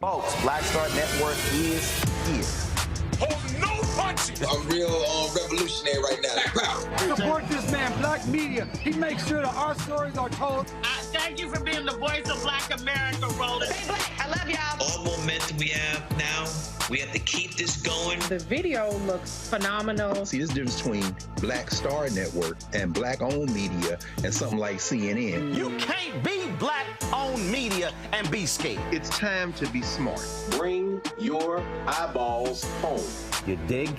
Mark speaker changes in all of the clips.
Speaker 1: Folks, Black Star Network is here.
Speaker 2: Hold no punches!
Speaker 3: I'm real revolutionary right now. Black power.
Speaker 4: Support this man, Black Media. He makes sure that our stories are told.
Speaker 5: Thank you for being the voice of Black America, Roland.
Speaker 6: Stay black. I love y'all.
Speaker 7: All momentum we have now, we have to keep this going.
Speaker 8: The video looks phenomenal.
Speaker 9: See, this difference between Black Star Network and Black-owned media and something like CNN.
Speaker 1: You can't be Black-owned media and be scared.
Speaker 9: It's time to be smart.
Speaker 10: Bring your eyeballs home.
Speaker 1: You dig?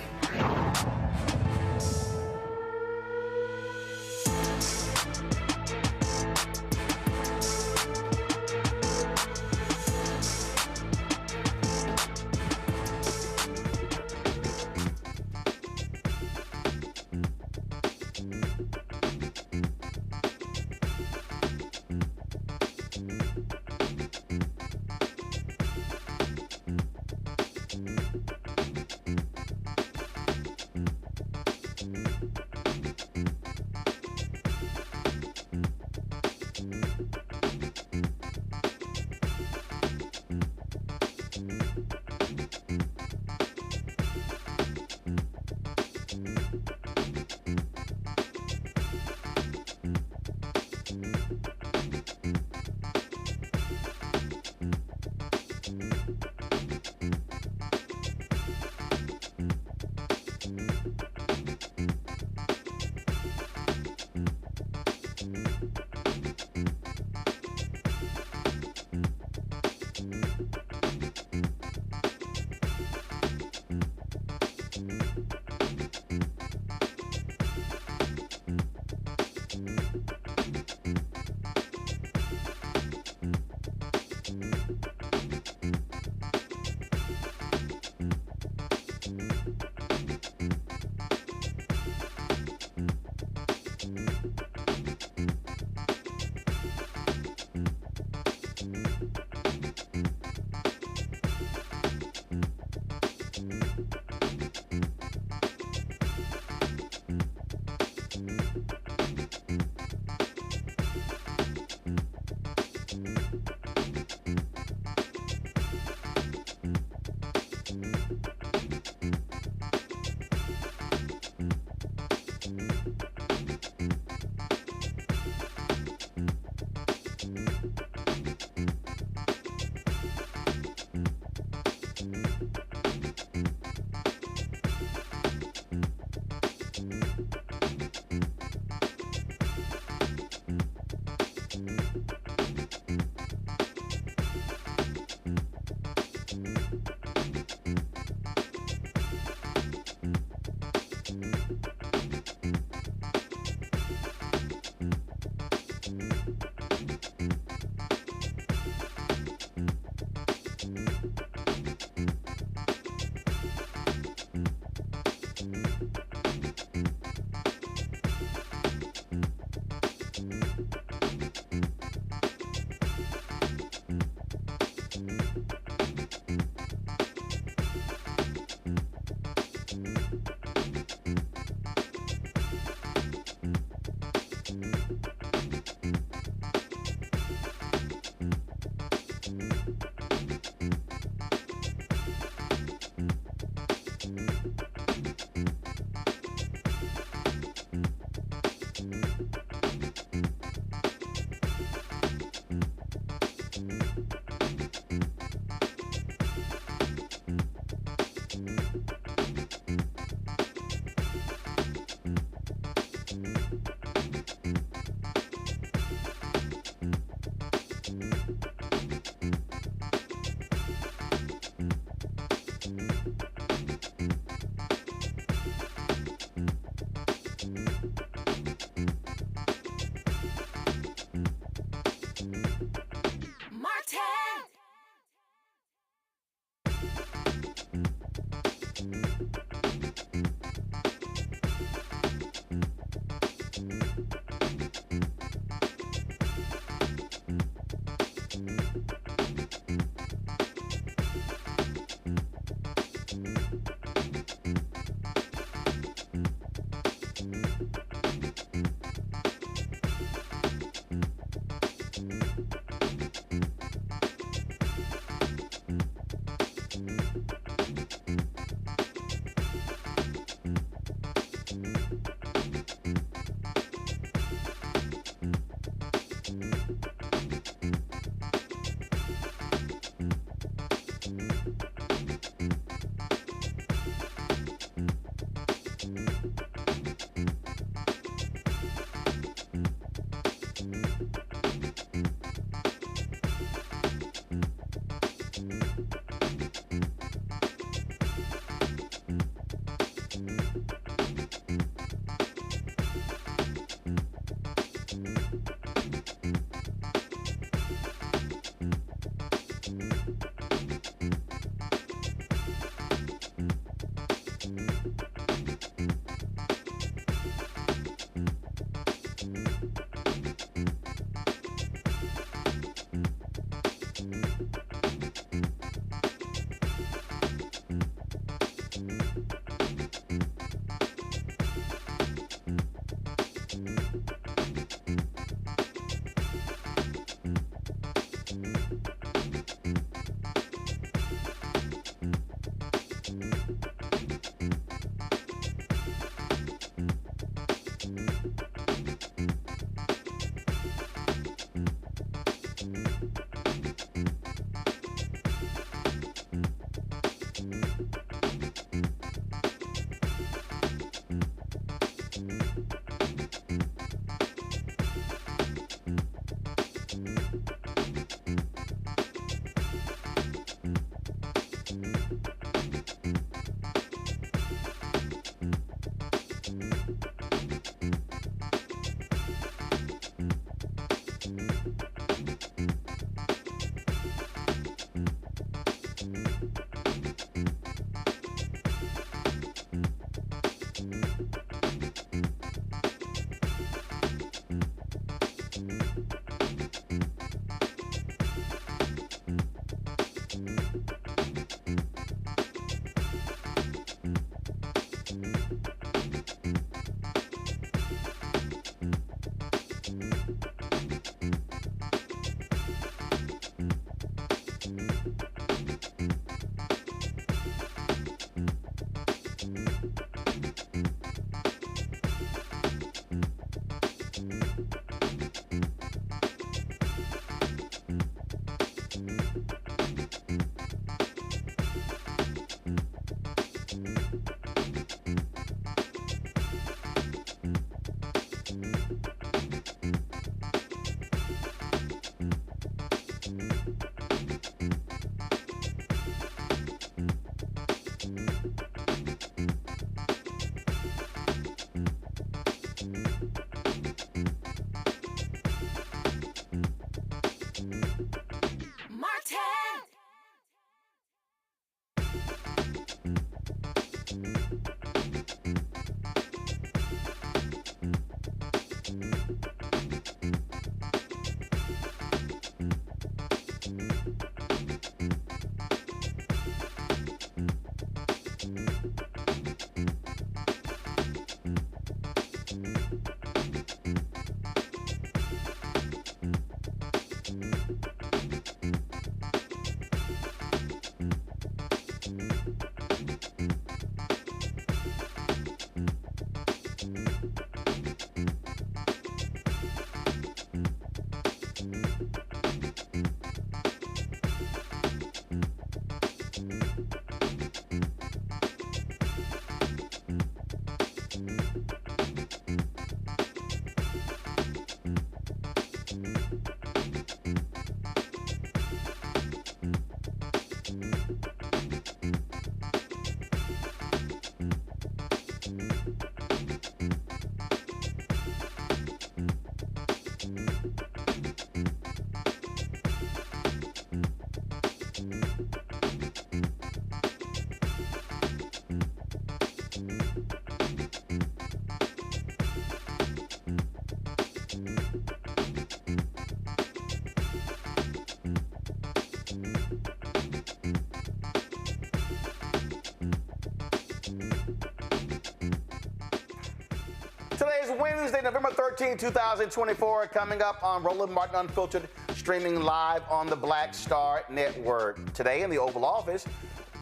Speaker 1: Today is Wednesday, November 13, 2024. Coming up on Roland Martin Unfiltered, streaming live on the Black Star Network. Today in the Oval Office,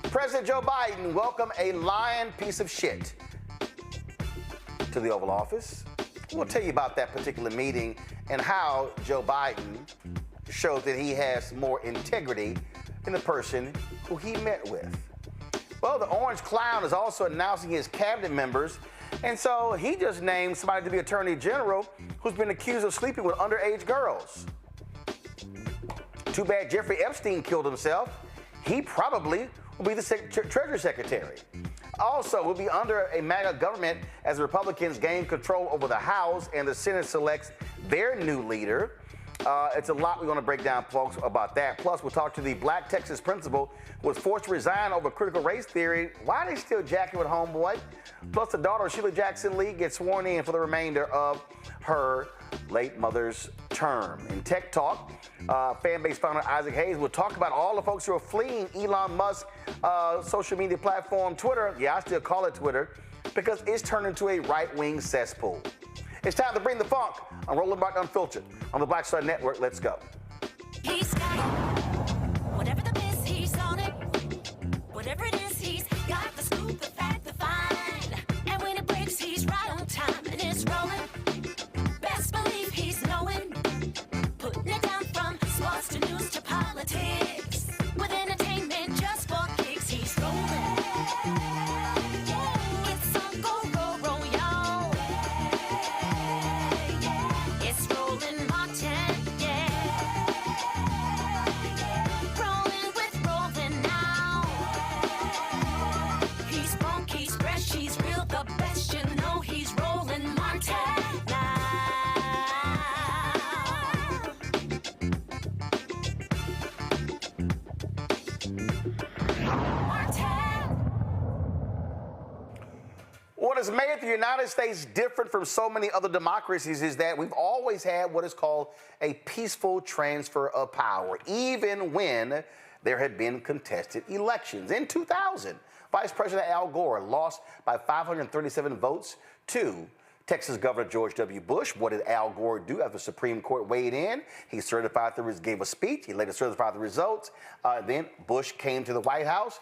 Speaker 1: President Joe Biden welcomed a lying piece of shit to the Oval Office. We'll tell you about that particular meeting and how Joe Biden showed that he has more integrity than the person who he met with. Well, the Orange Clown is also announcing his cabinet members, and so he just named somebody to be Attorney General who's been accused of sleeping with underage girls. Too bad Jeffrey Epstein killed himself. He probably will be the Treasury Secretary. Also, we'll be under a MAGA government as the Republicans gain control over the House and the Senate selects their new leader. It's a lot we're going to break down, folks, about that. Plus, we'll talk to the Black Texas principal who was forced to resign over critical race theory. Why are they still jacking with homeboy? Plus, the daughter of Sheila Jackson Lee gets sworn in for the remainder of her late mother's term. In Tech Talk, Fanbase founder Isaac Hayes will talk about all the folks who are fleeing Elon Musk's social media platform, Twitter. Yeah, I still call it Twitter because it's turned into a right-wing cesspool. It's time to bring the funk on Roland Martin Unfiltered on the Black Star Network. Let's go.
Speaker 6: He's got it. Whatever the miss, he's on it. Whatever it is, he's got the scoop, the fact, the find. And when it breaks, he's right on time and it's rolling. Best believe he's knowing. Putting it down from sports to news to politics. With entertainment just for kicks, he's rolling. It's on go, roll, y'all. It's Roland Martin, yeah.
Speaker 1: What's made the United States different from so many other democracies is that we've always had what is called a peaceful transfer of power, even when there had been contested elections. In 2000, Vice President Al Gore lost by 537 votes to Texas Governor George W. Bush. What did Al Gore do after the Supreme Court weighed in? He gave a speech. He later certified the results. Then Bush came to the White House.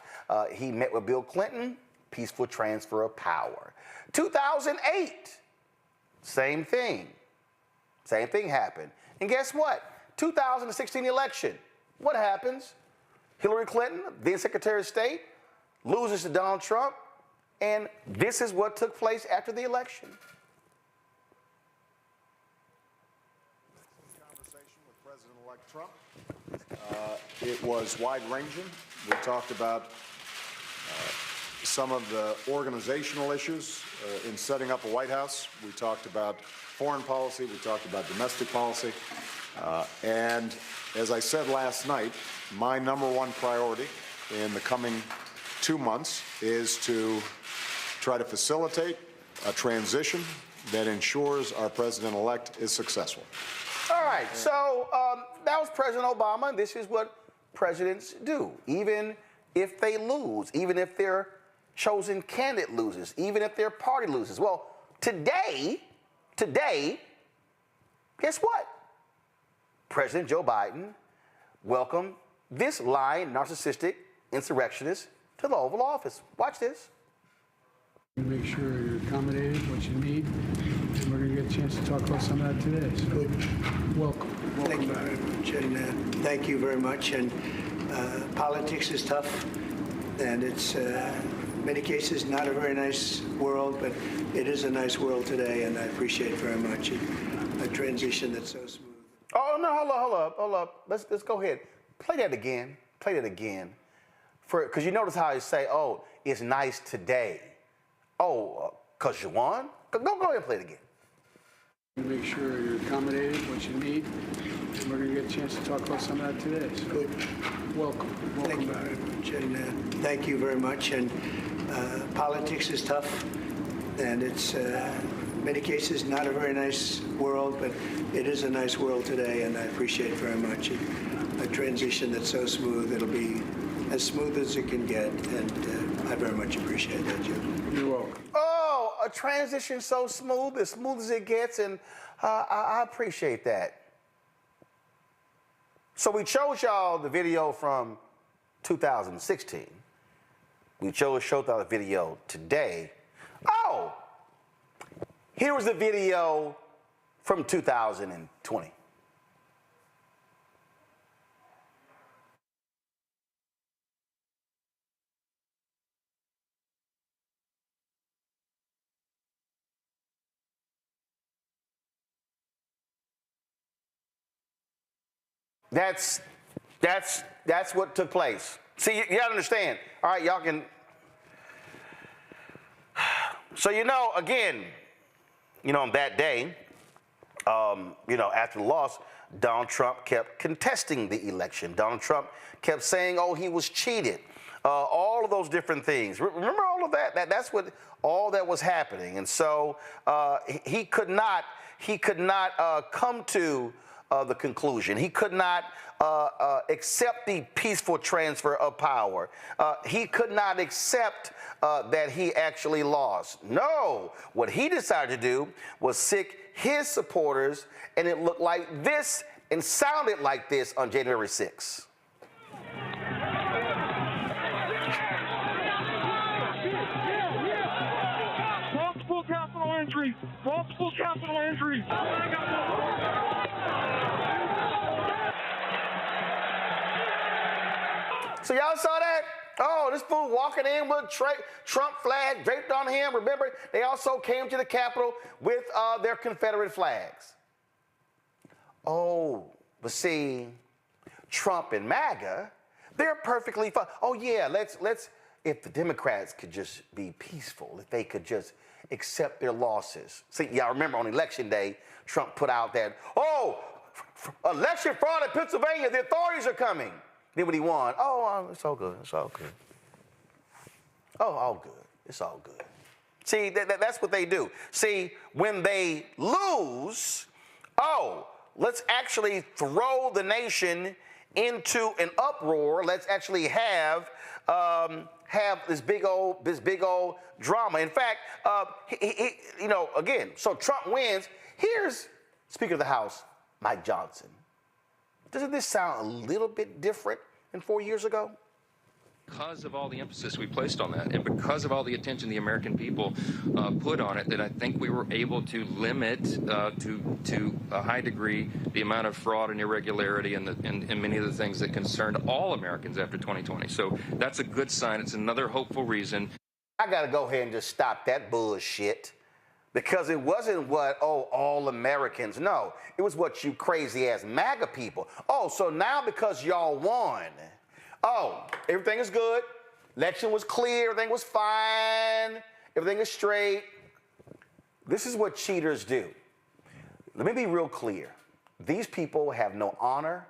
Speaker 1: He met with Bill Clinton. Peaceful transfer of power. 2008, same thing. Same thing happened. And guess what? 2016 election. What happens? Hillary Clinton, then Secretary of State, loses to Donald Trump. And this is what took place after the election.
Speaker 11: Conversation with President-elect Trump. It was wide-ranging. We talked about some of the organizational issues in setting up a White House. We talked about foreign policy. We talked about domestic policy. And as I said last night, my #1 priority in the coming 2 months is to try to facilitate a transition that ensures our president-elect is successful.
Speaker 1: All right, so that was President Obama. This is what presidents do, even if they lose, even if their chosen candidate loses, even if their party loses. Well, today, guess what? President Joe Biden welcomed this lying, narcissistic insurrectionist to the Oval Office. Watch this.
Speaker 4: Make sure you're accommodated, what you need, and we're going to get a chance to talk about some of that today. So, good. Welcome.
Speaker 12: Thank you very much, and thank you very much. And politics is tough, and it's in many cases not a very nice world, but it is a nice world today, and I appreciate very much a transition that's so smooth.
Speaker 1: Oh no! Hold up. Let's go ahead. Play that again. Because you notice how I say, "Oh, it's nice today." Oh, because you won? Go ahead and play it again.
Speaker 4: Make sure you're accommodated, what you need, and we're going to get a chance to talk about some of that today. So, good. Welcome.
Speaker 12: Thank you very much, and thank you very much. And politics is tough, and it's in many cases not a very nice world, but it is a nice world today, and I appreciate very much a transition that's so smooth. It'll be as smooth as it can get, and I very much appreciate that, Joe.
Speaker 4: You're welcome.
Speaker 1: Oh, a transition so smooth as it gets, and I appreciate that. So we chose y'all the video from 2016. We chose to show y'all the video today. Oh, here was the video from 2020. That's what took place. See, you gotta understand. All right, y'all can. So again, on that day, after the loss, Donald Trump kept contesting the election. Donald Trump kept saying, "Oh, he was cheated." All of those different things. Remember all of that? That's what all that was happening, and so he could not come to the conclusion. He could not accept the peaceful transfer of power. He could not accept that he actually lost. No, what he decided to do was sic his supporters, and it looked like this and sounded like this on January 6th.
Speaker 2: Multiple capital injuries.
Speaker 1: So y'all saw that? Oh, this fool walking in with Trump flag draped on him. Remember, they also came to the Capitol with their Confederate flags. Oh, but see, Trump and MAGA, they're perfectly fine. Oh yeah, let's if the Democrats could just be peaceful, if they could just accept their losses. See, y'all remember on Election Day, Trump put out that, election fraud in Pennsylvania, the authorities are coming. Then when he won, it's all good, it's all good. Oh, all good, it's all good. See, that's what they do. See, when they lose, oh, let's actually throw the nation into an uproar. Let's actually have this big old drama. In fact, again, so Trump wins. Here's Speaker of the House, Mike Johnson. Doesn't this sound a little bit different than 4 years ago?
Speaker 13: Because of all the emphasis we placed on that, and because of all the attention the American people put on it, that I think we were able to limit to a high degree the amount of fraud and irregularity and many of the things that concerned all Americans after 2020. So that's a good sign. It's another hopeful reason.
Speaker 1: I got to go ahead and just stop that bullshit, because it wasn't what, all Americans. No, it was what you crazy-ass MAGA people. Oh, so now because y'all won, everything is good. Election was clear. Everything was fine. Everything is straight. This is what cheaters do. Let me be real clear. These people have no honor.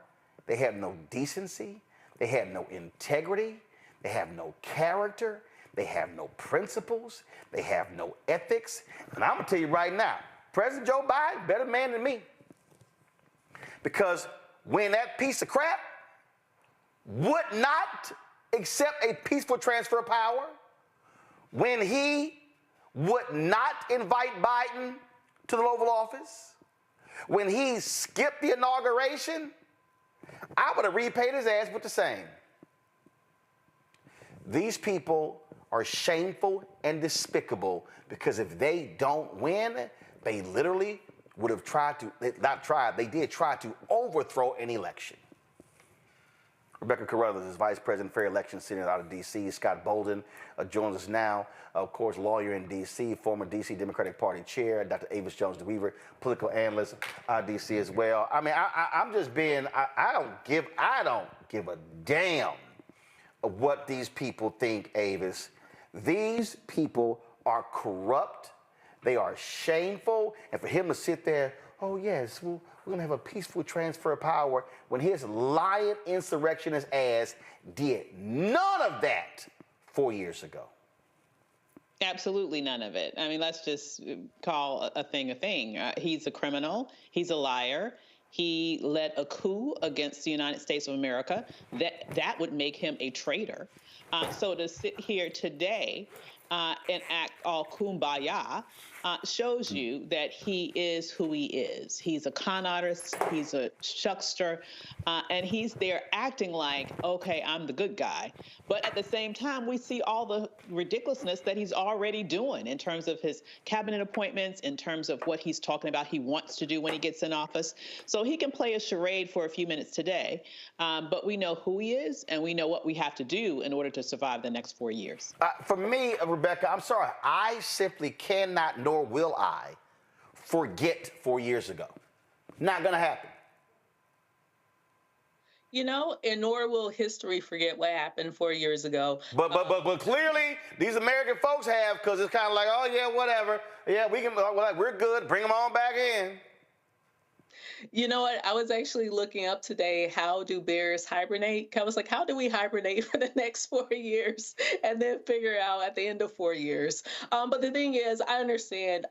Speaker 1: They have no decency. They have no integrity. They have no character. They have no principles. They have no ethics. And I'm going to tell you right now, President Joe Biden, better man than me. Because when that piece of crap would not accept a peaceful transfer of power, when he would not invite Biden to the Oval Office, when he skipped the inauguration, I would have repaid his ass with the same. These people are shameful and despicable, because if they don't win, they literally would have they did try to overthrow an election. Rebecca Carruthers is Vice President for Election Center out of D.C. Scott Bolden joins us now, of course, lawyer in D.C., former D.C. Democratic Party Chair, Dr. Avis Jones-DeWeaver, political analyst out of D.C. as well. I mean, I'm just being, I don't give a damn of what these people think, Avis. These people are corrupt. They are shameful. And for him to sit there, oh, yes, we're going to have a peaceful transfer of power, when his lying insurrectionist ass did none of that 4 years ago.
Speaker 8: Absolutely none of it. I mean, let's just call a thing a thing. He's a criminal. He's a liar. He led a coup against the United States of America. That would make him a traitor. So to sit here today and act all kumbaya shows you that he is who he is. He's a con artist, he's a shuckster, and he's there acting like, okay, I'm the good guy. But at the same time, we see all the ridiculousness that he's already doing in terms of his cabinet appointments, in terms of what he's talking about he wants to do when he gets in office. So he can play a charade for a few minutes today, but we know who he is, and we know what we have to do in order to survive the next 4 years.
Speaker 1: For me, Rebecca, I'm sorry, I simply cannot, nor will I, forget 4 years ago. Not going to happen.
Speaker 14: You know, and nor will history forget what happened 4 years ago.
Speaker 1: But clearly, these American folks have, because it's kind of like, oh, yeah, whatever. Yeah, we're good. Bring them on back in.
Speaker 14: You know what? I was actually looking up today, how do bears hibernate? I was like, how do we hibernate for the next 4 years? And then figure out at the end of 4 years. But the thing is, I understand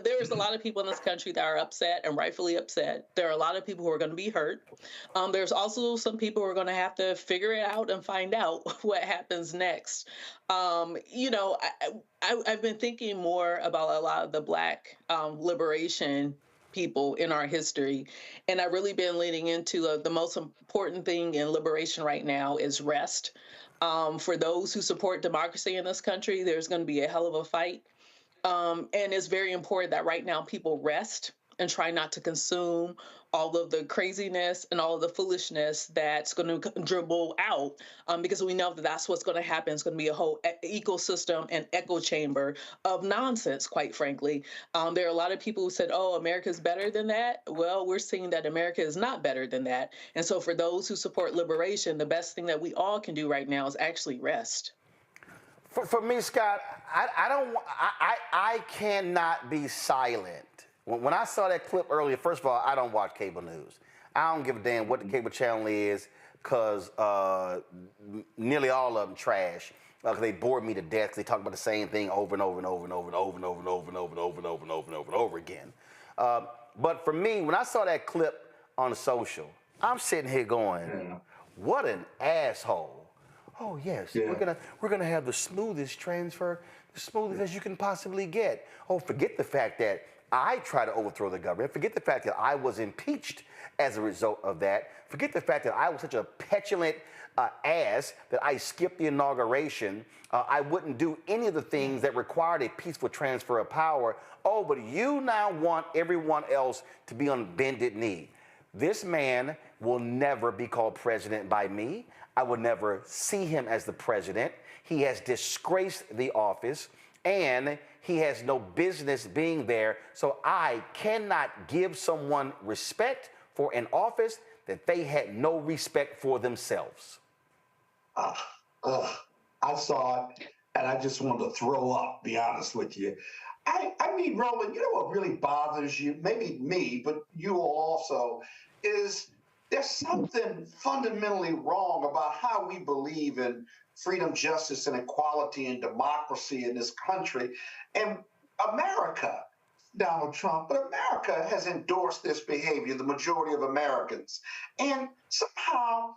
Speaker 14: there's a lot of people in this country that are upset, and rightfully upset. There are a lot of people who are going to be hurt. There's also some people who are going to have to figure it out and find out what happens next. You know, I've been thinking more about a lot of the Black liberation people in our history. And I've really been leaning into the most important thing in liberation right now is rest. For those who support democracy in this country, there's going to be a hell of a fight. And it's very important that right now people rest and try not to consume all of the craziness and all of the foolishness that's going to dribble out, because we know that that's what's going to happen. It's going to be a whole ecosystem and echo chamber of nonsense, quite frankly. There are a lot of people who said, oh, America's better than that. Well, we're seeing that America is not better than that. And so for those who support liberation, the best thing that we all can do right now is actually rest.
Speaker 1: For me, Scott, I cannot be silent. When I saw that clip earlier, first of all, I don't watch cable news. I don't give a damn what the cable channel is, because nearly all of them trash. They bored me to death because they talk about the same thing over and over and over and over and over and over and over and over and over and over and over and over and over again. But for me, when I saw that clip on social, I'm sitting here going, what an asshole. Oh yes, we're gonna have the smoothest transfer, the smoothest as you can possibly get. Oh, forget the fact that I tried to overthrow the government. Forget the fact that I was impeached as a result of that. Forget the fact that I was such a petulant ass that I skipped the inauguration. I wouldn't do any of the things that required a peaceful transfer of power. Oh, but you now want everyone else to be on bended knee. This man will never be called president by me. I will never see him as the president. He has disgraced the office, and he has no business being there. So I cannot give someone respect for an office that they had no respect for themselves.
Speaker 15: I saw it, and I just wanted to throw up, be honest with you. I mean, Roland, you know what really bothers you, maybe me, but you all also, is there's something fundamentally wrong about how we believe in freedom, justice, and equality and democracy in this country. And America, Donald Trump, but America has endorsed this behavior, the majority of Americans. And somehow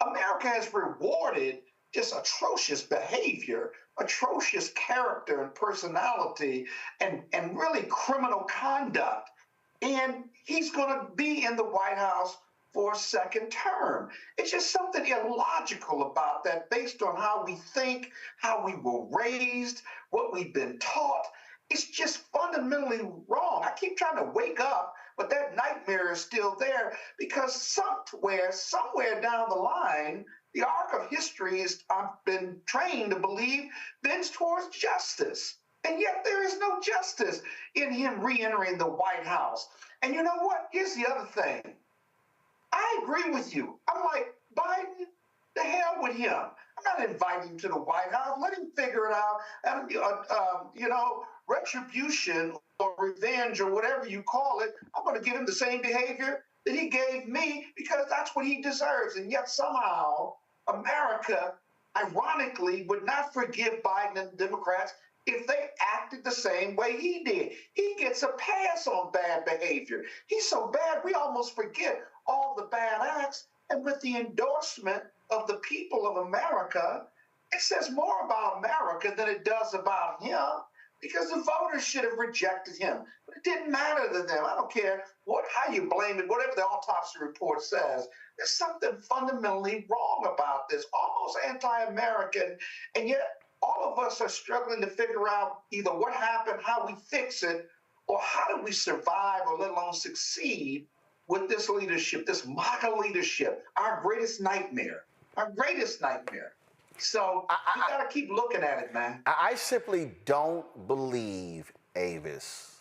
Speaker 15: America has rewarded just atrocious behavior, atrocious character and personality, and really criminal conduct. And he's going to be in the White House for a second term. It's just something illogical about that based on how we think, how we were raised, what we've been taught. It's just fundamentally wrong. I keep trying to wake up, but that nightmare is still there because somewhere down the line, the arc of history is, I've been trained to believe, bends towards justice. And yet there is no justice in him re-entering the White House. And you know what? Here's the other thing. I agree with you. I'm like, Biden, the hell with him. I'm not inviting him to the White House. Let him figure it out. And, retribution or revenge or whatever you call it, I'm going to give him the same behavior that he gave me because that's what he deserves. And yet somehow America, ironically, would not forgive Biden and the Democrats if they acted the same way he did. He gets a pass on bad behavior. He's so bad, we almost forget all the bad acts. And with the endorsement of the people of America, it says more about America than it does about him because the voters should have rejected him. But it didn't matter to them. I don't care how you blame it, whatever the autopsy report says. There's something fundamentally wrong about this, almost anti-American, and yet all of us are struggling to figure out either what happened, how we fix it, or how do we survive or let alone succeed with this leadership, this MAGA leadership, our greatest nightmare, So you got to keep looking at it, man.
Speaker 1: I simply don't believe, Avis,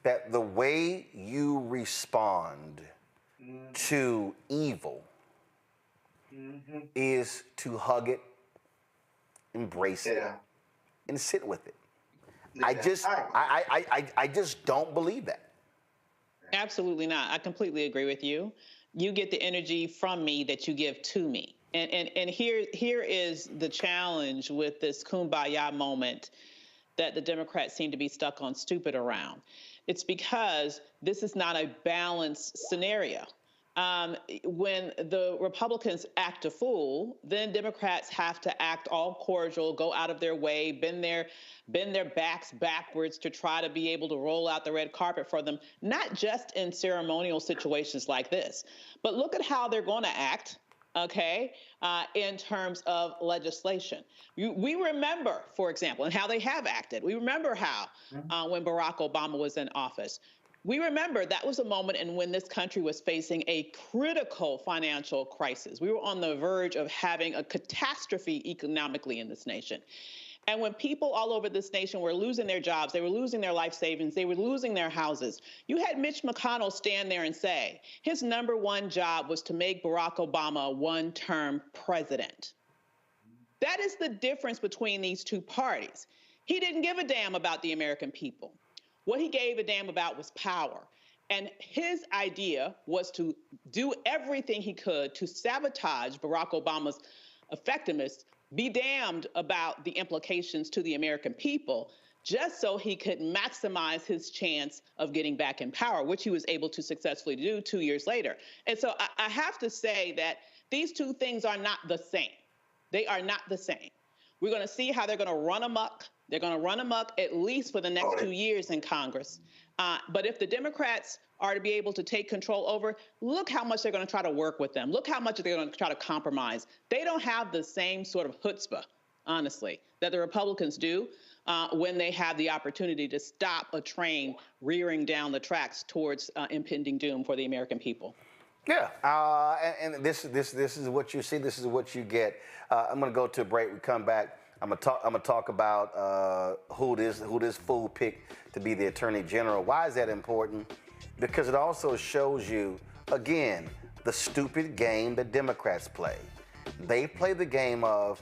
Speaker 1: that the way you respond to evil is to hug it, embrace it, and sit with it. Yeah. I just don't believe that.
Speaker 8: Absolutely not. I completely agree with you. You get the energy from me that you give to me. And here is the challenge with this kumbaya moment that the Democrats seem to be stuck on stupid around. It's because this is not a balanced scenario. When the Republicans act a fool, then Democrats have to act all cordial, go out of their way, bend their backs backwards to try to be able to roll out the red carpet for them, not just in ceremonial situations like this, but look at how they're going to act, okay, in terms of legislation. We remember, for example, and how they have acted. We remember how when Barack Obama was in office, we remember that was a moment in when this country was facing a critical financial crisis. We were on the verge of having a catastrophe economically in this nation. And when people all over this nation were losing their jobs, they were losing their life savings, they were losing their houses, you had Mitch McConnell stand there and say his number one job was to make Barack Obama a one-term president. That is the difference between these two parties. He didn't give a damn about the American people. What he gave a damn about was power. And his idea was to do everything he could to sabotage Barack Obama's effectiveness be damned about the implications to the American people, just so he could maximize his chance of getting back in power, which he was able to successfully do 2 years later. And so I have to say that these two things are not the same. They are not the same. We're going to see how they're going to run amok. They're going to run amok at least for the next 2 years in Congress. But if the Democrats are to be able to take control over, look how much they're going to try to work with them. Look how much they're going to try to compromise. They don't have the same sort of chutzpah, honestly, that the Republicans do when they have the opportunity to stop a train rearing down the tracks towards impending doom for the American people.
Speaker 1: Yeah, and this is what you see. This is what you get. I'm going to go to a break. We come back. I'm gonna talk about who this fool picked to be the Attorney General. Why is that important? Because it also shows you, again, the stupid game that Democrats play. They play the game of,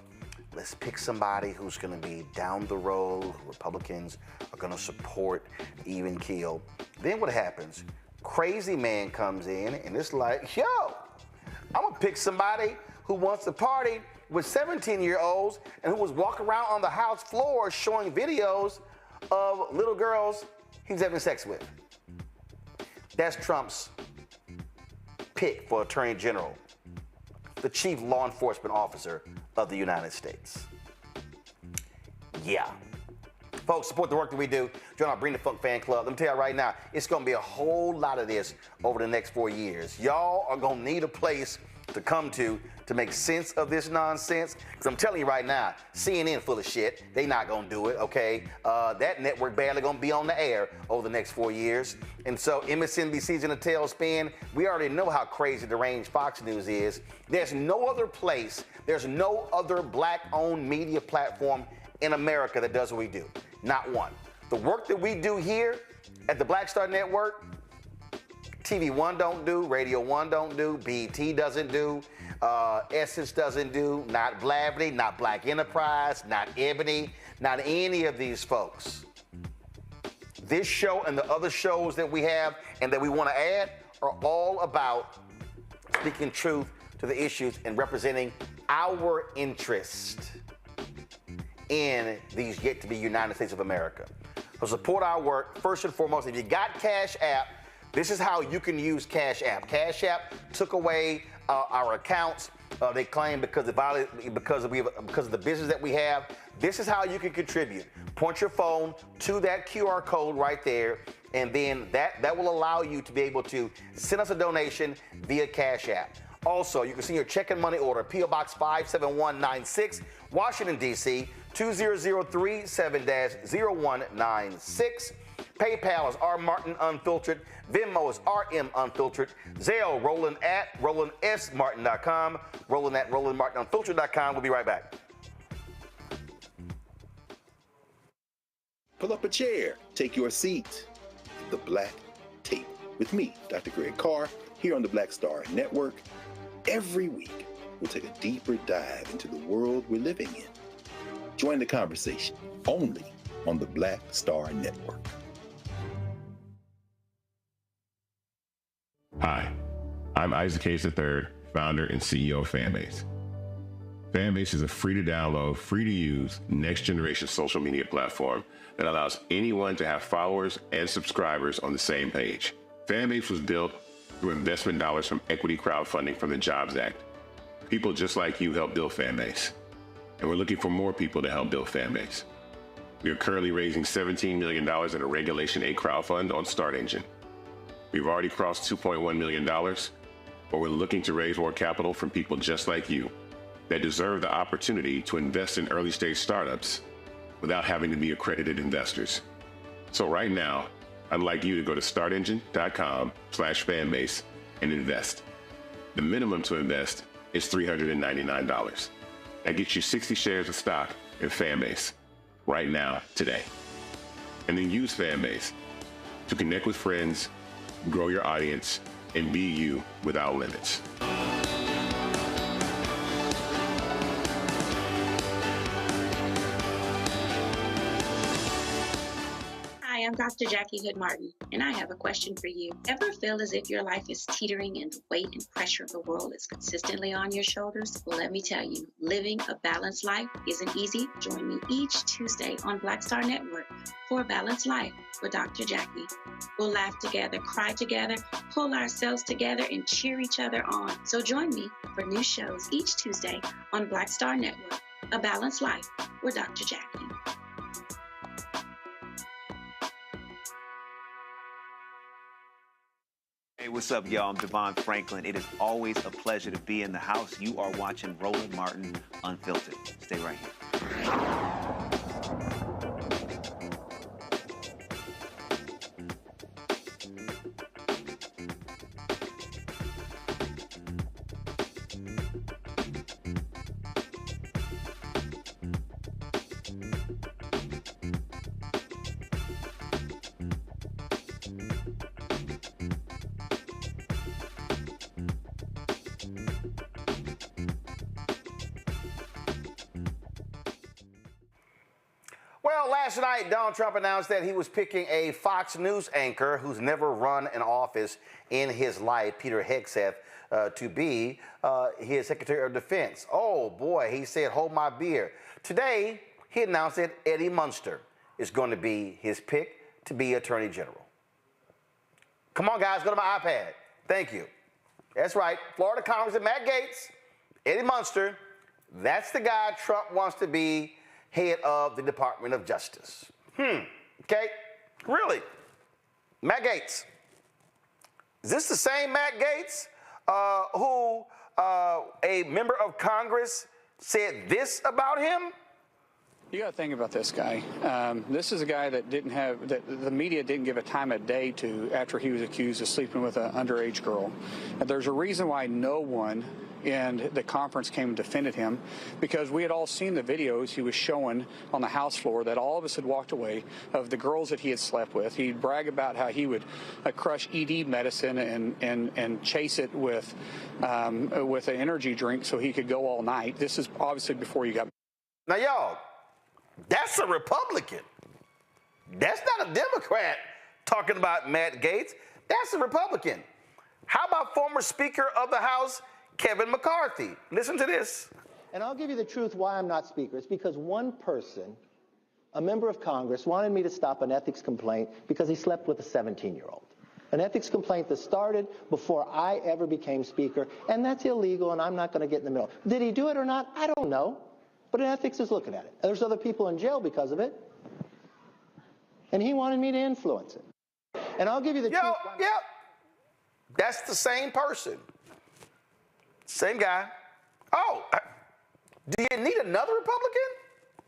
Speaker 1: let's pick somebody who's going to be down the road, who Republicans are going to support, even keel. Then what happens? Crazy man comes in and it's like, yo, I'm going to pick somebody who wants to party with 17-year-olds and who was walking around on the House floor showing videos of little girls he's having sex with. That's Trump's pick for Attorney General, the chief law enforcement officer of the United States. Yeah. Folks, support the work that we do. Join our Bring the Funk fan club. Let me tell you right now, it's going to be a whole lot of this over the next 4 years. Y'all are going to need a place to come to make sense of this nonsense. Because I'm telling you right now, CNN full of shit. They not going to do it, okay? That network barely going to be on the air over the next 4 years. And so MSNBC's in a tailspin. We already know how crazy deranged Fox News is. There's no other place, there's no other black-owned media platform in America that does what we do. Not one. The work that we do here at the Black Star Network, TV One don't do, Radio One don't do, BET doesn't do, Essence doesn't do, not Blavity, not Black Enterprise, not Ebony, not any of these folks. This show and the other shows that we have and that we want to add are all about speaking truth to the issues and representing our interest in these yet-to-be United States of America. So support our work. First and foremost, if you got Cash App, this is how you can use Cash App. Cash App took away our accounts. They claim because of the business that we have. This is how you can contribute. Point your phone to that QR code right there, and then that will allow you to be able to send us a donation via Cash App. Also, you can send your check and money order, P.O. Box 57196, Washington, D.C., 20037-0196. PayPal is rmartinunfiltered. Venmo is rmunfiltered. Zelle, Roland at RolandSMartin.com. Roland at RolandMartinUnfiltered.com. We'll be right back.
Speaker 9: Pull up a chair. Take your seat. The Black Tape with me, Dr. Greg Carr, here on the Black Star Network. Every week, we'll take a deeper dive into the world we're living in. Join the conversation only on the Black Star Network.
Speaker 16: Hi, I'm Isaac Hayes III, founder and CEO of Fanbase. Fanbase is a free-to-download, free-to-use, next-generation social media platform that allows anyone to have followers and subscribers on the same page. Fanbase was built through investment dollars from equity crowdfunding from the Jobs Act. People just like you helped build Fanbase, and we're looking for more people to help build Fanbase. We are currently raising $17 million in a Regulation A crowdfund on StartEngine. We've already crossed $2.1 million, but we're looking to raise more capital from people just like you that deserve the opportunity to invest in early-stage startups without having to be accredited investors. So right now, I'd like you to go to startengine.com/fanbase and invest. The minimum to invest is $399. That gets you 60 shares of stock in Fanbase right now, today. And then use Fanbase to connect with friends, grow your audience, and be you without limits.
Speaker 17: Hi, I'm Dr. Jackie Hood Martin, and I have a question for you. Ever feel as if your life is teetering and the weight and pressure of the world is consistently on your shoulders? Well, let me tell you, living a balanced life isn't easy. Join me each Tuesday on Black Star Network for a Balanced Life with Dr. Jackie. We'll laugh together, cry together, pull ourselves together, and cheer each other on. So join me for new shows each Tuesday on Black Star Network, A Balanced Life with Dr. Jackie.
Speaker 18: Hey, what's up, y'all? I'm Devon Franklin. It is always a pleasure to be in the house. You are watching Roland Martin Unfiltered. Stay right here.
Speaker 1: Well, last night, Donald Trump announced that he was picking a Fox News anchor who's never run an office in his life, Peter Hegseth, to be his Secretary of Defense. Oh, boy, he said, hold my beer. Today, he announced that Eddie Munster is going to be his pick to be Attorney General. Come on, guys, go to my iPad. Thank you. That's right, Florida Congressman Matt Gaetz, Eddie Munster, that's the guy Trump wants to be head of the Department of Justice. Okay, really? Matt Gaetz. Is this the same Matt Gaetz who a member of Congress said this about him?
Speaker 19: You got to think about this guy. This is a guy that the media didn't give a time of day to after he was accused of sleeping with an underage girl. And there's a reason why no one in the conference came and defended him, because we had all seen the videos he was showing on the House floor that all of us had walked away of the girls that he had slept with. He'd brag about how he would crush ED medicine and chase it with an energy drink so he could go all night. This is obviously before you got.
Speaker 1: Now, y'all, that's a Republican. That's not a Democrat talking about Matt Gaetz. That's a Republican. How about former Speaker of the House, Kevin McCarthy? Listen to this.
Speaker 20: And I'll give you the truth why I'm not Speaker. It's because one person, a member of Congress, wanted me to stop an ethics complaint because he slept with a 17-year-old. An ethics complaint that started before I ever became Speaker, and that's illegal, and I'm not going to get in the middle. Did he do it or not? I don't know. But ethics is looking at it. There's other people in jail because of it. And he wanted me to influence it. And I'll give you the truth.
Speaker 1: Yeah, that's the same person. Same guy. Oh, do you need another Republican?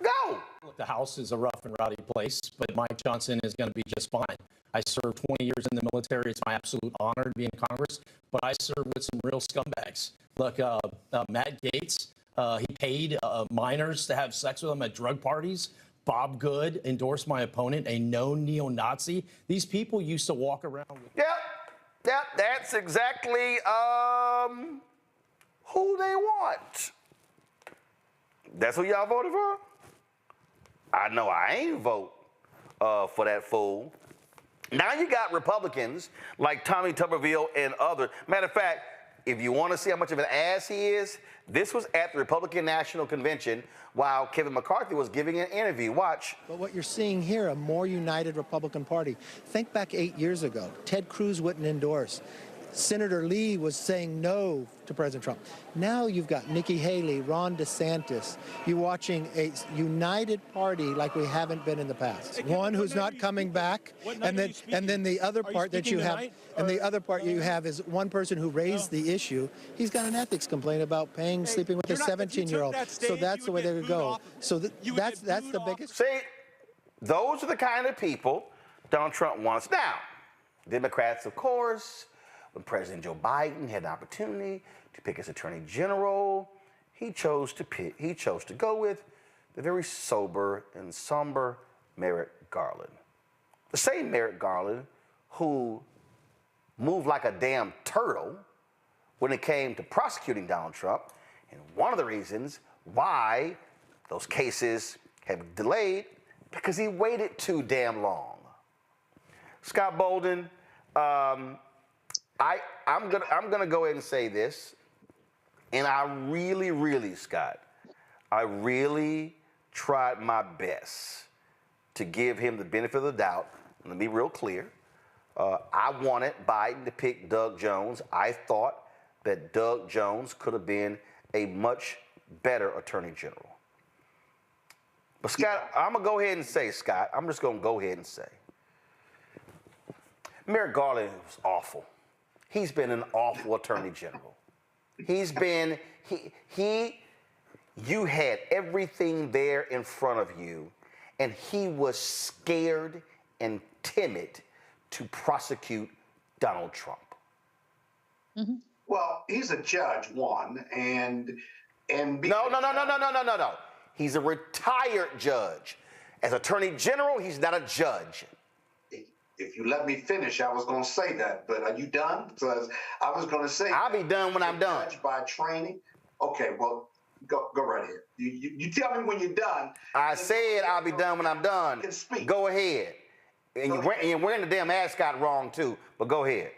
Speaker 1: Go.
Speaker 21: Look, the House is a rough and rowdy place, but Mike Johnson is going to be just fine. I served 20 years in the military. It's my absolute honor to be in Congress, but I served with some real scumbags. Look, Matt Gaetz, he paid minors to have sex with him at drug parties. Bob Good endorsed my opponent, a known neo-Nazi. These people used to walk around with...
Speaker 1: Yep, that's exactly who they want. That's who y'all voted for? I know I ain't vote for that fool. Now you got Republicans like Tommy Tuberville and others. Matter of fact, if you want to see how much of an ass he is, this was at the Republican National Convention while Kevin McCarthy was giving an interview. Watch.
Speaker 22: But what you're seeing here, a more united Republican Party. Think back 8 years ago. Ted Cruz wouldn't endorse. Senator Lee was saying no to President Trump. Now you've got Nikki Haley, Ron DeSantis. You're watching a united party like we haven't been in the past. One who's not coming back, and then the other part that you have, and the other part you have is one person who raised the issue. He's got an ethics complaint about sleeping with a 17-year-old. So that's the way they would go. So that's the biggest.
Speaker 1: See, those are the kind of people Donald Trump wants. Now, Democrats, of course. When President Joe Biden had the opportunity to pick his Attorney General, he chose to go with the very sober and somber Merrick Garland. The same Merrick Garland who moved like a damn turtle when it came to prosecuting Donald Trump, and one of the reasons why those cases have delayed, because he waited too damn long. Scott Bolden, I'm gonna go ahead and say this, and I really, Scott, I really tried my best to give him the benefit of the doubt. Let me be real clear. I wanted Biden to pick Doug Jones. I thought that Doug Jones could have been a much better attorney general. But Scott, I'm gonna go ahead and say, Scott, I'm just gonna go ahead and say, Merrick Garland was awful. He's been an awful attorney general. He's been, you had everything there in front of you, and he was scared and timid to prosecute Donald Trump.
Speaker 15: Mm-hmm. Well, he's a judge, one, and
Speaker 1: No. He's a retired judge. As attorney general, he's not a judge.
Speaker 15: If you let me finish, I was going to say that, but are you done? Because I was going to say
Speaker 1: I'll be done when I'm done.
Speaker 15: Judge by training. Okay, well, go right ahead. You tell me when you're done.
Speaker 1: I said I'll be done when I'm done.
Speaker 15: You can speak.
Speaker 1: Go ahead. And you're wearing the damn ascot wrong too. But go ahead.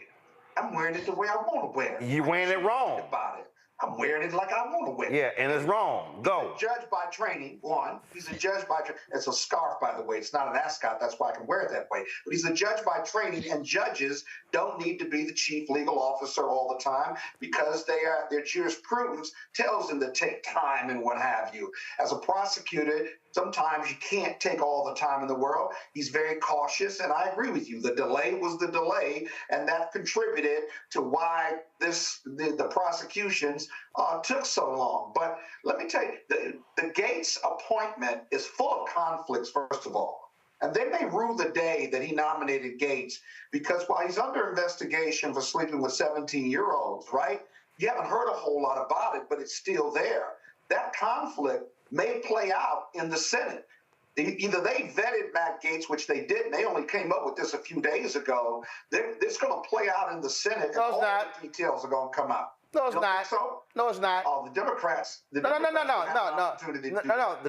Speaker 15: I'm wearing it the way I want to wear it.
Speaker 1: You're wearing it wrong.
Speaker 15: About it. I'm wearing it like I want to wear it.
Speaker 1: Yeah, and it's wrong. Go.
Speaker 15: He's a judge by training, one. He's a judge by training. It's a scarf, by the way. It's not an ascot. That's why I can wear it that way. But he's a judge by training, and judges don't need to be the chief legal officer all the time because their jurisprudence tells them to take time and what have you. As a prosecutor, sometimes you can't take all the time in the world. He's very cautious, and I agree with you. The delay was the delay, and that contributed to why the prosecutions took so long. But let me tell you, the Gates appointment is full of conflicts, first of all. And they may rue the day that he nominated Gates, because while he's under investigation for sleeping with 17-year-olds, right? You haven't heard a whole lot about it, but it's still there. That conflict may play out in the Senate. Either they vetted Matt Gaetz, which they didn't. They only came up with this a few days ago. It's going to play out in the Senate, and all the details are going to come out.
Speaker 1: No, it's not.
Speaker 15: So?
Speaker 1: No, it's not.
Speaker 15: Oh, the Democrats.
Speaker 1: No. The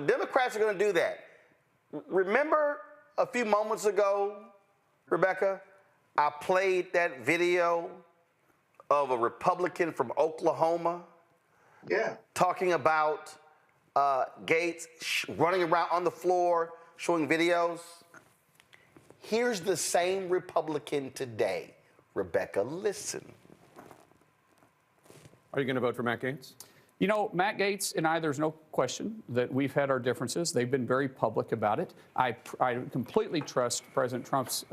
Speaker 1: Democrats are going to do that. Remember a few moments ago, Rebecca, I played that video of a Republican from Oklahoma.
Speaker 15: Yeah.
Speaker 1: Talking about Gates running around on the floor, showing videos. Here's the same Republican today. Rebecca, listen.
Speaker 3: Are you going to vote for Matt Gaetz?
Speaker 19: You know, Matt Gaetz and I, there's no question that we've had our differences. They've been very public about it. I completely trust President Trump's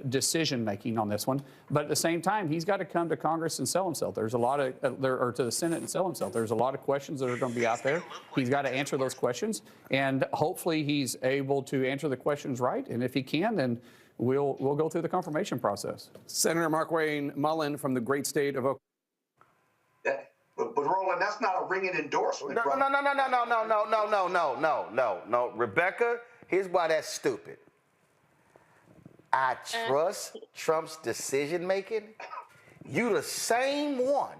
Speaker 19: decision-making on this one. But at the same time, he's got to come to Congress and sell himself. There's a lot of, or to the Senate and sell himself. There's a lot of questions that are going to be out there. He's got to answer those questions. And hopefully he's able to answer the questions right. And if he can, then we'll go through the confirmation process.
Speaker 3: Senator Markwayne Mullen from the great state of Oklahoma.
Speaker 15: But Roland, that's not a ringing endorsement.
Speaker 1: No. Rebecca, here's why that's stupid. I trust Trump's decision making. You the same one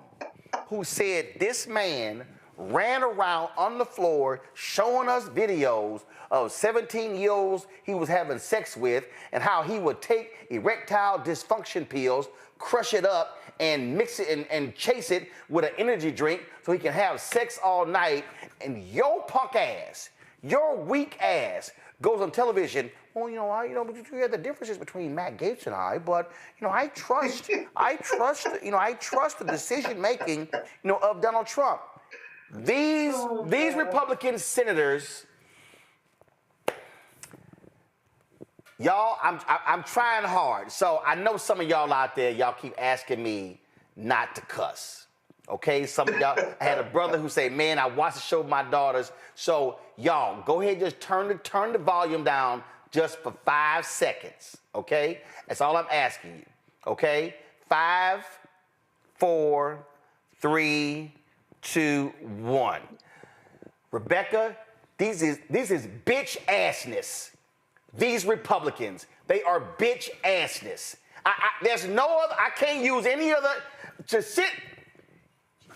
Speaker 1: who said this man ran around on the floor showing us videos of 17-year-olds he was having sex with, and how he would take erectile dysfunction pills, crush it up, and mix it and chase it with an energy drink so he can have sex all night. And your punk ass, your weak ass goes on television. Well, you have the differences between Matt Gaetz and I, but I trust the decision making, of Donald Trump. These Republican senators, y'all, I'm trying hard. So I know some of y'all out there, y'all keep asking me not to cuss. Okay, some of y'all, I had a brother who said, man, I watched the show with my daughters. So y'all, go ahead, just turn the volume down just for 5 seconds. Okay, that's all I'm asking you. Okay, 5, 4, 3, 2, 1. Rebecca, this is bitch assness. These Republicans, they are bitch assness. There's no other, I can't use any other, to sit.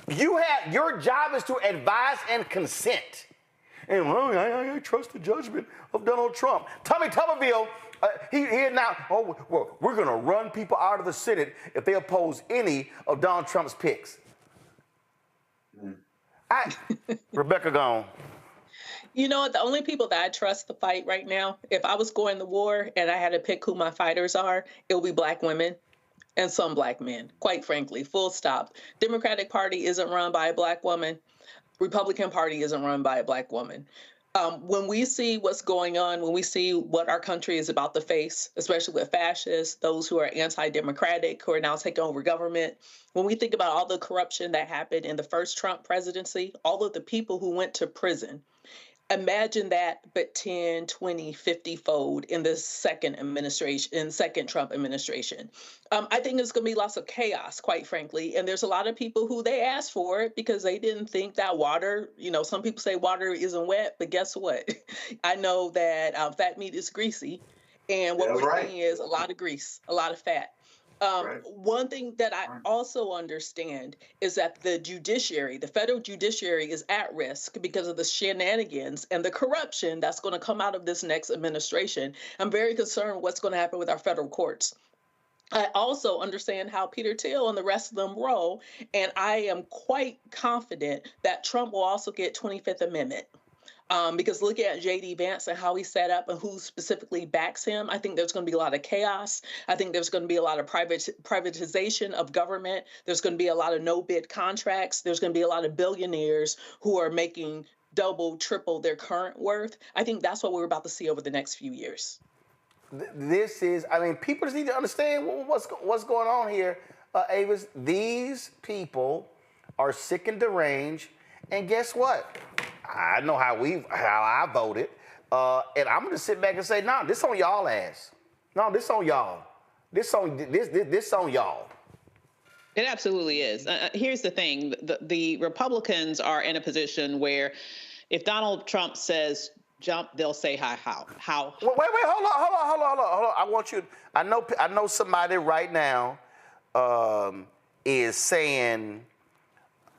Speaker 1: Your job is to advise and consent. And I trust the judgment of Donald Trump. Tommy Tuberville He announced, oh, well, we're going to run people out of the Senate if they oppose any of Donald Trump's picks. Rebecca gone.
Speaker 14: You know what? The only people that I trust to fight right now, if I was going to war and I had to pick who my fighters are, it would be black women and some black men, quite frankly, full stop. Democratic Party isn't run by a black woman. Republican Party isn't run by a black woman. When we see what's going on, when we see what our country is about to face, especially with fascists, those who are anti-democratic, who are now taking over government, when we think about all the corruption that happened in the first Trump presidency, all of the people who went to prison, imagine that, but 10, 20, 50-fold in the second administration, in second Trump administration. I think there's going to be lots of chaos, quite frankly. And there's a lot of people who they asked for it because they didn't think that water, you know, some people say water isn't wet, but guess what? I know that fat meat is greasy. And what we're seeing is a lot of grease, a lot of fat. One thing that I also understand is that the judiciary, the federal judiciary, is at risk because of the shenanigans and the corruption that's going to come out of this next administration. I'm very concerned what's going to happen with our federal courts. I also understand how Peter Thiel and the rest of them roll, and I am quite confident that Trump will also get 25th Amendment. Because look at J.D. Vance and how he's set up and who specifically backs him. I think there's going to be a lot of chaos. I think there's going to be a lot of privatization of government. There's going to be a lot of no-bid contracts. There's going to be a lot of billionaires who are making double, triple their current worth. I think that's what we're about to see over the next few years.
Speaker 1: This is, I mean, people just need to understand what's going on here, Avis. These people are sick and deranged, and guess what? I know how I voted, and I'm gonna sit back and say, "No, this on y'all ass. No, this on y'all. This on y'all."
Speaker 8: It absolutely is. Here's the thing: the Republicans are in a position where, if Donald Trump says jump, they'll say how.
Speaker 1: Wait, hold on. I want you. I know somebody right now is saying,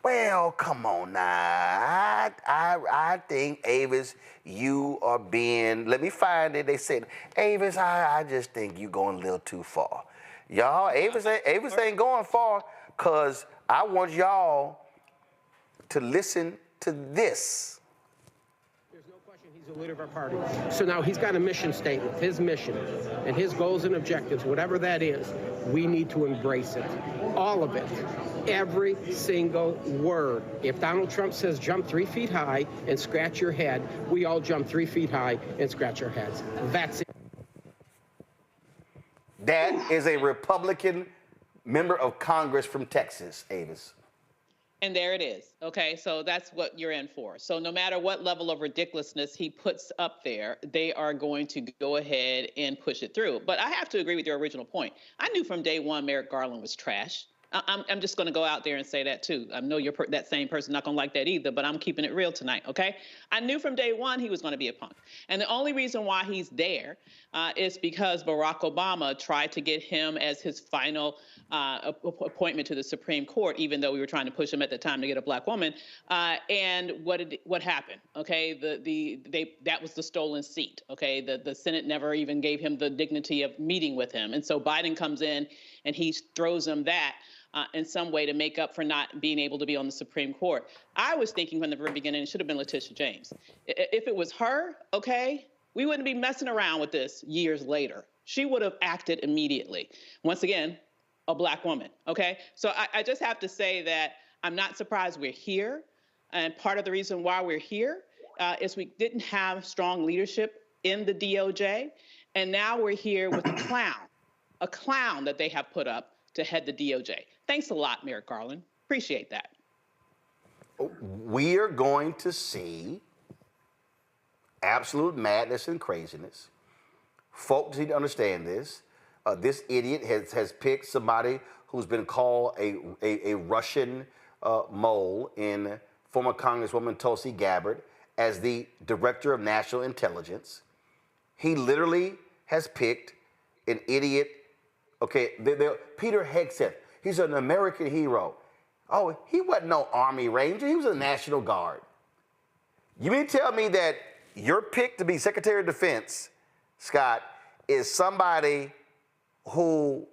Speaker 1: well, come on now. I think, Avis, you are being, let me find it. They said, Avis, I just think you're going a little too far. Y'all, Avis ain't going far, because I want y'all to listen to this.
Speaker 5: There's no question he's the leader of our party. So now he's got a mission statement, his mission, and his goals and objectives, whatever that is, we need to embrace it. All of it. Every single word. If Donald Trump says jump 3 feet high and scratch your head, we all jump 3 feet high and scratch our heads. That's it.
Speaker 1: That is a Republican member of Congress from Texas, Avis.
Speaker 8: And there it is. Okay, so that's what you're in for. So no matter what level of ridiculousness he puts up there, they are going to go ahead and push it through. But I have to agree with your original point. I knew from day one Merrick Garland was trash. I'm just going to go out there and say that, too. I know you're that same person not going to like that either, but I'm keeping it real tonight, okay? I knew from day one he was going to be a punk. And the only reason why he's there is because Barack Obama tried to get him as his final appointment to the Supreme Court, even though we were trying to push him at the time to get a black woman. And what happened? Okay, that was the stolen seat. Okay, the Senate never even gave him the dignity of meeting with him. And so Biden comes in and he throws him that. In some way to make up for not being able to be on the Supreme Court. I was thinking from the very beginning it should have been Letitia James. If it was her, okay, we wouldn't be messing around with this years later. She would have acted immediately. Once again, a black woman, okay? So I just have to say that I'm not surprised we're here. And part of the reason why we're here is we didn't have strong leadership in the DOJ. And now we're here with a clown that they have put up to head the DOJ. Thanks a lot, Merrick Garland. Appreciate that.
Speaker 1: We are going to see absolute madness and craziness. Folks need to understand this. This idiot has picked somebody who's been called a Russian mole in former Congresswoman Tulsi Gabbard as the Director of National Intelligence. He literally has picked an idiot. Okay, Peter Hegseth, he's an American hero. Oh, he wasn't no Army Ranger, he was a National Guard. You mean to tell me that your pick to be Secretary of Defense, Scott, is somebody who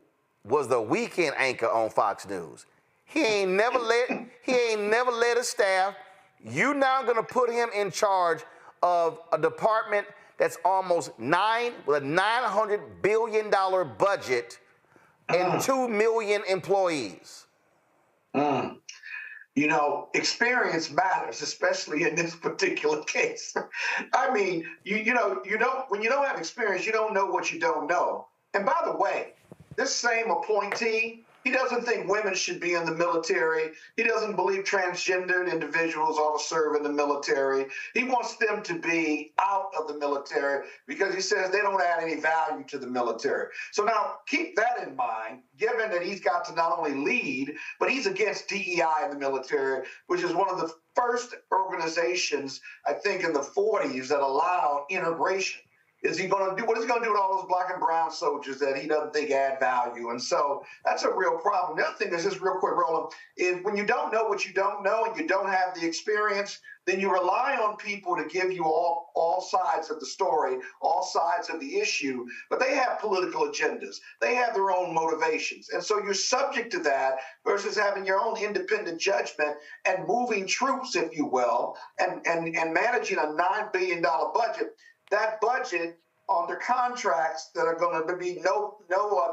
Speaker 1: was the weekend anchor on Fox News. He ain't never led a staff. You now gonna put him in charge of a department that's almost with a $900 billion budget and 2 million employees.
Speaker 15: You know, experience matters, especially in this particular case. I mean, you know, when you don't have experience, you don't know what you don't know. And by the way, this same appointee, he doesn't think women should be in the military. He doesn't believe transgendered individuals ought to serve in the military. He wants them to be out of the military because he says they don't add any value to the military. So now keep that in mind, given that he's got to not only lead, but he's against DEI in the military, which is one of the first organizations, I think, in the 40s that allowed integration. What is he going to do with all those black and brown soldiers that he doesn't think add value? And so that's a real problem. The other thing is just real quick, Roland, is when you don't know what you don't know and you don't have the experience, then you rely on people to give you all sides of the story, all sides of the issue, but they have political agendas. They have their own motivations. And so you're subject to that versus having your own independent judgment and moving troops, if you will, and managing a $9 billion budget. That budget under contracts that are going to be no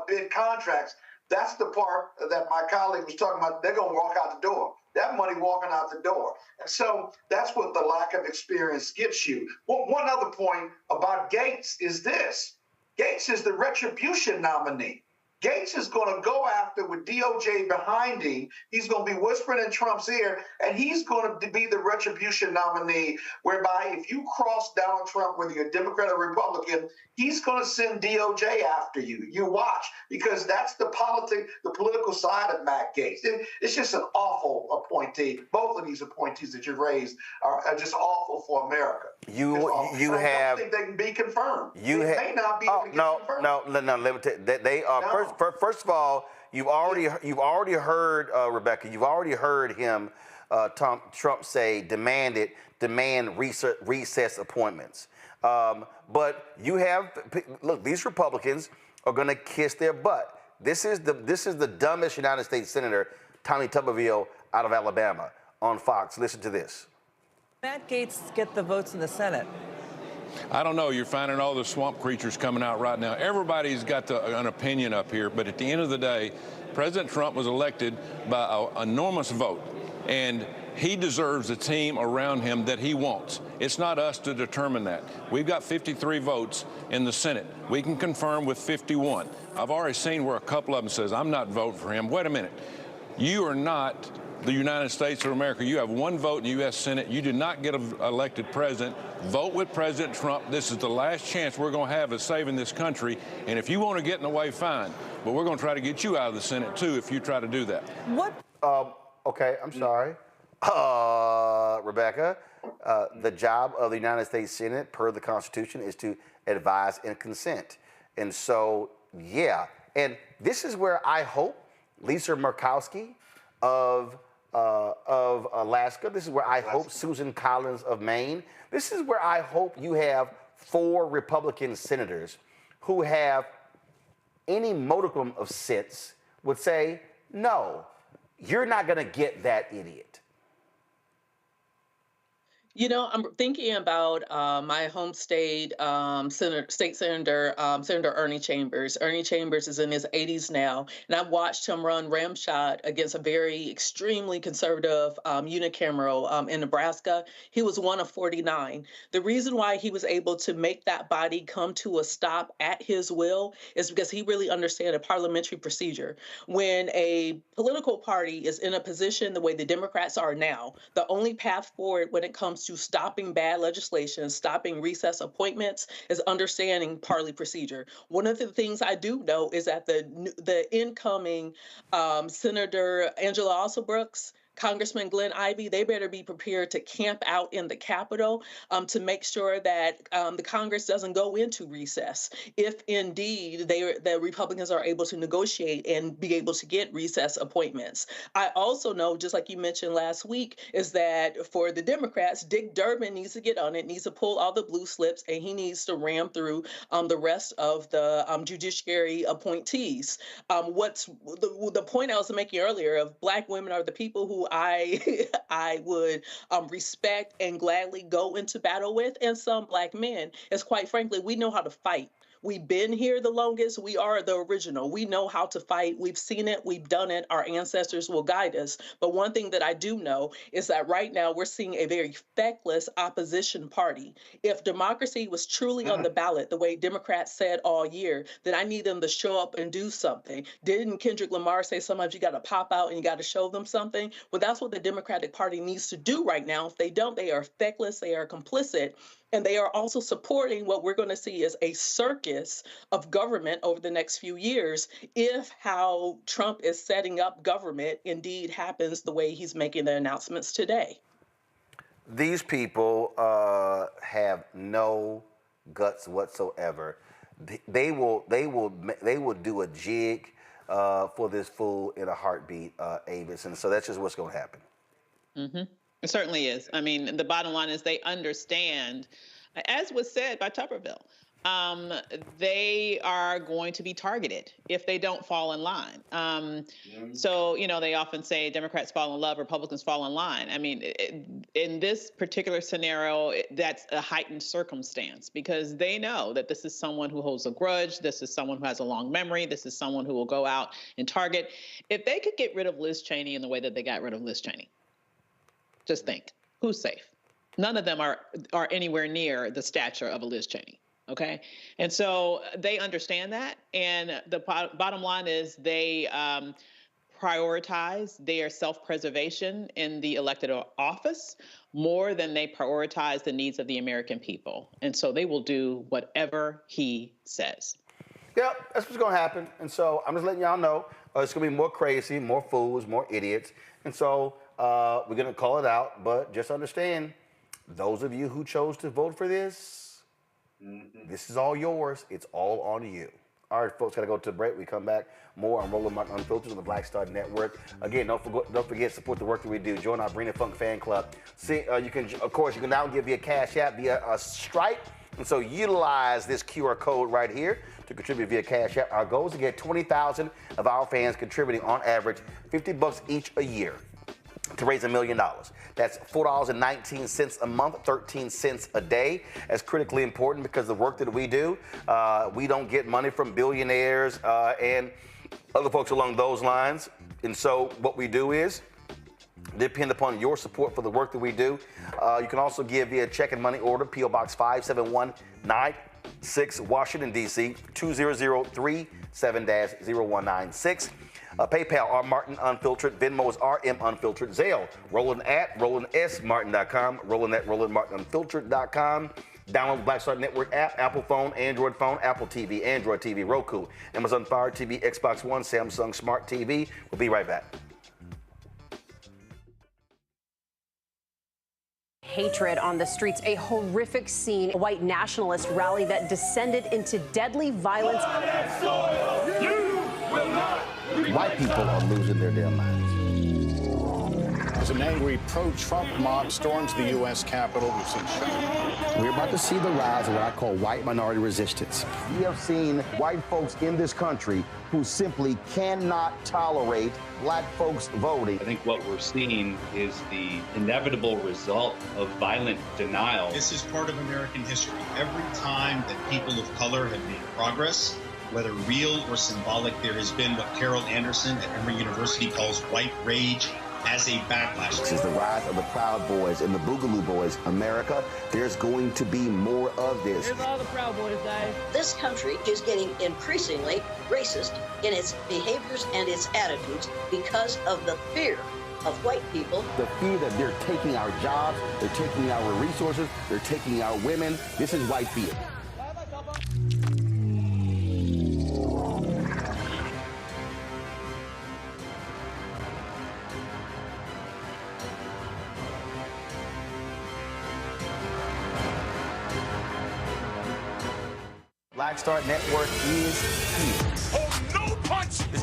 Speaker 15: bid contracts, that's the part that my colleague was talking about. They're going to walk out the door. That money walking out the door. And so that's what the lack of experience gets you. One other point about Gates is this. Gates is the retribution nominee. Gates is going to go after, with DOJ behind him, he's going to be whispering in Trump's ear, and he's going to be the retribution nominee, whereby if you cross Donald Trump, whether you're a Democrat or Republican, he's going to send DOJ after you. You watch, because that's the political side of Matt Gates. It's just an awful appointee. Both of these appointees that you've raised are just awful for America. I don't think they can be confirmed. They may not be able to get confirmed.
Speaker 1: No. Let me tell you, they are. First of all, you've already heard Rebecca. You've already heard him, Trump say, demand recess appointments. But you have these Republicans are going to kiss their butt. This is the dumbest United States Senator, Tommy Tuberville, out of Alabama, on Fox. Listen to this.
Speaker 7: Matt Gaetz get the votes in the Senate?
Speaker 10: I don't know. You're finding all the swamp creatures coming out right now. Everybody's got an opinion up here, but at the end of the day, President Trump was elected by an enormous vote, and he deserves a team around him that he wants. It's not us to determine that. We've got 53 votes in the Senate. We can confirm with 51. I've already seen where a couple of them says, I'm not voting for him. Wait a minute. You are not the United States of America. You have one vote in the U.S. Senate. You did not get elected president. Vote with President Trump. This is the last chance we're going to have of saving this country. And if you want to get in the way, fine. But we're going to try to get you out of the Senate, too, if you try to do that.
Speaker 7: What?
Speaker 1: Okay, I'm sorry. Rebecca, the job of the United States Senate, per the Constitution, is to advise and consent. And so, yeah. And this is where I hope Lisa Murkowski of Alaska. This is where I hope Susan Collins of Maine. This is where I hope you have 4 Republican senators who have any modicum of sense would say, no, you're not going to get that idiot.
Speaker 14: You know, I'm thinking about my home state state senator, Senator Ernie Chambers. Ernie Chambers is in his 80s now, and I watched him run ramshot against a very extremely conservative unicameral in Nebraska. He was one of 49. The reason why he was able to make that body come to a stop at his will is because he really understood a parliamentary procedure. When a political party is in a position the way the Democrats are now, the only path forward when it comes to stopping bad legislation, stopping recess appointments, is understanding party procedure. One of the things I do know is that the incoming Senator Angela Alsobrooks, Congressman Glenn Ivey, they better be prepared to camp out in the Capitol to make sure that the Congress doesn't go into recess if indeed the Republicans are able to negotiate and be able to get recess appointments. I also know, just like you mentioned last week, is that for the Democrats, Dick Durbin needs to get on it, needs to pull all the blue slips, and he needs to ram through the rest of the judiciary appointees. What's the point I was making earlier of Black women are the people who I would respect and gladly go into battle with, and some Black men, is quite frankly, we know how to fight. We've been here the longest. We are the original. We know how to fight. We've seen it. We've done it. Our ancestors will guide us. But one thing that I do know is that right now we're seeing a very feckless opposition party. If democracy was truly on the ballot, the way Democrats said all year, then I need them to show up and do something. Didn't Kendrick Lamar say sometimes you got to pop out and you got to show them something? Well, that's what the Democratic Party needs to do right now. If they don't, they are feckless. They are complicit. And they are also supporting what we're going to see as a circus of government over the next few years if how Trump is setting up government indeed happens the way he's making the announcements today.
Speaker 1: These people have no guts whatsoever. They will do a jig for this fool in a heartbeat, Avis. And so that's just what's going to happen.
Speaker 8: Mm-hmm. It certainly is. I mean, the bottom line is they understand, as was said by Tuberville, they are going to be targeted if they don't fall in line. So, you know, they often say Democrats fall in love, Republicans fall in line. I mean, in this particular scenario, that's a heightened circumstance because they know that this is someone who holds a grudge. This is someone who has a long memory. This is someone who will go out and target. If they could get rid of Liz Cheney in the way that they got rid of Liz Cheney, just think, who's safe? None of them are anywhere near the stature of a Liz Cheney, okay? And so they understand that, and the bottom line is they prioritize their self-preservation in the elected office more than they prioritize the needs of the American people. And so they will do whatever he says.
Speaker 1: Yep, that's what's going to happen. And so I'm just letting y'all know it's going to be more crazy, more fools, more idiots. And so we're going to call it out, but just understand, those of you who chose to vote for this, this is all yours. It's all on you. All right, folks, got to go to the break. We come back. More on Roland Martin Unfiltered on the Black Star Network. Again, don't forget to support the work that we do. Join our Bring the Funk fan club. See, you can now give via Cash App, via Stripe. And so utilize this QR code right here to contribute via Cash App. Our goal is to get 20,000 of our fans contributing on average $50 each a year to raise $1 million. That's $4.19 a month, 13 cents a day. That's critically important because the work that we do, we don't get money from billionaires and other folks along those lines. And so what we do is depend upon your support for the work that we do. You can also give via check and money order, P.O. Box 57196, Washington, D.C., 20037-0196. PayPal, R Martin Unfiltered. Venmo is RM Unfiltered. Zelle, Roland at RolandSMartin.com. Roland at RolandMartinUnfiltered.com. Download the Black Star Network app, Apple phone, Apple TV, Android TV, Roku, Amazon Fire TV, Xbox One, Samsung Smart TV. We'll be right back.
Speaker 6: Hatred on the streets, a horrific scene, a white nationalist rally that descended into deadly violence.
Speaker 1: White people are losing their damn minds.
Speaker 11: As an angry pro-Trump mob storms the U.S. Capitol, we've seen
Speaker 1: We're about to see the rise of what I call white minority resistance. We have seen white folks in this country who simply cannot tolerate black folks voting.
Speaker 23: I think what we're seeing is the inevitable result of violent denial.
Speaker 24: This is part of American history. Every time that people of color have made progress, whether real or symbolic, there has been what Carol Anderson at Emory University calls white rage as a backlash.
Speaker 1: This is the rise of the Proud Boys and the Boogaloo Boys. America, there's going to be more of this.
Speaker 25: Here's all the Proud Boys, guys.
Speaker 26: This country is getting increasingly racist in its behaviors and its attitudes because of the fear of white people.
Speaker 1: The fear that they're taking our jobs, they're taking our resources, they're taking our women. This is white fear. Black Star Network is here.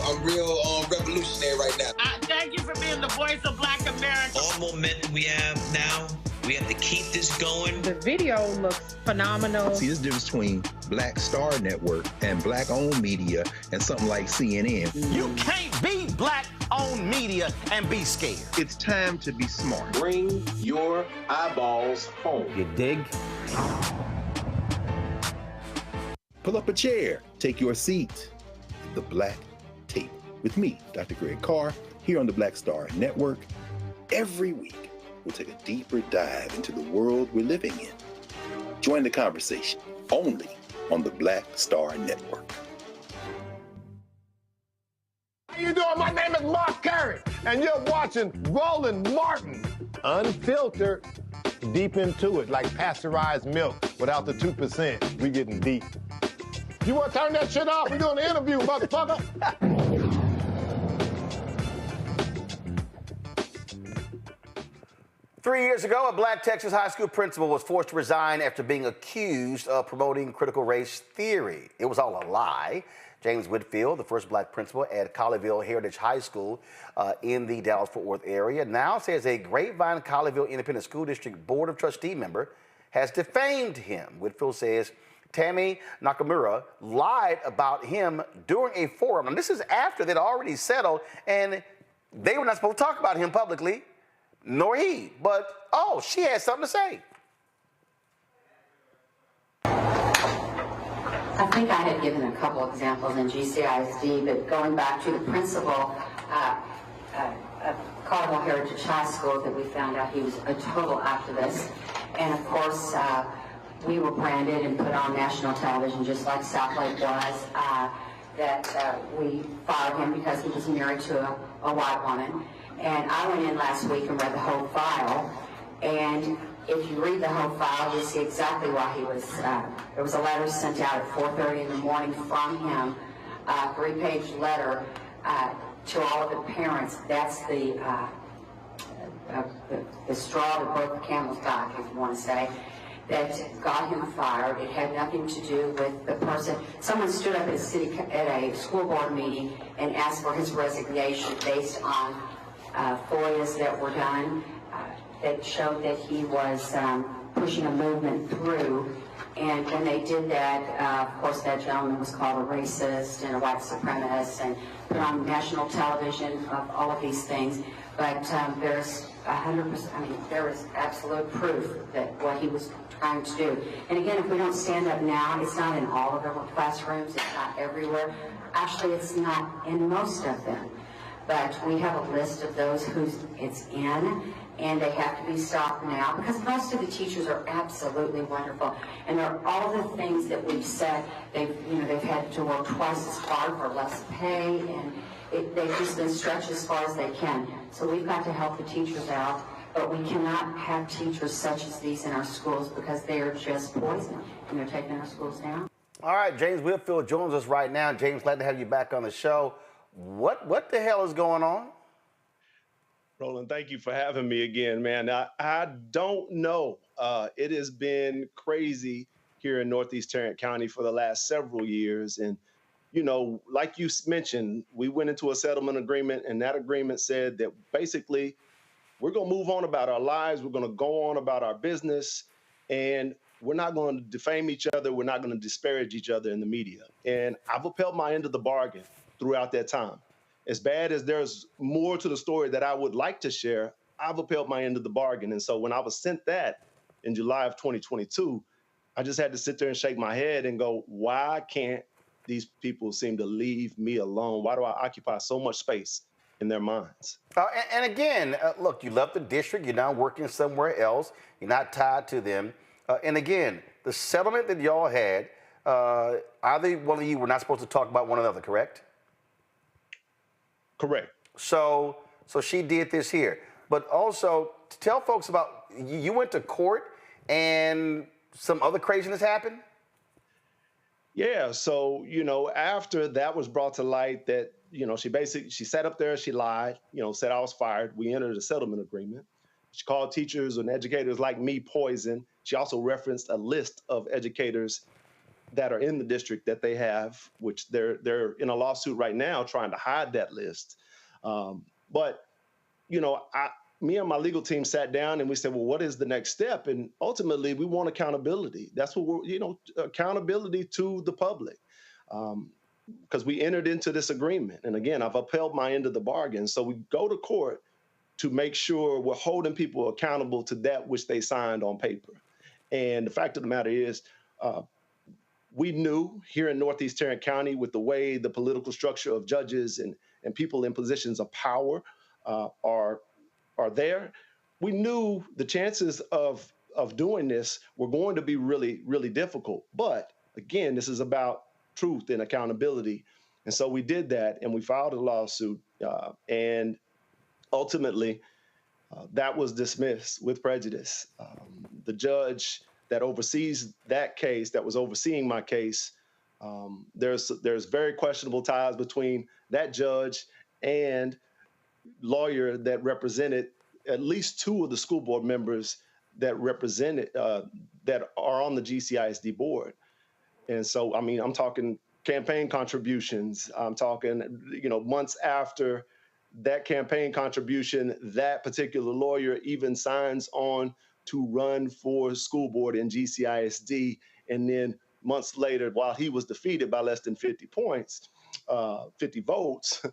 Speaker 2: I'm real revolutionary right now.
Speaker 4: Thank you for being the voice of Black America.
Speaker 2: All momentum we have now, we have to keep this going.
Speaker 9: The video looks phenomenal.
Speaker 12: See, there's a difference between Black Star Network and Black-owned media and something like CNN.
Speaker 1: You can't be Black-owned media and be scared.
Speaker 12: It's time to be smart.
Speaker 13: Bring your eyeballs home.
Speaker 1: You dig?
Speaker 12: Pull up a chair. Take your seat. The Black Tape with me, Dr. Greg Carr, here on the Black Star Network. Every week, we'll take a deeper dive into the world we're living in. Join the conversation only on the Black Star Network.
Speaker 25: How you doing? My name is Mark Curry, and you're watching Roland Martin Unfiltered. Deep into it, like pasteurized milk without the 2%. We getting deep. You want to turn that shit off? We're doing an interview, motherfucker.
Speaker 1: 3 years ago, a black Texas high school principal was forced to resign after being accused of promoting critical race theory. It was all a lie. James Whitfield, the first black principal at Colleyville Heritage High School in the Dallas-Fort Worth area, now says a Grapevine Colleyville Independent School District Board of Trustee member has defamed him. Whitfield says Tammy Nakamura lied about him during a forum. And this is after they'd already settled, and they were not supposed to talk about him publicly, nor he. But, oh, she had something to say.
Speaker 27: I think I had given a couple examples in GCISD, but going back to the principal of Colleyville Heritage High School, that we found out he was a total activist. And of course, we were branded and put on national television, just like South Lake was, that we fired him because he was married to a white woman. And I went in last week and read the whole file, and if you read the whole file, you'll see exactly why he was, there was a letter sent out at 4:30 in the morning from him, a 3-page letter to all of the parents. That's the straw that broke the camel's back, if you want to say, that got him fired. It had nothing to do with the person. Someone stood up at a school board meeting and asked for his resignation based on FOIAs that were done that showed that he was pushing a movement through. And when they did that, of course, that gentleman was called a racist and a white supremacist and put on national television of all of these things. But there's 100%, I mean, there is absolute proof that what he was trying to do. And again, if we don't stand up now, it's not in all of our classrooms, it's not everywhere. Actually, it's not in most of them. But we have a list of those who it's in, and they have to be stopped now because most of the teachers are absolutely wonderful. And they're all the things that we've said. They've had to work twice as hard for less pay, and they've just been stretched as far as they can. So we've got to help the teachers out, but we cannot have teachers such as these in our schools because they are just poison, and they're taking our schools down.
Speaker 1: All right, James Whitfield joins us right now. James, glad to have you back on the show. What the hell is going on?
Speaker 28: Roland, thank you for having me again, man. I don't know. It has been crazy here in Northeast Tarrant County for the last several years. And, you know, like you mentioned, we went into a settlement agreement, and that agreement said that basically we're going to move on about our lives. We're going to go on about our business, and we're not going to defame each other. We're not going to disparage each other in the media. And I've upheld my end of the bargain throughout that time. As bad as there's more to the story that I would like to share, I've upheld my end of the bargain. And so when I was sent that in July of 2022, I just had to sit there and shake my head and go, why can't these people seem to leave me alone? Why do I occupy so much space in their minds?
Speaker 1: And again, look, you left the district. You're now working somewhere else. You're not tied to them. And again, the settlement that y'all had, either one of you were not supposed to talk about one another, correct?
Speaker 28: Correct.
Speaker 1: So she did this here. But also, tell folks about, you went to court and some other craziness happened?
Speaker 28: Yeah. So, you know, after that was brought to light that, you know, she sat up there, she lied, you know, said I was fired. We entered a settlement agreement. She called teachers and educators like me poison. She also referenced a list of educators that are in the district that they have, which they're in a lawsuit right now trying to hide that list. But, you know, me and my legal team sat down and we said, well, what is the next step? And ultimately, we want accountability. That's what we're, you know, accountability to the public. Because we entered into this agreement. And again, I've upheld my end of the bargain. So we go to court to make sure we're holding people accountable to that which they signed on paper. And the fact of the matter is, we knew here in Northeast Tarrant County, with the way the political structure of judges and people in positions of power are there, we knew the chances of doing this were going to be really, really difficult. But again, this is about truth and accountability. And so we did that, and we filed a lawsuit, and ultimately that was dismissed with prejudice. The judge that oversees that case, that was overseeing my case, there's very questionable ties between that judge and lawyer that represented at least 2 of the school board members that represented that are on the GCISD board. And so, I mean, I'm talking campaign contributions. I'm talking, you know, months after that campaign contribution, that particular lawyer even signs on to run for school board in GCISD. And then months later, while he was defeated by less than 50 points, 50 votes,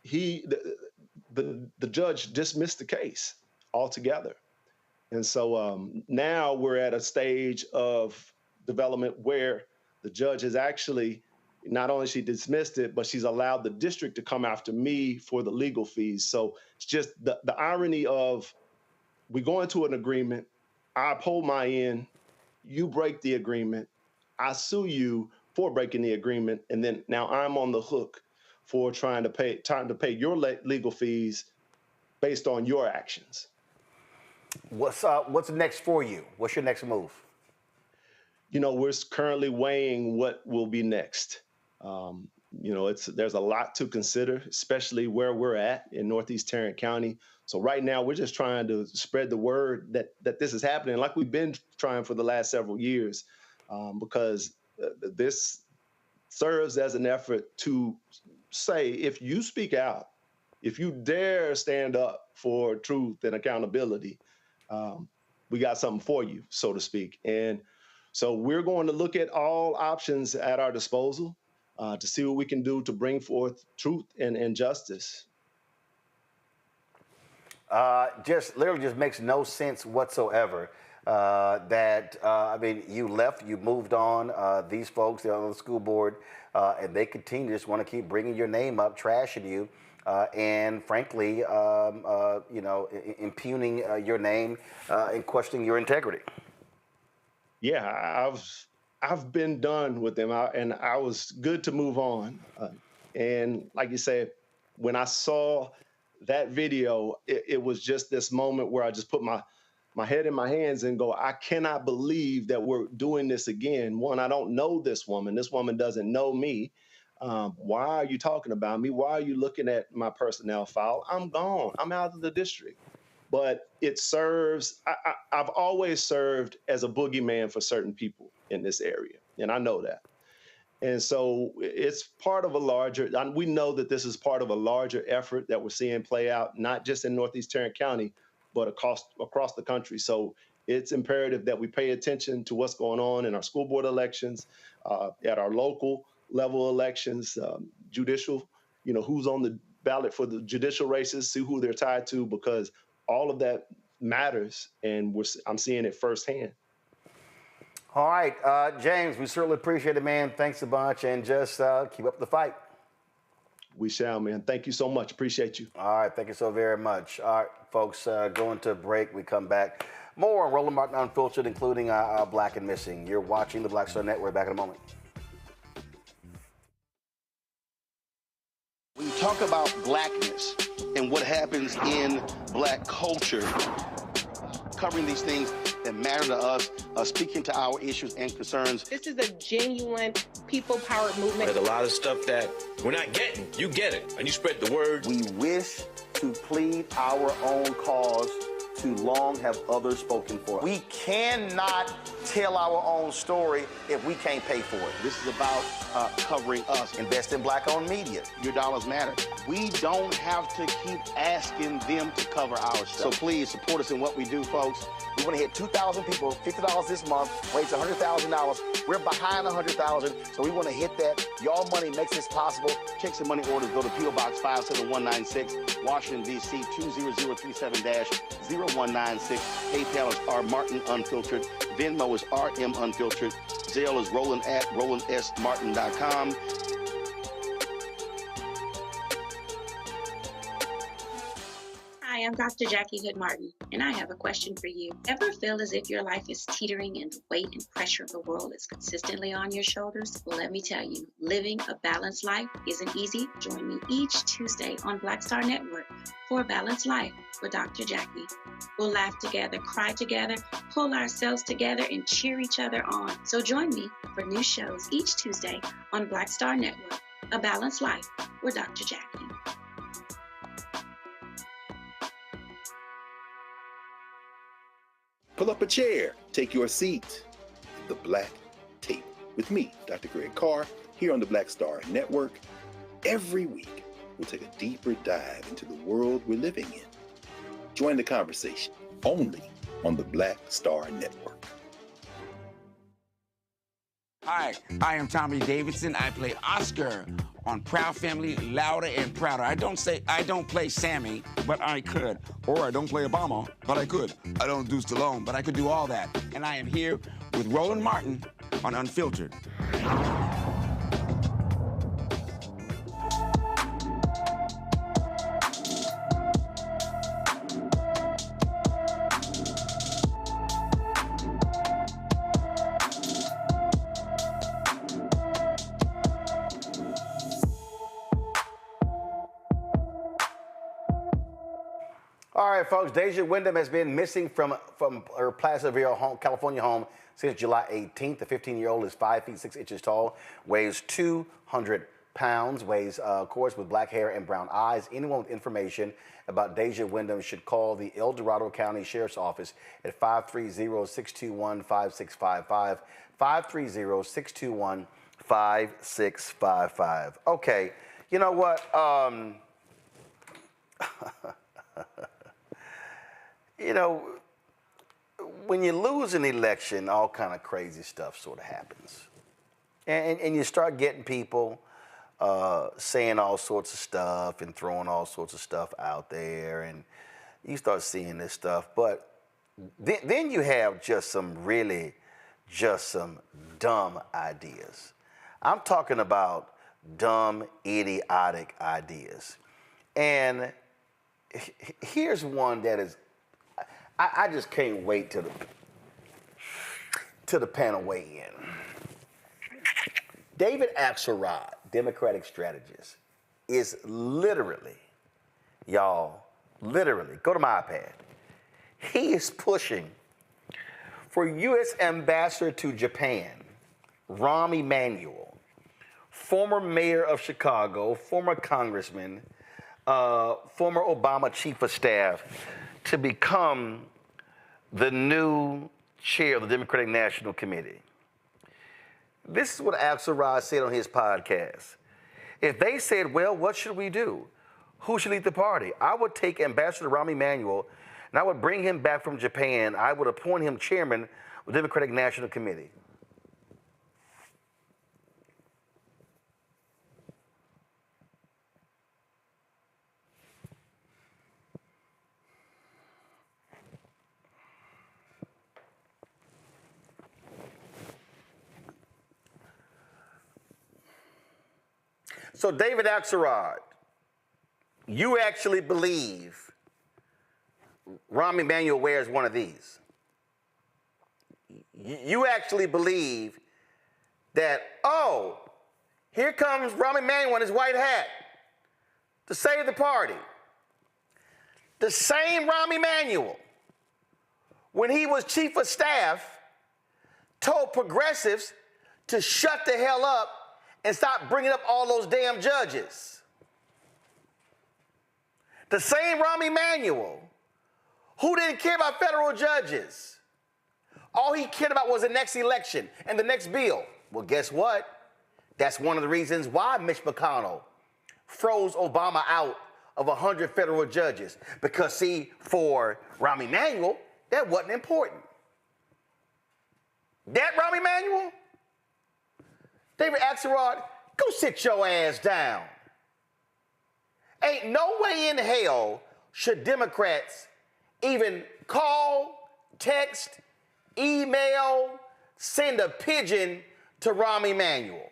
Speaker 28: the judge dismissed the case altogether. And so now we're at a stage of development where the judge has actually, not only she dismissed it, but she's allowed the district to come after me for the legal fees. So it's just the irony of, we go into an agreement, I uphold my end, you break the agreement, I sue you for breaking the agreement, and then now I'm on the hook for trying to pay your legal fees based on your actions.
Speaker 1: What's next for you? What's your next move?
Speaker 28: You know, we're currently weighing what will be next. You know, there's a lot to consider, especially where we're at in Northeast Tarrant County. So right now, we're just trying to spread the word that this is happening, like we've been trying for the last several years, because this serves as an effort to say, if you speak out, if you dare stand up for truth and accountability, we got something for you, so to speak. And so we're going to look at all options at our disposal to see what we can do to bring forth truth and justice.
Speaker 1: Just literally just makes no sense whatsoever I mean, you left, you moved on, these folks, they're on the school board, and they continue to just want to keep bringing your name up, trashing you, and frankly, you know, impugning your name and questioning your integrity.
Speaker 28: Yeah, I've been done with them, and I was good to move on. And like you said, when I saw that video, it was just this moment where I just put my head in my hands and go, I cannot believe that we're doing this again. One, I don't know this woman. This woman doesn't know me. Why are you talking about me? Why are you looking at my personnel file? I'm gone. I'm out of the district. But it serves, I've always served as a boogeyman for certain people in this area, and I know that. And so it's part of a larger, we know that this is part of a larger effort that we're seeing play out, not just in Northeast Tarrant County, but across the country. So it's imperative that we pay attention to what's going on in our school board elections, at our local level elections, judicial, you know, who's on the ballot for the judicial races, see who they're tied to, because all of that matters, and I'm seeing it firsthand.
Speaker 1: All right, James, we certainly appreciate it, man. Thanks a bunch, and just keep up the fight.
Speaker 28: We shall, man. Thank you so much. Appreciate you.
Speaker 1: All right, thank you so very much. All right, folks, going to break. We come back. More on Roland Martin Unfiltered, including Black and Missing. You're watching the Black Star Network. Back in a moment. When you talk about blackness and what happens in black culture, covering these things that matter to us, speaking to our issues and concerns.
Speaker 9: This is a genuine people-powered movement.
Speaker 3: There's a lot of stuff that we're not getting. You get it, and you spread the word.
Speaker 1: We wish to plead our own cause. Too long have others spoken for us. We cannot tell our own story if we can't pay for it.
Speaker 5: This is about covering us.
Speaker 1: Invest in black-owned media.
Speaker 5: Your dollars matter. We don't have to keep asking them to cover our stuff. So please support us in what we do, folks.
Speaker 1: We want to hit 2,000 people, $50 this month, raise $100,000. We're behind 100,000, so we want to hit that. Y'all money makes this possible.
Speaker 5: Checks and money orders go to P.O. Box 57196, Washington, D.C. 20037-0196. PayPal is R Martin Unfiltered. Venmo is RM Unfiltered. Zelle is Roland at RolandSMartin.com.
Speaker 16: Hi, I'm Dr. Jackie Hood Martin, and I have a question for you. Ever feel as if your life is teetering and the weight and pressure of the world is consistently on your shoulders? Well, let me tell you, living a balanced life isn't easy. Join me each Tuesday on Black Star Network for A Balanced Life with Dr. Jackie. We'll laugh together, cry together, pull ourselves together, and cheer each other on. So join me for new shows each Tuesday on Black Star Network, A Balanced Life with Dr. Jackie.
Speaker 12: Pull up a chair, take your seat at the black table with me, Dr. Greg Carr, here on the Black Star Network. Every week, we'll take a deeper dive into the world we're living in. Join the conversation only on the Black Star Network.
Speaker 17: Hi, I am Tommy Davidson. I play Oscar on Proud Family, Louder and Prouder. I don't play Sammy, but I could. Or I don't play Obama, but I could. I don't do Stallone, but I could do all that. And I am here with Roland Martin on Unfiltered.
Speaker 1: All right, folks, Deja Wyndham has been missing from her Placerville home, California home since July 18th. The 15-year-old is 5 feet 6 inches tall, weighs 200 pounds, of course, with black hair and brown eyes. Anyone with information about Deja Wyndham should call the El Dorado County Sheriff's Office at 530-621-5655, 530-621-5655. Okay, you know what? You know, when you lose an election, all kind of crazy stuff sort of happens. And you start getting people saying all sorts of stuff and throwing all sorts of stuff out there, and you start seeing this stuff. But then you have just some dumb ideas. I'm talking about dumb, idiotic ideas. And here's one that is, I just can't wait till the panel weigh in. David Axelrod, Democratic strategist, is literally, y'all, go to my iPad. He is pushing for U.S. Ambassador to Japan, Rahm Emanuel, former mayor of Chicago, former congressman, former Obama chief of staff, to become the new chair of the Democratic National Committee. This is what Axelrod said on his podcast. If they said, well, what should we do? Who should lead the party? I would take Ambassador Rahm Emanuel and I would bring him back from Japan. I would appoint him chairman of the Democratic National Committee. So David Axelrod, you actually believe Rahm Emanuel wears one of these? You actually believe that, oh, here comes Rahm Emanuel in his white hat to save the party. The same Rahm Emanuel, when he was chief of staff, told progressives to shut the hell up and stop bringing up all those damn judges. The same Rahm Emanuel who didn't care about federal judges All he cared about was the next election and the next bill. Well, guess what? That's one of the reasons why Mitch McConnell froze Obama out of 100 federal judges. Because, see, for Rahm Emanuel, that wasn't important. That Rahm Emanuel? David Axelrod, go sit your ass down. Ain't no way in hell should Democrats even call, text, email, send a pigeon to Rahm Emanuel.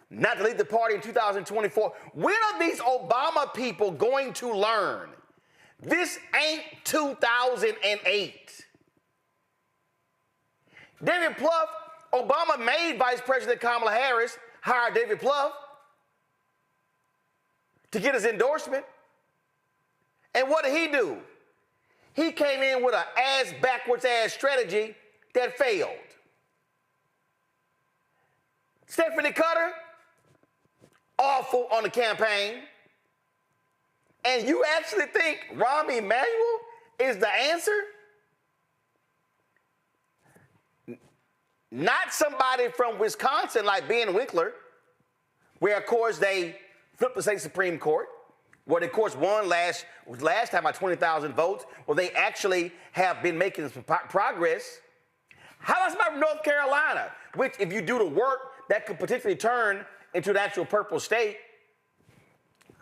Speaker 1: Not to lead the party in 2024. When are these Obama people going to learn? This ain't 2008. David Plouffe, Obama made Vice President Kamala Harris hire David Plouffe to get his endorsement. And what did he do? He came in with an backwards strategy that failed. Stephanie Cutter, awful on the campaign. And you actually think Rahm Emanuel is the answer? Not somebody from Wisconsin like Ben Winkler, where, of course, they flipped the state Supreme Court, where they, of course, won last time by 20,000 votes, where they actually have been making some progress. How about somebody from North Carolina, which, if you do the work, that could potentially turn into an actual purple state?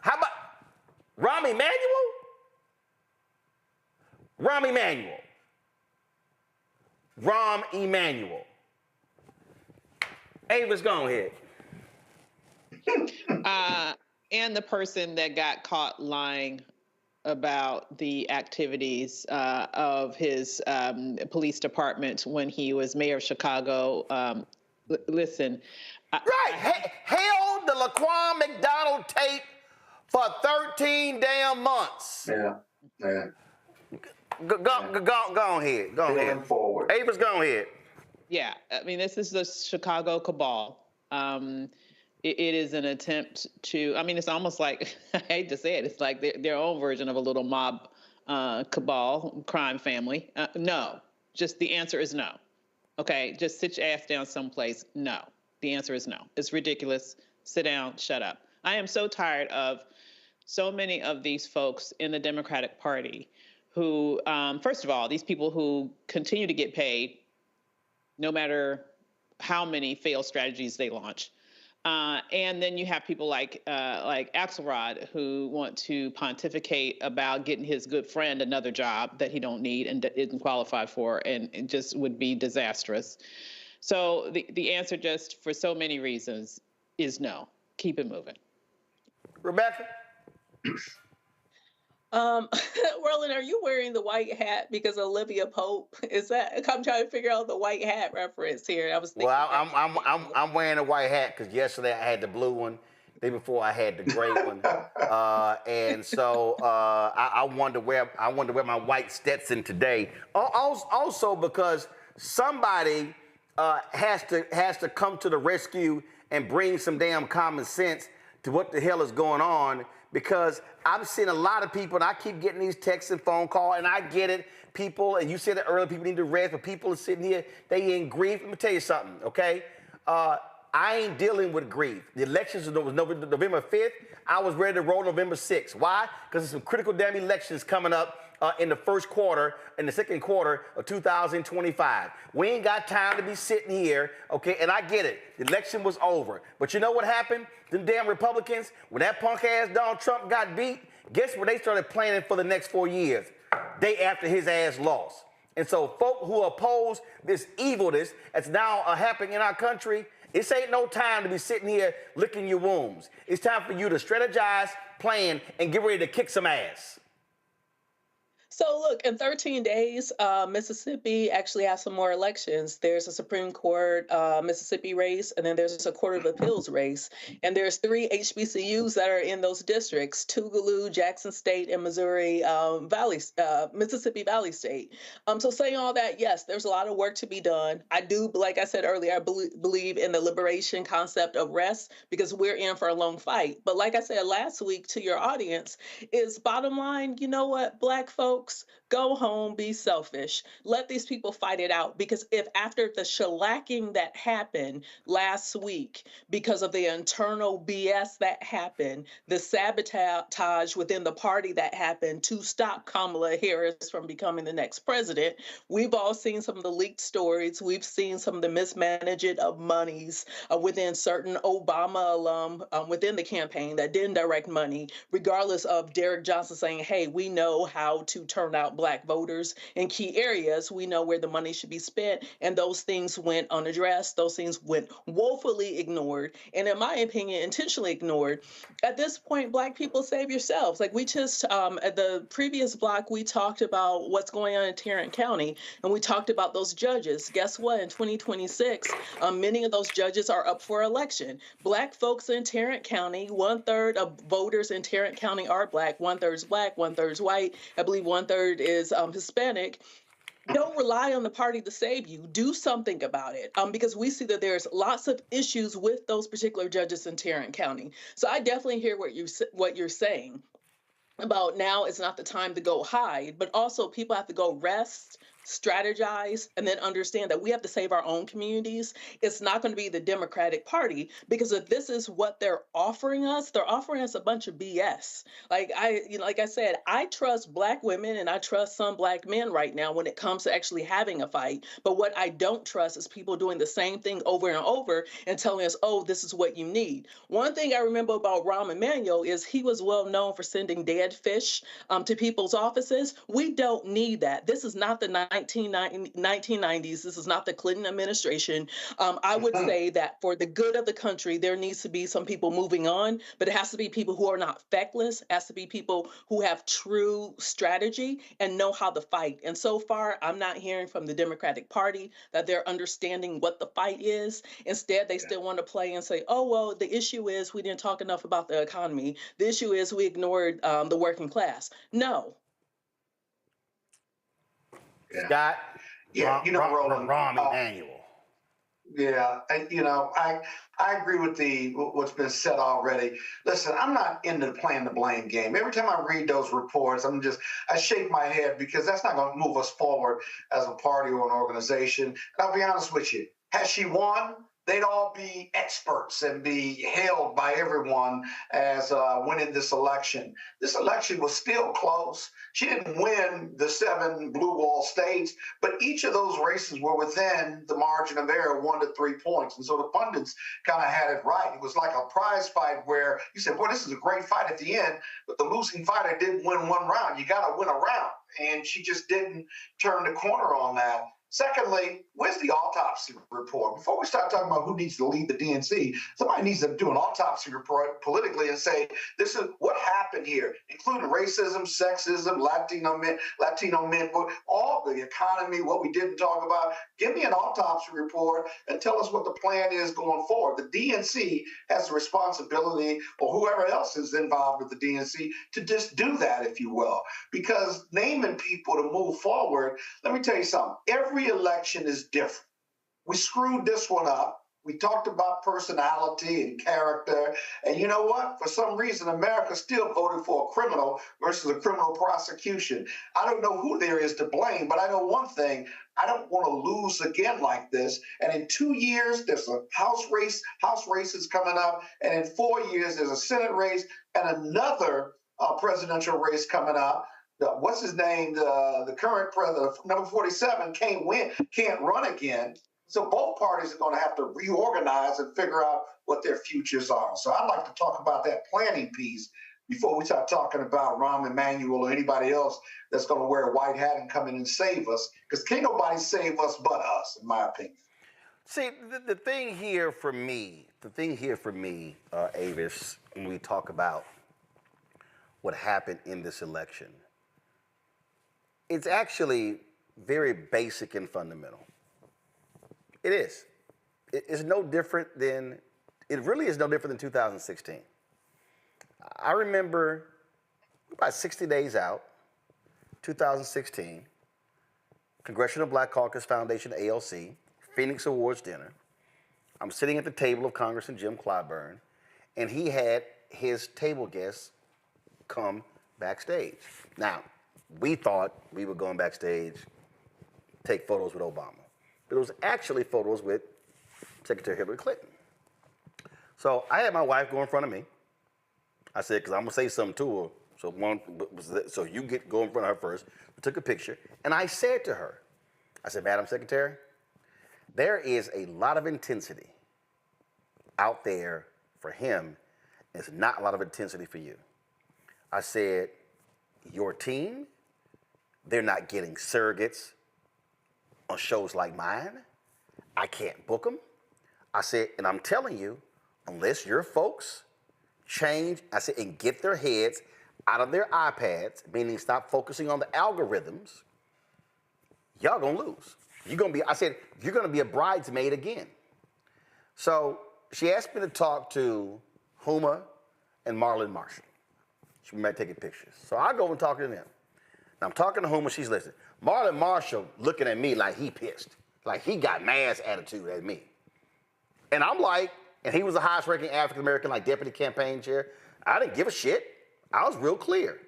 Speaker 1: How about Rahm Emanuel? Rahm Emanuel. Rahm Emanuel. Ava's gone ahead.
Speaker 8: And the person that got caught lying about the activities of his police department when he was mayor of Chicago. Listen.
Speaker 1: Held the Laquan McDonald tape for 13 damn months.
Speaker 13: Yeah.
Speaker 1: Go ahead. Go ahead.
Speaker 13: Forward.
Speaker 1: Ava's go ahead.
Speaker 8: Yeah. I mean, this is the Chicago cabal. It is an attempt to, I mean, it's almost like, I hate to say it, it's like their own version of a little mob cabal, crime family. No, just the answer is no. Okay, just sit your ass down someplace. No, the answer is no. It's ridiculous. Sit down, shut up. I am so tired of so many of these folks in the Democratic Party who, first of all, these people who continue to get paid no matter how many failed strategies they launch. And then you have people like Axelrod who want to pontificate about getting his good friend another job that he don't need and isn't qualified for, and it just would be disastrous. So the answer, just for so many reasons, is no. Keep it moving.
Speaker 1: Rebecca?
Speaker 14: Roland, are you wearing the white hat because Olivia Pope? Is that? I'm trying to figure out the white hat reference here. I was thinking.
Speaker 1: Well, I'm wearing a white hat because yesterday I had the blue one. The day before I had the gray one, and so I wanted to wear my white Stetson today. Also because somebody has to come to the rescue and bring some damn common sense to what the hell is going on. Because I'm seeing a lot of people, and I keep getting these texts and phone calls, and I get it. People, and you said it earlier, people need to rest, but people are sitting here, they in grief. Let me tell you something, okay? I ain't dealing with grief. The elections was November 5th. I was ready to roll November 6th. Why? Because there's some critical damn elections coming up in the second quarter of 2025. We ain't got time to be sitting here, okay? And I get it. The election was over. But you know what happened? Them damn Republicans, when that punk-ass Donald Trump got beat, guess what they started planning for the next 4 years? Day after his ass lost. And so folk who oppose this evilness that's now happening in our country, this ain't no time to be sitting here licking your wounds. It's time for you to strategize, plan, and get ready to kick some ass.
Speaker 14: So look, in 13 days, Mississippi actually has some more elections. There's a Supreme Court Mississippi race, and then there's a Court of Appeals race. And there's 3 HBCUs that are in those districts: Tougaloo, Jackson State, and Mississippi Valley State. So saying all that, yes, there's a lot of work to be done. I do, like I said earlier, I believe in the liberation concept of rest, because we're in for a long fight. But like I said last week to your audience, is bottom line, you know what, Black folk, folks, go home, be selfish. Let these people fight it out. Because if after the shellacking that happened last week, because of the internal BS that happened, the sabotage within the party that happened to stop Kamala Harris from becoming the next president, we've all seen some of the leaked stories. We've seen some of the mismanaging of monies within certain Obama alum within the campaign that didn't direct money, regardless of Derek Johnson saying, hey, we know how to turn out Black voters in key areas. We know where the money should be spent. And those things went unaddressed. Those things went woefully ignored. And in my opinion, intentionally ignored. At this point, Black people, save yourselves. Like we just, at the previous block, we talked about what's going on in Tarrant County. And we talked about those judges. Guess what? In 2026, many of those judges are up for election. Black folks in Tarrant County, 1/3 of voters in Tarrant County are Black, 1/3 is Black, 1/3 is white. I believe 1/3 is Hispanic. Don't rely on the party to save you. Do something about it, because we see that there's lots of issues with those particular judges in Tarrant County. So I definitely hear what you're saying about now is not the time to go hide, but also people have to go rest, strategize, and then understand that we have to save our own communities. It's not going to be the Democratic Party, because if this is what they're offering us a bunch of BS. Like I said, I trust Black women and I trust some Black men right now when it comes to actually having a fight. But what I don't trust is people doing the same thing over and over and telling us, oh, this is what you need. One thing I remember about Rahm Emanuel is he was well known for sending dead fish to people's offices. We don't need that. This is not the 1990s. This is not the Clinton administration. I would say that for the good of the country, there needs to be some people moving on, but it has to be people who are not feckless. It has to be people who have true strategy and know how to fight. And so far, I'm not hearing from the Democratic Party that they're understanding what the fight is. Instead, they still want to play and say, oh, well, the issue is we didn't talk enough about the economy. The issue is we ignored the working class. No.
Speaker 1: Scott,
Speaker 7: Yeah, Roland,
Speaker 1: Rahm Emanuel.
Speaker 7: Yeah, I agree with what's been said already. Listen, I'm not into playing the blame game. Every time I read those reports, I shake my head, because that's not going to move us forward as a party or an organization. And I'll be honest with you, had she won, they'd all be experts and be hailed by everyone as winning this election. This election was still close. She didn't win the 7 blue wall states, but each of those races were within the margin of error, 1 to 3 points. And so the pundits kind of had it right. It was like a prize fight where you said, boy, this is a great fight at the end, but the losing fighter didn't win one round. You got to win a round. And she just didn't turn the corner on that. Secondly, where's the autopsy report? Before we start talking about who needs to lead the DNC, somebody needs to do an autopsy report politically and say, this is what happened here, including racism, sexism, Latino men, all the economy, what we didn't talk about. Give me an autopsy report and tell us what the plan is going forward. The DNC has the responsibility, or whoever else is involved with the DNC, to just do that, if you will, because naming people to move forward, let me tell you something. Every election is different. We screwed this one up. We talked about personality and character. And you know what? For some reason, America still voted for a criminal versus a criminal prosecution. I don't know who there is to blame, but I know one thing. I don't want to lose again like this. And in 2 years, there's a House races coming up. And in 4 years, there's a Senate race and another presidential race coming up. What's his name? The current president, number 47, can't run again. So both parties are going to have to reorganize and figure out what their futures are. So I'd like to talk about that planning piece before we start talking about Rahm Emanuel or anybody else that's going to wear a white hat and come in and save us, because can't nobody save us but us, in my opinion.
Speaker 1: See, the thing here for me, Avis, when we talk about what happened in this election, it's actually very basic and fundamental. It is. It really is no different than 2016. I remember about 60 days out, 2016, Congressional Black Caucus Foundation, ALC, Phoenix Awards dinner. I'm sitting at the table of Congressman Jim Clyburn, and he had his table guests come backstage. Now, we thought we were going backstage, take photos with Obama. But it was actually photos with Secretary Hillary Clinton. So I had my wife go in front of me. I said, because I'm going to say something to her. So you go in front of her first. We took a picture. And I said to her, I said, Madam Secretary, there is a lot of intensity out there for him. There's not a lot of intensity for you. I said, your team, they're not getting surrogates on shows like mine. I can't book them. I said, and I'm telling you, unless your folks change, I said, and get their heads out of their iPads, meaning stop focusing on the algorithms, y'all gonna lose. I said, you're gonna be a bridesmaid again. So she asked me to talk to Huma and Marlon Marshall. She might take pictures. So I go and talk to them. Now I'm talking to Huma, she's listening. Marlon Marshall looking at me like he pissed, like he got Maz attitude at me. And I'm like, and he was the highest ranking African American, like deputy campaign chair. I didn't give a shit. I was real clear.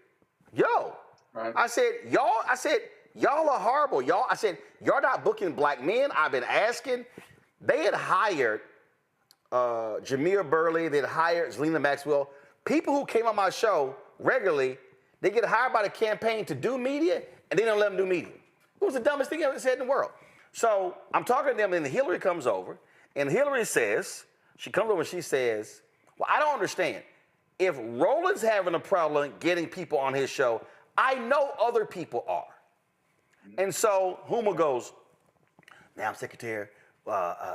Speaker 1: Right. I said, y'all are horrible. I said, y'all not booking black men. I've been asking. They had hired Jameer Burley. They had hired Zelina Maxwell. People who came on my show regularly, they get hired by the campaign to do media, and they don't let them do media. It was the dumbest thing I ever said in the world. So I'm talking to them, and Hillary comes over, and Hillary says, she comes over and she says, well, I don't understand. If Roland's having a problem getting people on his show, I know other people are. And so Huma goes, Madam Secretary,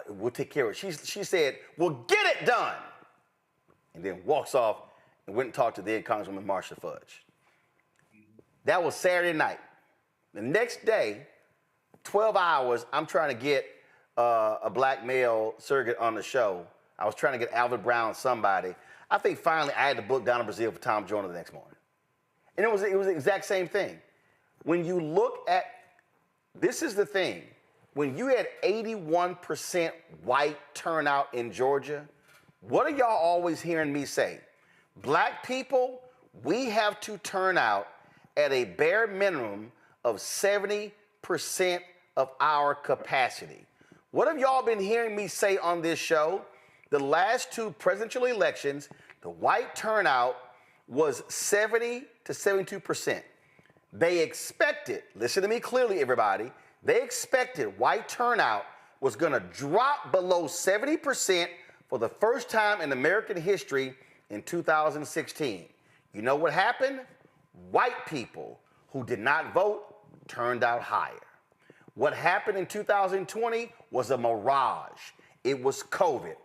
Speaker 1: we'll take care of it. She said, well, get it done. And then walks off and went and talked to then Congresswoman Marsha Fudge. That was Saturday night. The next day, 12 hours, I'm trying to get a black male surrogate on the show. I was trying to get Alvin Brown, somebody. I think finally I had to book down in Brazil for Tom Joyner the next morning. And it was the exact same thing. When you look at, this is the thing, when you had 81% white turnout in Georgia, what are y'all always hearing me say? Black people, we have to turn out at a bare minimum of 70% of our capacity. What have y'all been hearing me say on this show? The last two presidential elections, the white turnout was 70 to 72%. They expected, listen to me clearly, everybody, they expected white turnout was gonna drop below 70% for the first time in American history in 2016. You know what happened? White people who did not vote turned out higher. What happened in 2020 was a mirage. It was COVID.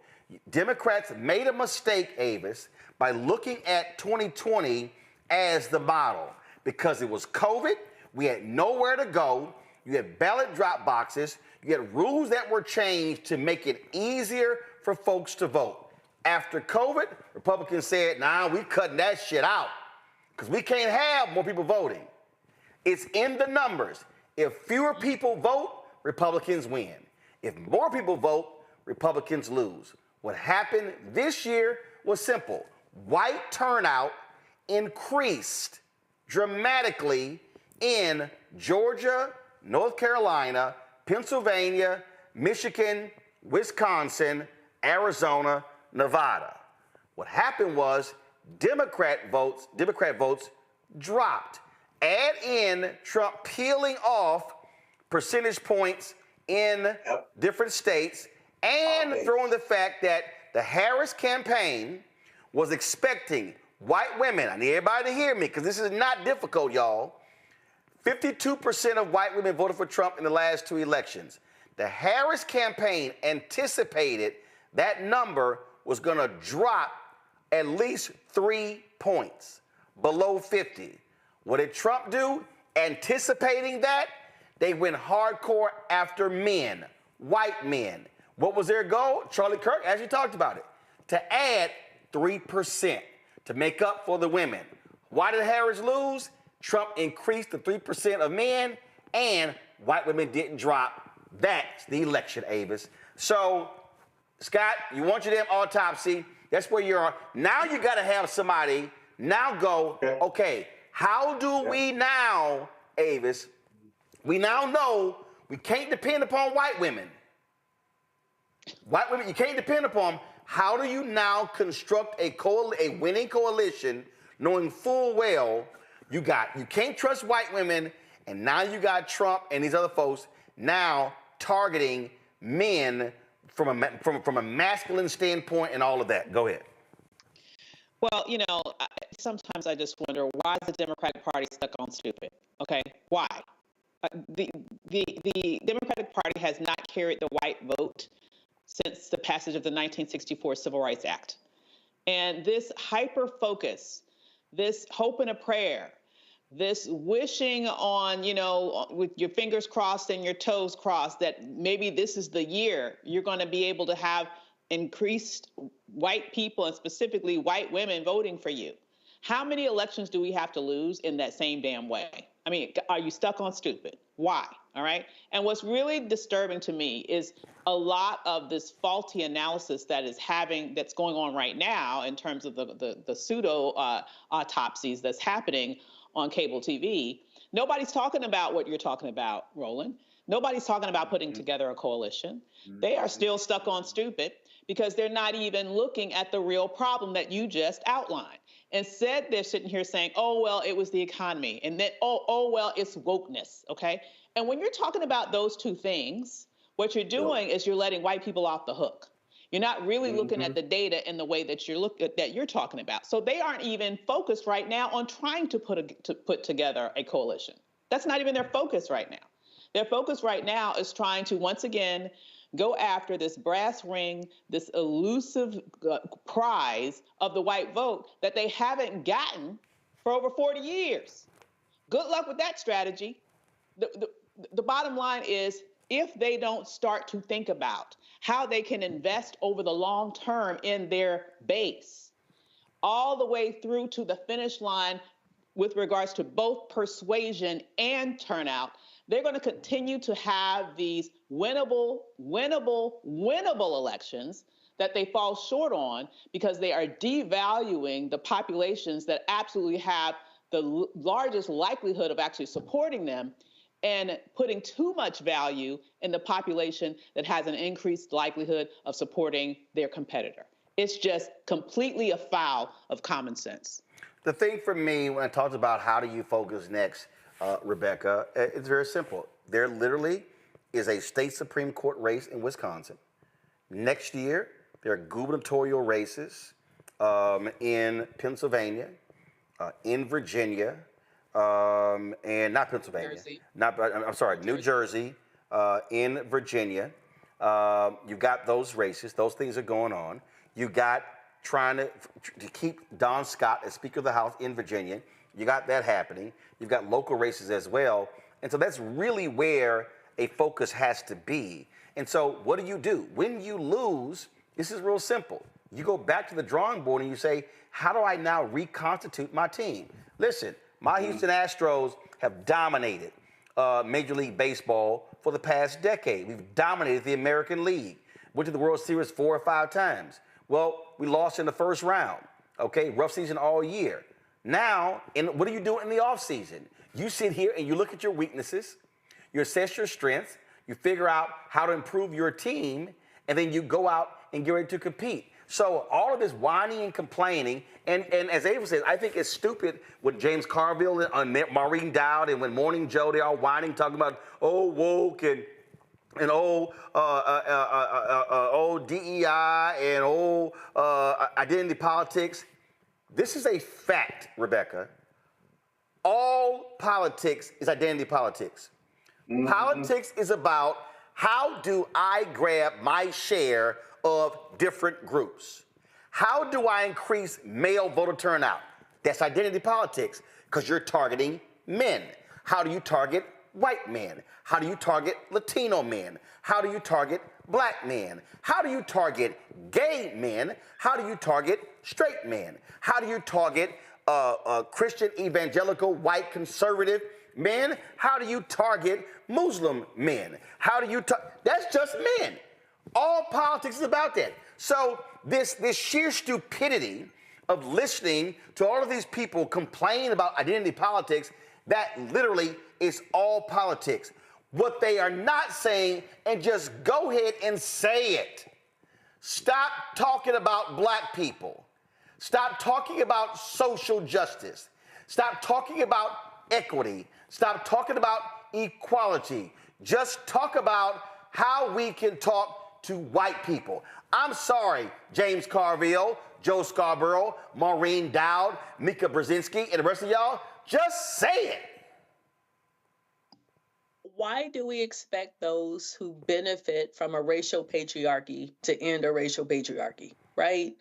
Speaker 1: Democrats made a mistake, Avis, by looking at 2020 as the model. Because it was COVID, we had nowhere to go, you had ballot drop boxes, you had rules that were changed to make it easier for folks to vote. After COVID, Republicans said, nah, we cutting that shit out because we can't have more people voting. It's in the numbers. If fewer people vote, Republicans win. If more people vote, Republicans lose. What happened this year was simple. White turnout increased dramatically in Georgia, North Carolina, Pennsylvania, Michigan, Wisconsin, Arizona, Nevada. What happened was Democrat votes dropped. Add in Trump peeling off percentage points in different states and throw in the fact that the Harris campaign was expecting white women, I need everybody to hear me because this is not difficult, y'all. 52% of white women voted for Trump in the last two elections. The Harris campaign anticipated that number was going to drop at least 3 points below 50. What did Trump do? Anticipating that, they went hardcore after men, white men. What was their goal? Charlie Kirk actually talked about it. To add 3% to make up for the women. Why did Harris lose? Trump increased the 3% of men and white women didn't drop. That's the election, Avis. So, Scott, you want your damn autopsy. That's where you are. Now you got to have somebody now go, okay, how do we now Avis, we now know we can't depend upon white women. White women, you can't depend upon them. How do you now construct a winning coalition knowing full well you can't trust white women, and now you got Trump and these other folks now targeting men from a masculine standpoint and all of that? Go ahead.
Speaker 8: Well, sometimes I just wonder, why is the Democratic Party stuck on stupid? Okay, why? The Democratic Party has not carried the white vote since the passage of the 1964 Civil Rights Act. And this hyper-focus, this hope and a prayer, this wishing on, with your fingers crossed and your toes crossed that maybe this is the year you're going to be able to have increased white people and specifically white women voting for you. How many elections do we have to lose in that same damn way? I mean, are you stuck on stupid? Why? All right. And what's really disturbing to me is a lot of this faulty analysis that's going on right now in terms of the pseudo autopsies that's happening on cable TV. Nobody's talking about what you're talking about, Roland. Nobody's talking about putting together a coalition. They are still stuck on stupid because they're not even looking at the real problem that you just outlined. Instead, they're sitting here saying, oh, well, it was the economy. And then, oh, well, it's wokeness, okay? And when you're talking about those two things, what you're doing is you're letting white people off the hook. You're not really looking at the data in the way that you're talking about. So they aren't even focused right now on trying to put together a coalition. That's not even their focus right now. Their focus right now is trying to, once again, go after this brass ring, this elusive prize of the white vote that they haven't gotten for over 40 years. Good luck with that strategy. The bottom line is, if they don't start to think about how they can invest over the long term in their base, all the way through to the finish line with regards to both persuasion and turnout, they're going to continue to have these winnable elections that they fall short on because they are devaluing the populations that absolutely have the largest likelihood of actually supporting them and putting too much value in the population that has an increased likelihood of supporting their competitor. It's just completely afoul of common sense.
Speaker 1: The thing for me, when I talked about how do you focus next, Rebecca, it's very simple. There literally is a state Supreme Court race in Wisconsin. Next year, there are gubernatorial races in Pennsylvania, in Virginia, and not Pennsylvania. New Jersey, in Virginia. You've got those races. Those things are going on. You got trying to keep Don Scott as Speaker of the House in Virginia. You got that happening. You've got local races as well. And so that's really where a focus has to be. And so what do? When you lose, this is real simple. You go back to the drawing board and you say, how do I now reconstitute my team? Listen, my Houston Astros have dominated Major League Baseball for the past decade. We've dominated the American League. Went to the World Series 4 or 5 times. Well, we lost in the first round. Okay, rough season all year. Now, what do you do in the offseason? You sit here and you look at your weaknesses, you assess your strengths, you figure out how to improve your team, and then you go out and get ready to compete. So all of this whining and complaining, and as Ava says, I think it's stupid when James Carville and Maureen Dowd and when Morning Joe, they're all whining, talking about, oh, woke and DEI and identity politics. This is a fact, Rebecca. All politics is identity politics. Politics is about how do I grab my share of different groups? How do I increase male voter turnout? That's identity politics because you're targeting men. How do you target white men? How do you target Latino men? How do you target black men? How do you target gay men? How do you target straight men? How do you target Christian, evangelical, white, conservative men? How do you target Muslim men? How do you that's just men. All politics is about that. So this sheer stupidity of listening to all of these people complain about identity politics, that literally it's all politics. What they are not saying, and just go ahead and say it. Stop talking about black people. Stop talking about social justice. Stop talking about equity. Stop talking about equality. Just talk about how we can talk to white people. I'm sorry, James Carville, Joe Scarborough, Maureen Dowd, Mika Brzezinski, and the rest of y'all, just say it.
Speaker 14: Why do we expect those who benefit from a racial patriarchy to end a racial patriarchy, right?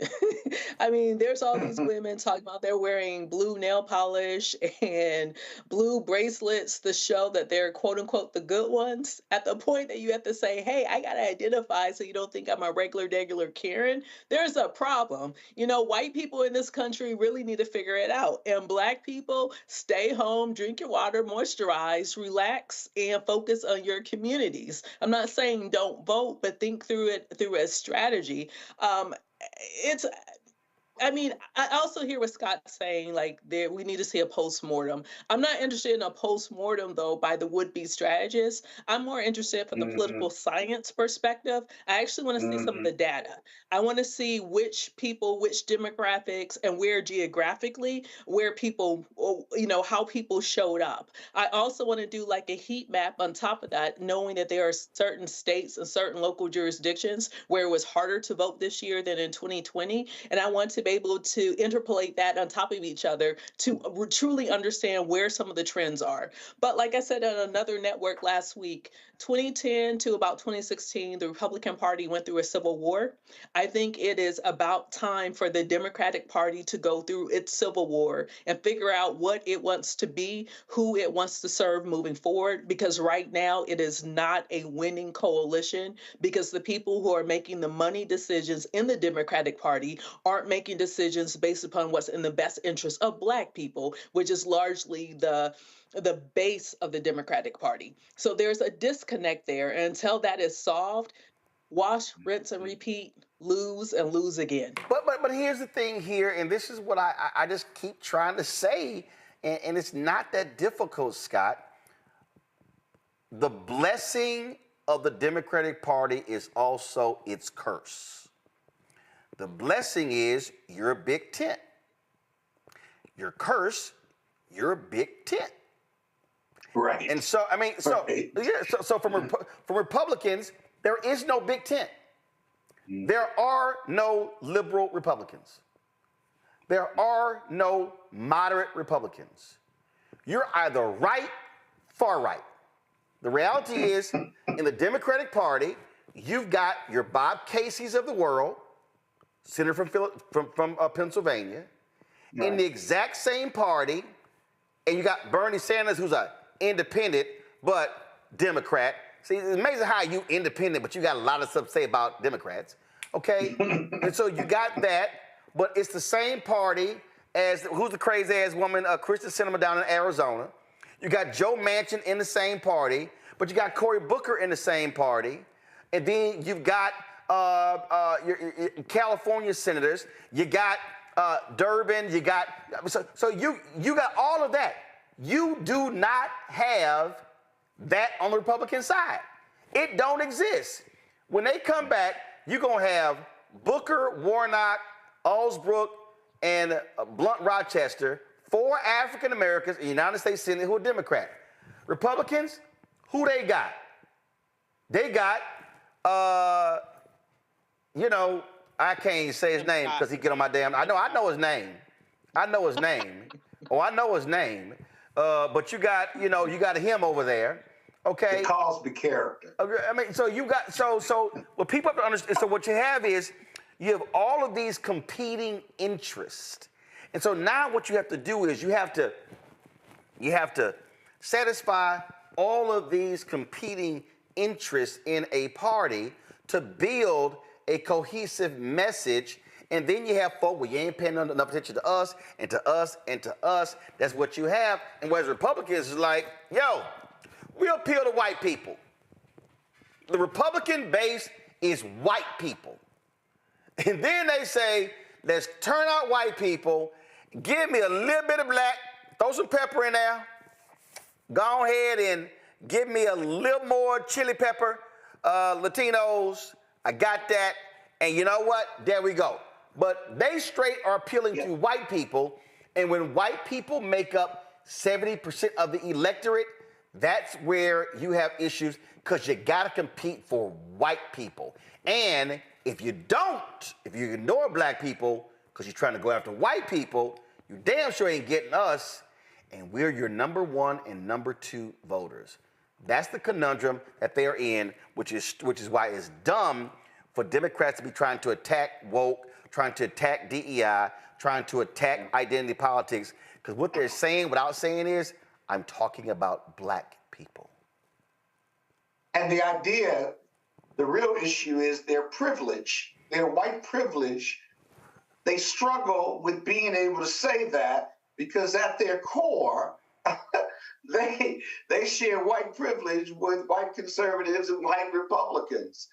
Speaker 14: I mean, there's all these women talking about they're wearing blue nail polish and blue bracelets to show that they're quote unquote the good ones. At the point that you have to say, hey, I got to identify so you don't think I'm a regular Karen, there's a problem. You know, white people in this country really need to figure it out. And black people, stay home, drink your water, moisturize, relax, and focus on your communities. I'm not saying don't vote, but think through it through a strategy. I mean, I also hear what Scott's saying, like, we need to see a postmortem. I'm not interested in a postmortem, though, by the would-be strategists. I'm more interested from the political science perspective. I actually want to see some of the data. I want to see which people, which demographics, and where geographically, where people, you know, how people showed up. I also want to do like a heat map on top of that, knowing that there are certain states and certain local jurisdictions where it was harder to vote this year than in 2020. And I want to be able to interpolate that on top of each other to truly understand where some of the trends are. But like I said on another network last week, 2010 to about 2016, the Republican Party went through a civil war. I think it is about time for the Democratic Party to go through its civil war and figure out what it wants to be, who it wants to serve moving forward, because right now it is not a winning coalition, because the people who are making the money decisions in the Democratic Party aren't making decisions based upon what's in the best interest of Black people, which is largely the base of the Democratic Party. So there's a disconnect there. And until that is solved, wash, rinse, and repeat, lose and lose again.
Speaker 1: But here's the thing here, and this is what I just keep trying to say, and it's not that difficult, Scott. The blessing of the Democratic Party is also its curse. The blessing is you're a big tent. Your curse, you're a big tent.
Speaker 7: Right.
Speaker 1: And so, I mean, so from Republicans, there is no big tent. There are no liberal Republicans. There are no moderate Republicans. You're either right, far right. The reality is, in the Democratic Party, you've got your Bob Casey's of the world, senator from Pennsylvania, right, in the exact same party, and you got Bernie Sanders, who's an independent but Democrat. See, it's amazing how you independent, but you got a lot of stuff to say about Democrats, okay? And so you got that, but it's the same party as, who's the crazy-ass woman, Kristen Sinema down in Arizona. You got Joe Manchin in the same party, but you got Cory Booker in the same party, and then you've got your California senators, you got Durbin, you got, so you got all of that. You do not have that on the Republican side. It don't exist. When they come back, you're going to have Booker, Warnock, Alsbrook, and Blunt Rochester, 4 African Americans in the United States Senate who are Democrat. Republicans, who they got? They got, you know, I can't even say his name because he get on my damn. I know his name. I know his name. But you got, you know, you got him over there. Okay.
Speaker 7: The Cosby character.
Speaker 1: I mean, so you got so what people have to understand. So what you have is you have all of these competing interests, and so now what you have to do is you have to satisfy all of these competing interests in a party to build a cohesive message. And then you have folk, well, you ain't paying enough attention to us, and to us, and to us. That's what you have. And whereas Republicans is like, yo, we appeal to white people. The Republican base is white people. And then they say, let's turn out white people, give me a little bit of black, throw some pepper in there, Go ahead and give me a little more chili pepper, Latinos. I got that. And you know what? There we go. But they straight are appealing to white people. And when white people make up 70% of the electorate, that's where you have issues, because you got to compete for white people. And if you don't, if you ignore black people because you're trying to go after white people, you damn sure ain't getting us, and we're your number 1 and number 2 voters. That's the conundrum that they are in, which is why it's dumb for Democrats to be trying to attack woke, trying to attack DEI, trying to attack identity politics, because what they're saying without saying is, I'm talking about black people.
Speaker 7: And the idea, the real issue is their privilege, their white privilege. They struggle with being able to say that because at their core, they share white privilege with white conservatives and white Republicans.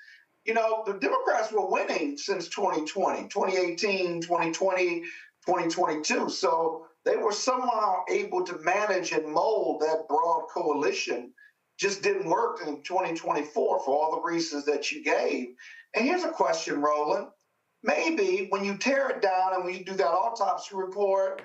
Speaker 7: You know, the Democrats were winning since 2020, 2018, 2020, 2022. So they were somehow able to manage and mold that broad coalition. Just didn't work in 2024 for all the reasons that you gave. And here's a question, Roland. Maybe when you tear it down and when you do that autopsy report,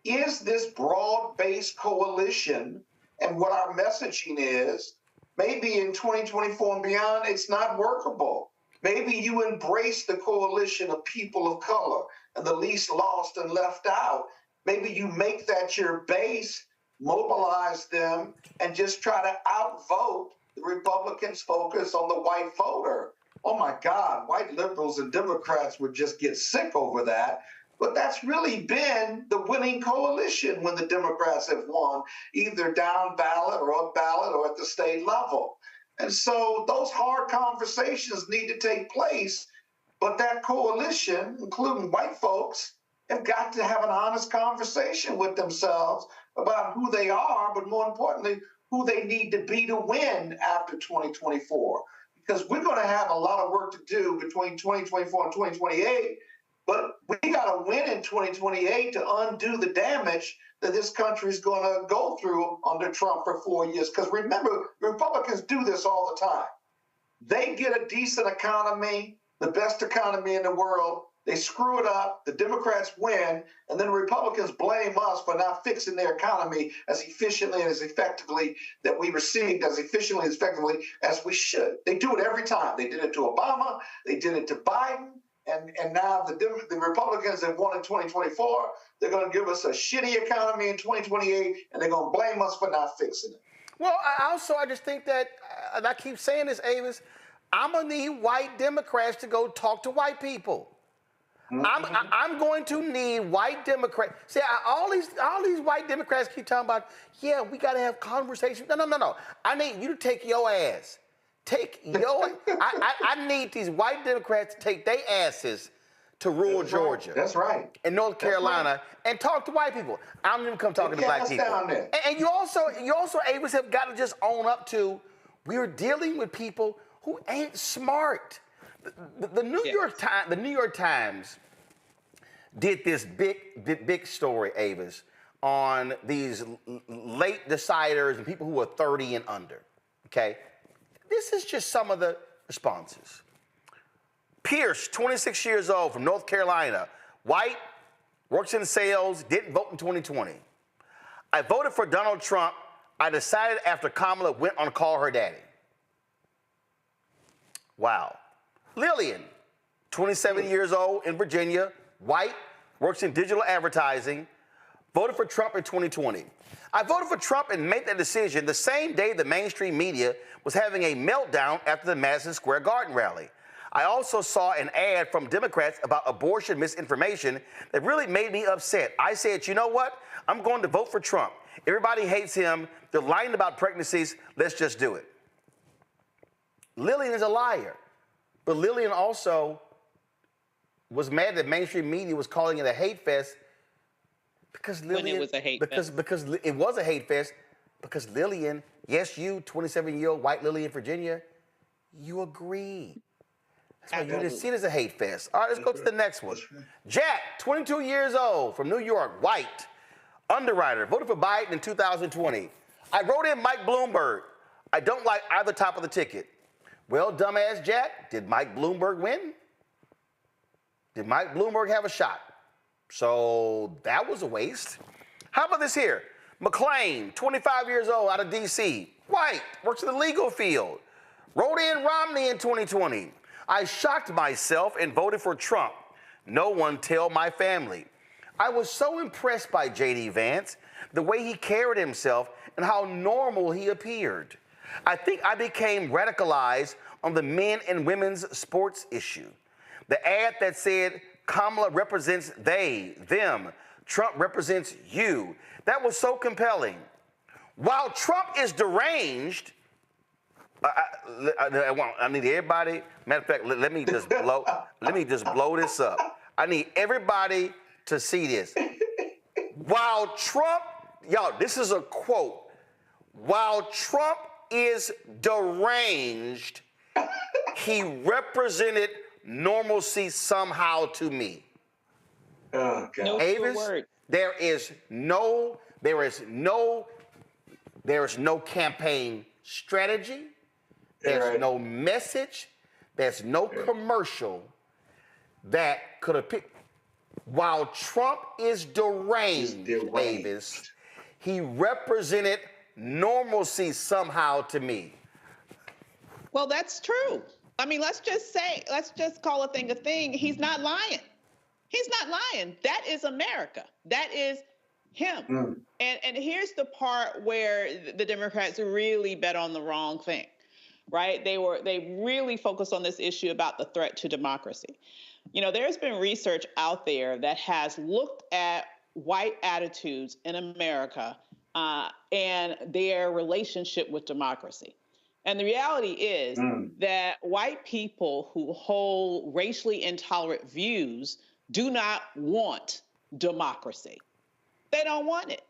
Speaker 7: is this broad-based coalition and what our messaging is, maybe in 2024 and beyond, it's not workable. Maybe you embrace the coalition of people of color and the least lost and left out. Maybe you make that your base, mobilize them, and just try to outvote the Republicans' focus on the white voter. Oh my God, white liberals and Democrats would just get sick over that. But that's really been the winning coalition when the Democrats have won, either down ballot or up ballot or at the state level. And so those hard conversations need to take place. But that coalition, including white folks, have got to have an honest conversation with themselves about who they are, but more importantly, who they need to be to win after 2024. Because we're going to have a lot of work to do between 2024 and 2028, but we got to win in 2028 to undo the damage that this country is going to go through under Trump for 4 years. Because remember, Republicans do this all the time. They get a decent economy, the best economy in the world. They screw it up, the Democrats win, and then the Republicans blame us for not fixing their economy as efficiently and as effectively that we received, as efficiently and as effectively as we should. They do it every time. They did it to Obama, they did it to Biden, and now the Republicans have won in 2024. They're going to give us a shitty economy in 2028, and they're going to blame us for not fixing it.
Speaker 1: Well, I just think that, and I keep saying this, Avis, I'm going to need white Democrats to go talk to white people. I'm going to need white Democrats. See, all these white Democrats keep talking about, yeah, we got to have conversations. No. I need you to take your ass. I need these white Democrats to take their asses to rural Georgia.
Speaker 7: That's right.
Speaker 1: And North Carolina and talk to white people. I'm going to come talking to black people. And you also, Avis, have got to just own up to, we're dealing with people who ain't smart. The New York Times did this big story, Avis, on these late deciders and people who are 30 and under. Okay, this is just some of the responses. Pierce, 26 years old, from North Carolina, white, works in sales, didn't vote in 2020. I voted for Donald Trump. I decided after Kamala went on to call her daddy. Wow. Lillian, 27 years old, in Virginia, white, works in digital advertising, voted for Trump in 2020. I voted for Trump and made that decision the same day the mainstream media was having a meltdown after the Madison Square Garden rally. I also saw an ad from Democrats about abortion misinformation that really made me upset. I said, you know what? I'm going to vote for Trump. Everybody hates him. They're lying about pregnancies. Let's just do it. Lillian is a liar. But Lillian also was mad that mainstream media was calling it a hate fest because Lillian,
Speaker 8: when it was a hate fest.
Speaker 1: Because it was a hate fest because Lillian, yes, you, 27-year-old white Lillian, Virginia, you agree. That's why you didn't see it as a hate fest. All right, let's go to the next one. Jack, 22 years old, from New York, white, underwriter, voted for Biden in 2020. I wrote in Mike Bloomberg. I don't like either top of the ticket. Well, dumbass Jack, did Mike Bloomberg win? Did Mike Bloomberg have a shot? So that was a waste. How about this here? McClain, 25 years old, out of D.C., white, works in the legal field. Wrote in Romney in 2020. I shocked myself and voted for Trump. No one tell my family. I was so impressed by J.D. Vance, the way he carried himself and how normal he appeared. I think I became radicalized on the men and women's sports issue. The ad that said Kamala represents they, them, Trump represents you. That was so compelling. While Trump is deranged, I need everybody. Matter of fact, let me just blow this up. I need everybody to see this. While Trump, y'all, this is a quote. While Trump is deranged, he represented normalcy somehow to me.
Speaker 7: Oh, God.
Speaker 8: No
Speaker 1: Avis,
Speaker 8: word.
Speaker 1: there is no campaign strategy. There's no message. There's no commercial that could have picked. While Trump is deranged, Avis, he represented normalcy somehow to me.
Speaker 8: Well, that's true. I mean, let's just call a thing a thing. He's not lying. He's not lying. That is America. That is him. And here's the part where the Democrats really bet on the wrong thing, right? They really focused on this issue about the threat to democracy. You know, there's been research out there that has looked at white attitudes in America and their relationship with democracy. And the reality is that white people who hold racially intolerant views do not want democracy. They don't want it.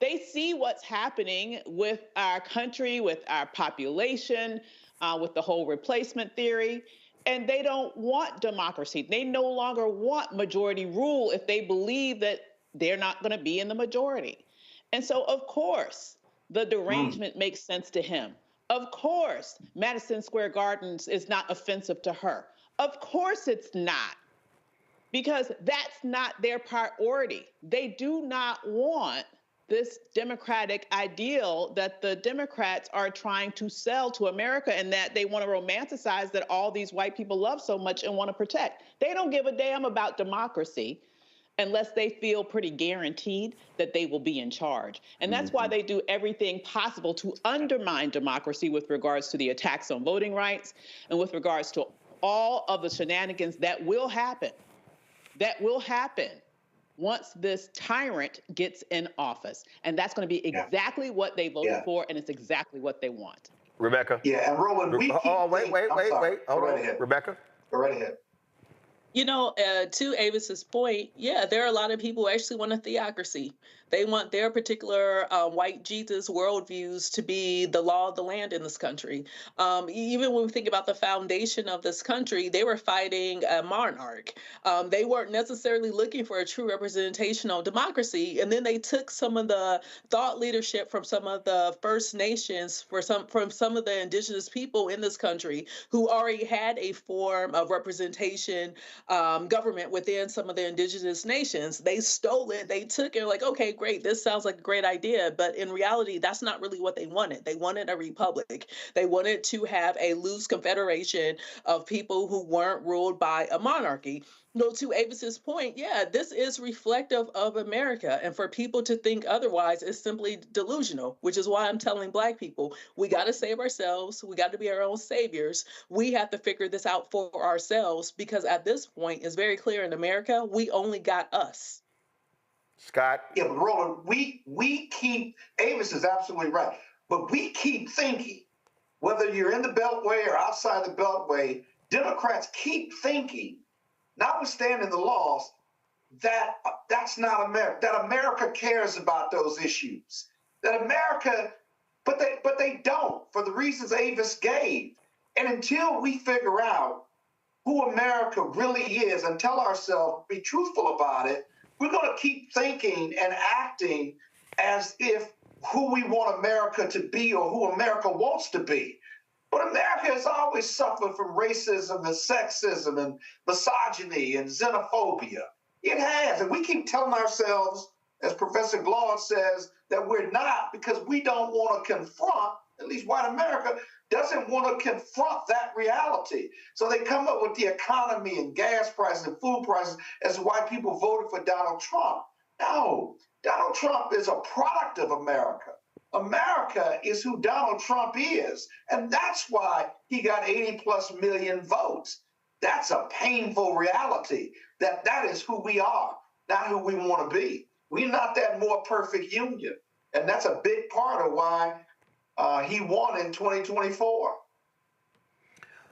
Speaker 8: They see what's happening with our country, with our population, with the whole replacement theory, and they don't want democracy. They no longer want majority rule if they believe that they're not going to be in the majority. And so, of course, the derangement makes sense to him. Of course, Madison Square Gardens is not offensive to her. Of course it's not, because that's not their priority. They do not want this democratic ideal that the Democrats are trying to sell to America and that they want to romanticize that all these white people love so much and want to protect. They don't give a damn about democracy unless they feel pretty guaranteed that they will be in charge. And that's why they do everything possible to undermine democracy with regards to the attacks on voting rights and with regards to all of the shenanigans that will happen. That will happen once this tyrant gets in office. And that's going to be exactly what they voted for, and it's exactly what they want.
Speaker 1: Rebecca?
Speaker 7: Yeah, and Roland, we keep
Speaker 1: wait. Hold on.
Speaker 7: Ahead.
Speaker 1: Rebecca?
Speaker 7: Go right ahead.
Speaker 14: You know, to Avis's point, yeah, there are a lot of people who actually want a theocracy. They want their particular white Jesus worldviews to be the law of the land in this country. Even when we think about the foundation of this country, they were fighting a monarch. They weren't necessarily looking for a true representation of democracy. And then they took some of the thought leadership from some of the First Nations, from some of the indigenous people in this country who already had a form of representation government within some of the indigenous nations. They stole it. They took it like, okay, great. This sounds like a great idea. But in reality, that's not really what they wanted. They wanted a republic. They wanted to have a loose confederation of people who weren't ruled by a monarchy. No, to Avis's point, yeah, this is reflective of America. And for people to think otherwise is simply delusional, which is why I'm telling Black people, we got to save ourselves. We got to be our own saviors. We have to figure this out for ourselves, because at this point, it's very clear in America, we only got us.
Speaker 1: Scott?
Speaker 7: Yeah, but Roland, we keep, Avis is absolutely right, but we keep thinking, whether you're in the Beltway or outside the Beltway, Democrats keep thinking, notwithstanding the laws, that that's not America, that America cares about those issues, that America, but they don't, for the reasons Avis gave. And until we figure out who America really is and tell ourselves, be truthful about it, we're going to keep thinking and acting as if who we want America to be or who America wants to be. But America has always suffered from racism and sexism and misogyny and xenophobia. It has. And we keep telling ourselves, as Professor Glaude says, that we're not, because we don't want to confront, at least white America doesn't want to confront that reality. So they come up with the economy and gas prices and food prices as to why people voted for Donald Trump. No, Donald Trump is a product of America. America is who Donald Trump is. And that's why he got 80+ million votes. That's a painful reality, that is who we are, not who we want to be. We're not that more perfect union. And that's a big part of why he won in 2024.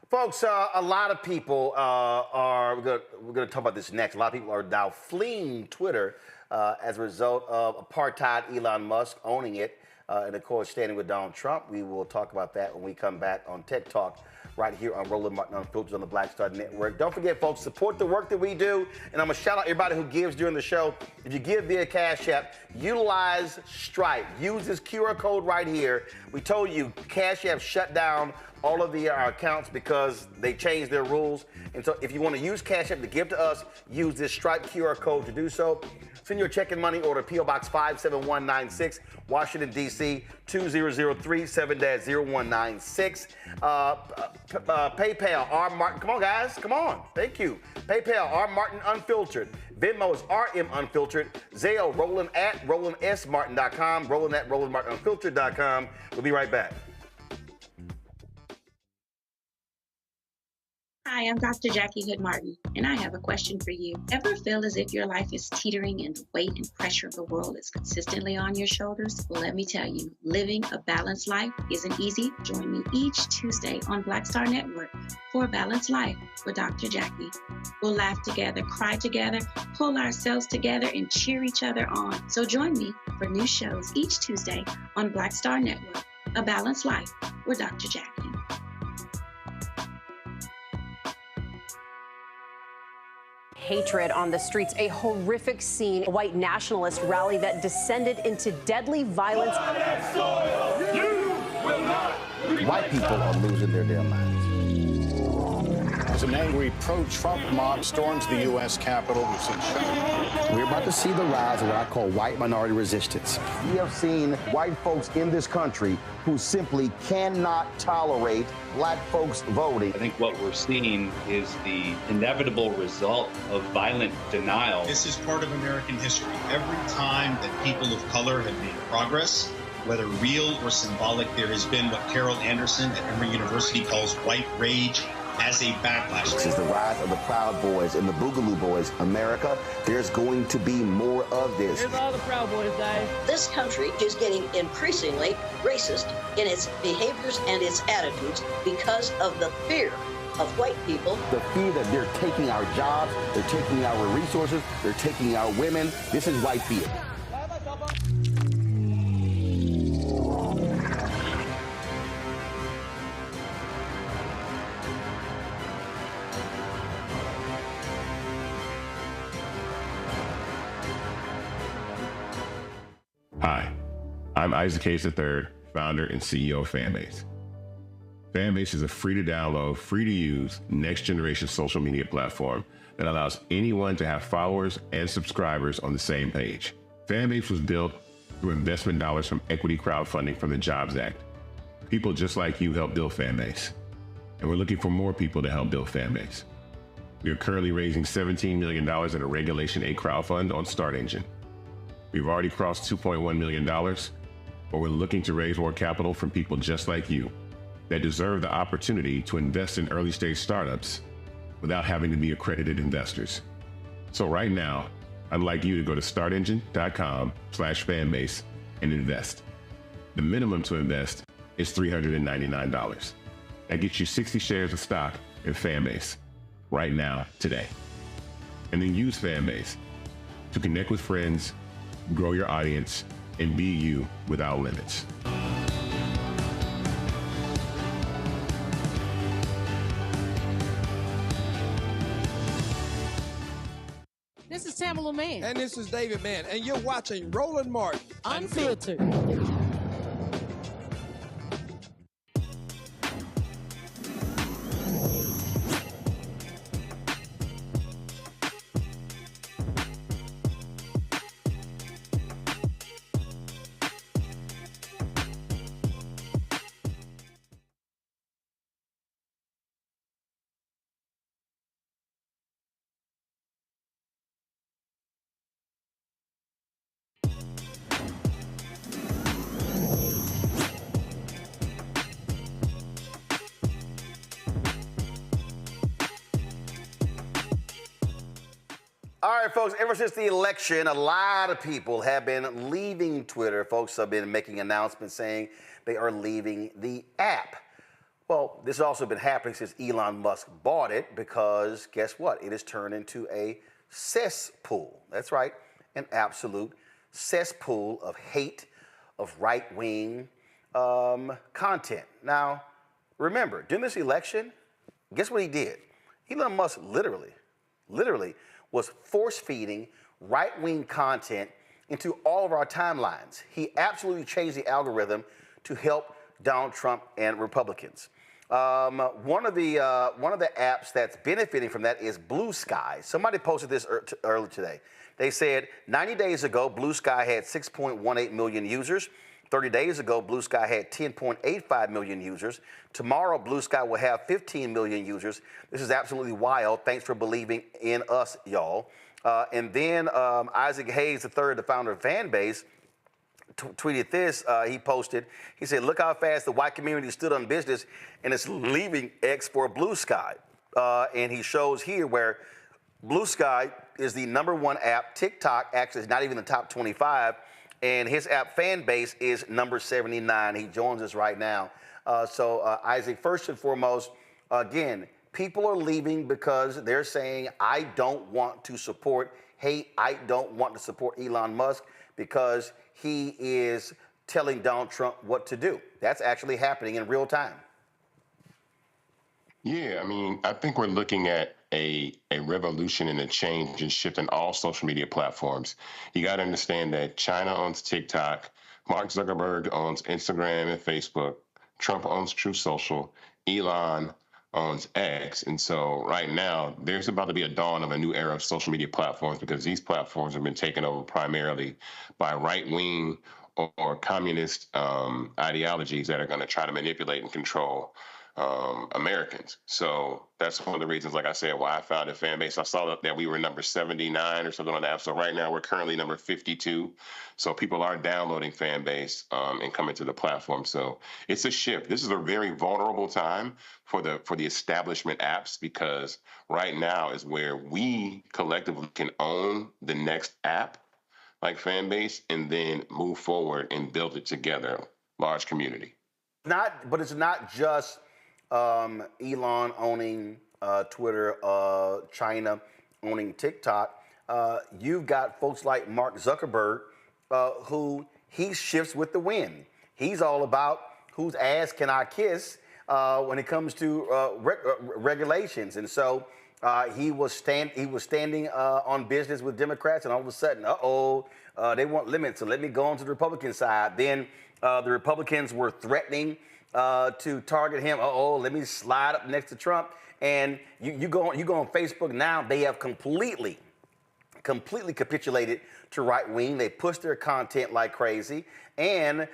Speaker 1: Folks, a lot of people we're going to talk about this next. A lot of people are now fleeing Twitter as a result of apartheid Elon Musk owning it. And of course, standing with Donald Trump. We will talk about that when we come back on Tech Talk right here on Roland Martin Unfiltered on the Black Star Network. Don't forget, folks, support the work that we do. And I'm going to shout out everybody who gives during the show. If you give via Cash App, utilize Stripe. Use this QR code right here. We told you Cash App shut down all of the accounts because they changed their rules. And so if you want to use Cash App to give to us, use this Stripe QR code to do so. Send your check and money order, P.O. Box 57196, Washington, D.C., 20037 7-0196. PayPal, R. Martin. Come on, guys. Come on. Thank you. PayPal, R. Martin Unfiltered. Venmo is RM Unfiltered. Zelle, Roland at RolandSMartin.com. Roland at RolandMartinUnfiltered.com. We'll be right back.
Speaker 16: Hi, I'm Dr. Jackie Hood Martin, and I have a question for you. Ever feel as if your life is teetering and the weight and pressure of the world is consistently on your shoulders? Well, let me tell you, living a balanced life isn't easy. Join me each Tuesday on Black Star Network for A Balanced Life with Dr. Jackie. We'll laugh together, cry together, pull ourselves together, and cheer each other on. So join me for new shows each Tuesday on Black Star Network, A Balanced Life with Dr. Jackie.
Speaker 6: Hatred on the streets, a horrific scene, a white nationalist rally that descended into deadly violence.
Speaker 12: White people are losing their damn minds.
Speaker 11: As an angry pro-Trump mob storms the U.S. Capitol, we've seen
Speaker 1: We're about to see the rise of what I call white minority resistance. We have seen white folks in this country who simply cannot tolerate black folks voting.
Speaker 23: I think what we're seeing is the inevitable result of violent denial.
Speaker 24: This is part of American history. Every time that people of color have made progress, whether real or symbolic, there has been what Carol Anderson at Emory University calls white rage as a backlash.
Speaker 1: This is the rise of the Proud Boys and the Boogaloo Boys. America, there's going to be more of this.
Speaker 10: Here's all the Proud Boys, guys.
Speaker 26: This country is getting increasingly racist in its behaviors and its attitudes because of the fear of white people.
Speaker 1: The fear that they're taking our jobs, they're taking our resources, they're taking our women. This is white fear.
Speaker 15: Hi, I'm Isaac Hayes III, founder and CEO of Fanbase. Fanbase is a free-to-download, free-to-use, next-generation social media platform that allows anyone to have followers and subscribers on the same page. Fanbase was built through investment dollars from equity crowdfunding from the Jobs Act. People just like you helped build Fanbase, and we're looking for more people to help build Fanbase. We are currently raising $17 million in a Regulation A crowdfund on StartEngine. We've already crossed $2.1 million, but we're looking to raise more capital from people just like you that deserve the opportunity to invest in early-stage startups without having to be accredited investors. So right now, I'd like you to go to startengine.com/fanbase and invest. The minimum to invest is $399. That gets you 60 shares of stock in Fanbase right now, today. And then use Fanbase to connect with friends, grow your audience, and be you without limits.
Speaker 10: This is Tamala Mann.
Speaker 18: And this is David Mann. And you're watching Roland Martin
Speaker 10: Unfiltered.
Speaker 1: All right, folks, ever since the election, a lot of people have been leaving Twitter. Folks have been making announcements saying they are leaving the app. Well, this has also been happening since Elon Musk bought it because guess what? It has turned into a cesspool. That's right, an absolute cesspool of hate, of right-wing content. Now, remember, during this election, guess what he did? Elon Musk literally was force-feeding right-wing content into all of our timelines. He absolutely changed the algorithm to help Donald Trump and Republicans. One of the apps that's benefiting from that is Blue Sky. Somebody posted this earlier today. They said 90 days ago, Blue Sky had 6.18 million users. 30 days ago, Blue Sky had 10.85 million users. Tomorrow, Blue Sky will have 15 million users. This is absolutely wild. Thanks for believing in us, y'all. And then Isaac Hayes III, the founder of Fanbase, tweeted this. He posted, he said, look how fast the white community stood on business and it's leaving X for Blue Sky. And he shows here where Blue Sky is the #1 app. TikTok actually is not even the top 25. And his app Fanbase is number 79. He joins us right now. So Isaac, first and foremost, again, people are leaving because they're saying, I don't want to support hate. I don't want to support Elon Musk because he is telling Donald Trump what to do. That's actually happening in real time.
Speaker 15: Yeah, I mean, I think we're looking at a revolution and a change and shift in all social media platforms. You got to understand that China owns TikTok, Mark Zuckerberg owns Instagram and Facebook, Trump owns Truth Social, Elon owns X. And so right now, there's about to be a dawn of a new era of social media platforms because these platforms have been taken over primarily by right-wing or communist ideologies that are going to try to manipulate and control Americans. So that's one of the reasons, like I said, why I founded Fanbase. I saw that we were number 79 or something on the app. So right now we're currently number 52. So people are downloading Fanbase and coming to the platform. So it's a shift. This is a very vulnerable time for the establishment apps because right now is where we collectively can own the next app like Fanbase and then move forward and build it together, large community.
Speaker 1: But it's not just Elon owning Twitter, China owning TikTok. You've got folks like Mark Zuckerberg, who he shifts with the wind. He's all about whose ass can I kiss when it comes to regulations. And so he was standing on business with Democrats, and all of a sudden, they want limits. So let me go on to the Republican side. Then the Republicans were threatening to target him. Let me slide up next to Trump. And you go on Facebook now, they have completely capitulated to right wing. They push their content like crazy. And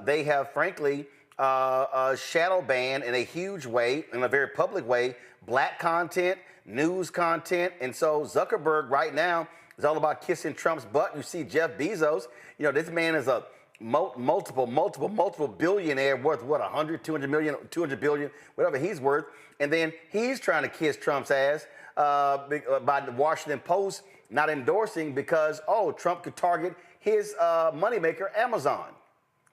Speaker 1: they have, frankly, shadow banned in a huge way, in a very public way, black content, news content. And so Zuckerberg right now is all about kissing Trump's butt. You see Jeff Bezos, this man is a multiple billionaire worth what, 100, 200 million, 200 billion, whatever he's worth. And then he's trying to kiss Trump's ass by the Washington Post not endorsing because, Trump could target his moneymaker, Amazon.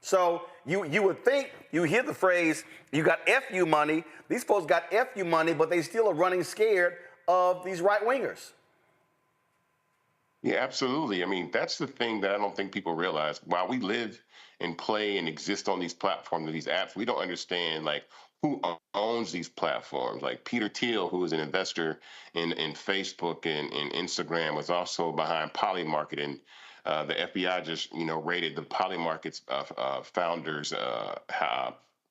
Speaker 1: So you would think, you hear the phrase, you got FU money. These folks got FU money, but they still are running scared of these right-wingers.
Speaker 15: Yeah, absolutely. I mean, that's the thing that I don't think people realize. While we live and play and exist on these platforms and these apps, we don't understand, who owns these platforms. Like Peter Thiel, who is an investor in Facebook and Instagram, was also behind Polymarket. And the FBI just, raided the Polymarket's founder's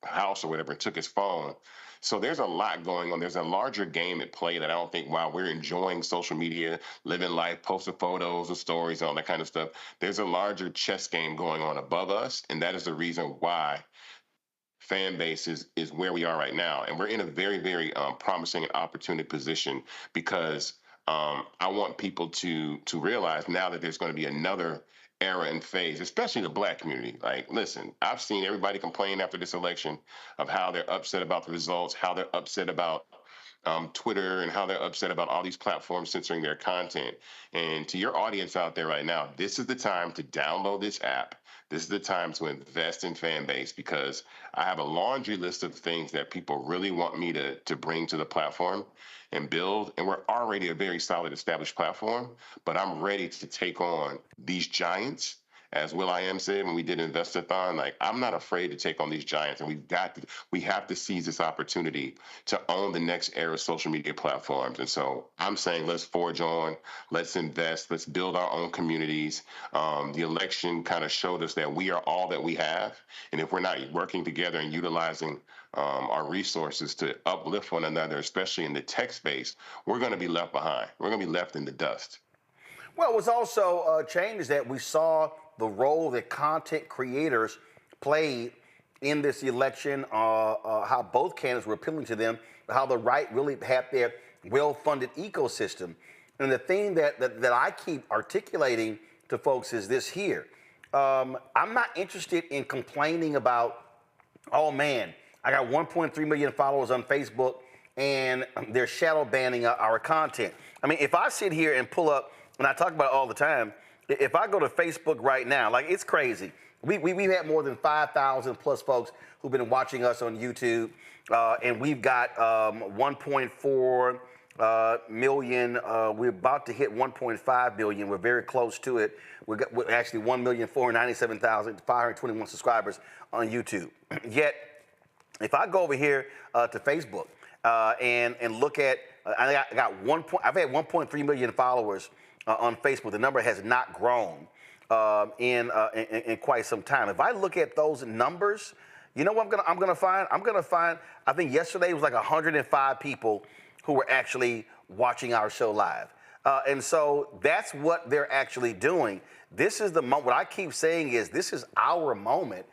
Speaker 15: house or whatever and took his phone. So there's a lot going on. There's a larger game at play that I don't think while we're enjoying social media, living life, posting photos and stories, all that kind of stuff, there's a larger chess game going on above us. And that is the reason why Fanbase is where we are right now. And we're in a very, very promising and opportune position because I want people to realize now that there's going to be another era and phase, especially the black community. Listen, I've seen everybody complain after this election of how they're upset about the results, how they're upset about Twitter and how they're upset about all these platforms censoring their content. And to your audience out there right now, this is the time to download this app. This is the time to invest in Fanbase, because I have a laundry list of things that people really want me to bring to the platform and build. And we're already a very solid established platform, but I'm ready to take on these giants. As Will.i.am said when we did Investathon, like, I'm not afraid to take on these giants, and we have to seize this opportunity to own the next era of social media platforms. And so I'm saying, let's forge on, let's invest, let's build our own communities. The election kind of showed us that we are all that we have, and if we're not working together and utilizing our resources to uplift one another, especially in the tech space, we're going to be left behind. We're going to be left in the dust.
Speaker 1: Well, what's also changed is that we saw the role that content creators played in this election, how both candidates were appealing to them, how the right really had their well-funded ecosystem. And the thing that I keep articulating to folks is this here. I'm not interested in complaining about, oh man, I got 1.3 million followers on Facebook and they're shadow banning our content. I mean, if I sit here and pull up, and I talk about it all the time, if I go to Facebook right now, like, it's crazy. We've had more than 5,000 plus folks who've been watching us on YouTube, and we've got 1.4 million. We're about to hit 1.5 billion. We're very close to it. We're actually 1,497,521 subscribers on YouTube. Yet, if I go over here to Facebook and look at, I've had 1.3 million followers on Facebook. The number has not grown in quite some time. If I look at those numbers, you know what I'm gonna find? I'm gonna find, I think yesterday was like 105 people who were actually watching our show live. And so that's what they're actually doing. This is the moment. What I keep saying is, this is our moment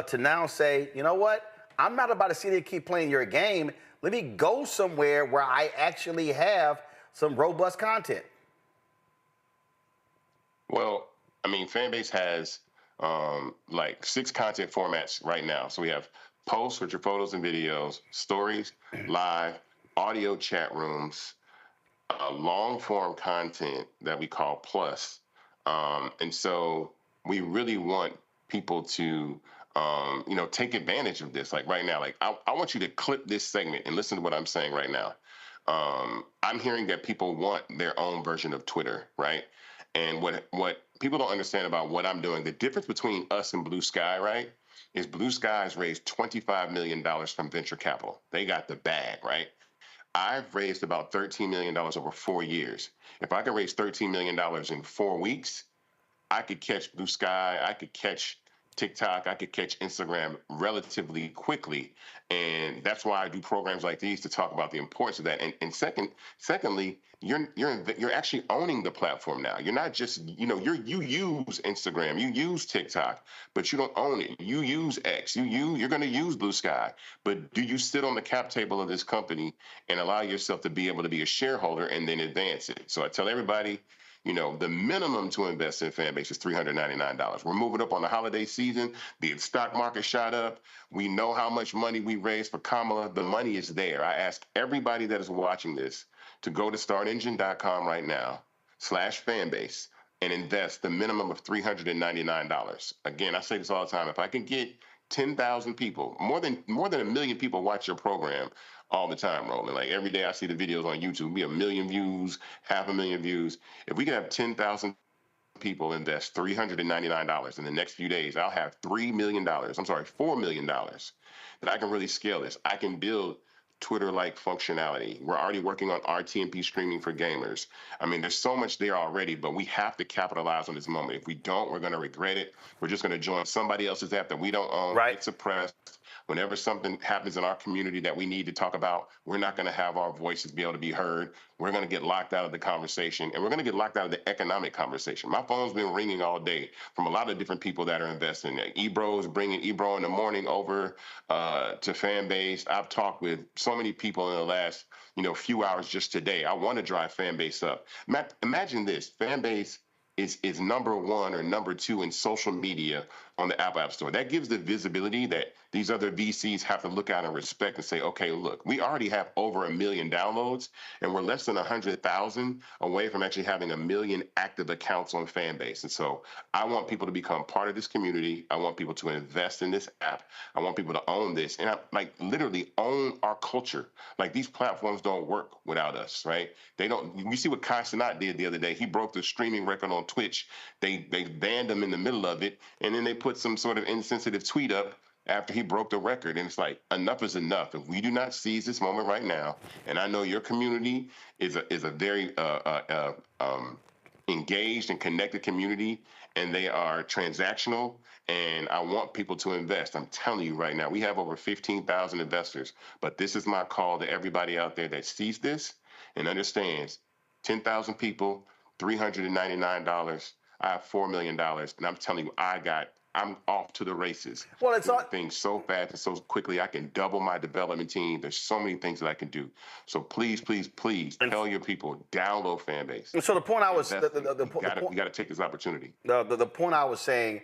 Speaker 1: to now say, you know what? I'm not about to sit here and keep playing your game. Let me go somewhere where I actually have some robust content.
Speaker 15: Well, I mean, Fanbase has like 6 content formats right now. So we have posts, which are photos and videos, stories, live, audio chat rooms, long form content that we call plus. And so we really want people to, take advantage of this. Like right now, like I want you to clip this segment and listen to what I'm saying right now. I'm hearing that people want their own version of Twitter, right? And what people don't understand about what I'm doing, the difference between us and Blue Sky, right, is Blue Sky has raised $25 million from venture capital. They got the bag, right? I've raised about $13 million over 4 years. If I could raise $13 million in 4 weeks, I could catch Blue Sky, I could catch TikTok, I could catch Instagram relatively quickly. And that's why I do programs like these, to talk about the importance of that. And secondly, you're actually owning the platform now. You're not just, you use Instagram, you use TikTok, but you don't own it. You use X, you're going to use Blue Sky, but do you sit on the cap table of this company and allow yourself to be able to be a shareholder and then advance it? So I tell everybody, the minimum to invest in Fanbase is $399. We're moving up on the holiday season. The stock market shot up. We know how much money we raised for Kamala. The money is there. I ask everybody that is watching this to go to StartEngine.com right now, /Fanbase, and invest the minimum of $399. Again, I say this all the time. If I can get 10,000 people, more than 1 million people watch your program all the time, Roland. Like every day I see the videos on YouTube, be 1 million views, 500,000 views. If we could have 10,000 people invest $399 in the next few days, I'll have $4 million that I can really scale this. I can build Twitter-like functionality. We're already working on RTMP streaming for gamers. I mean, there's so much there already, but we have to capitalize on this moment. If we don't, we're going to regret it. We're just going to join somebody else's app that we don't own, get suppressed. Whenever something happens in our community that we need to talk about, we're not going to have our voices be able to be heard. We're going to get locked out of the conversation, and we're going to get locked out of the economic conversation. My phone's been ringing all day from a lot of different people that are investing. Ebro is bringing Ebro in the morning over to Fanbase. I've talked with so many people in the last few hours just today. I want to drive Fanbase up. Imagine this. Fanbase is #1 or #2 in social media on the Apple App Store. That gives the visibility that these other VCs have to look at and respect and say, okay, look, we already have over 1 million downloads, and we're less than 100,000 away from actually having 1 million active accounts on Fanbase. And so I want people to become part of this community. I want people to invest in this app. I want people to own this, and literally own our culture. Like, these platforms don't work without us, right? They don't. You see what Constantine did the other day. He broke the streaming record on Twitch. They banned him in the middle of it, and then they put some sort of insensitive tweet up after he broke the record. And it's like, enough is enough. If we do not seize this moment right now, and I know your community is a very engaged and connected community, and they are transactional, and I want people to invest. I'm telling you right now, we have over 15,000 investors, but this is my call to everybody out there that sees this and understands 10,000 people, $399. I have $4 million, and I'm telling you, I'm off to the races.
Speaker 1: Well, it's all
Speaker 15: things so fast and so quickly. I can double my development team. There's so many things that I can do. So please, please, please tell your people, download Fanbase.
Speaker 1: And so the point I was,
Speaker 15: we got to take this opportunity.
Speaker 1: The point I was saying,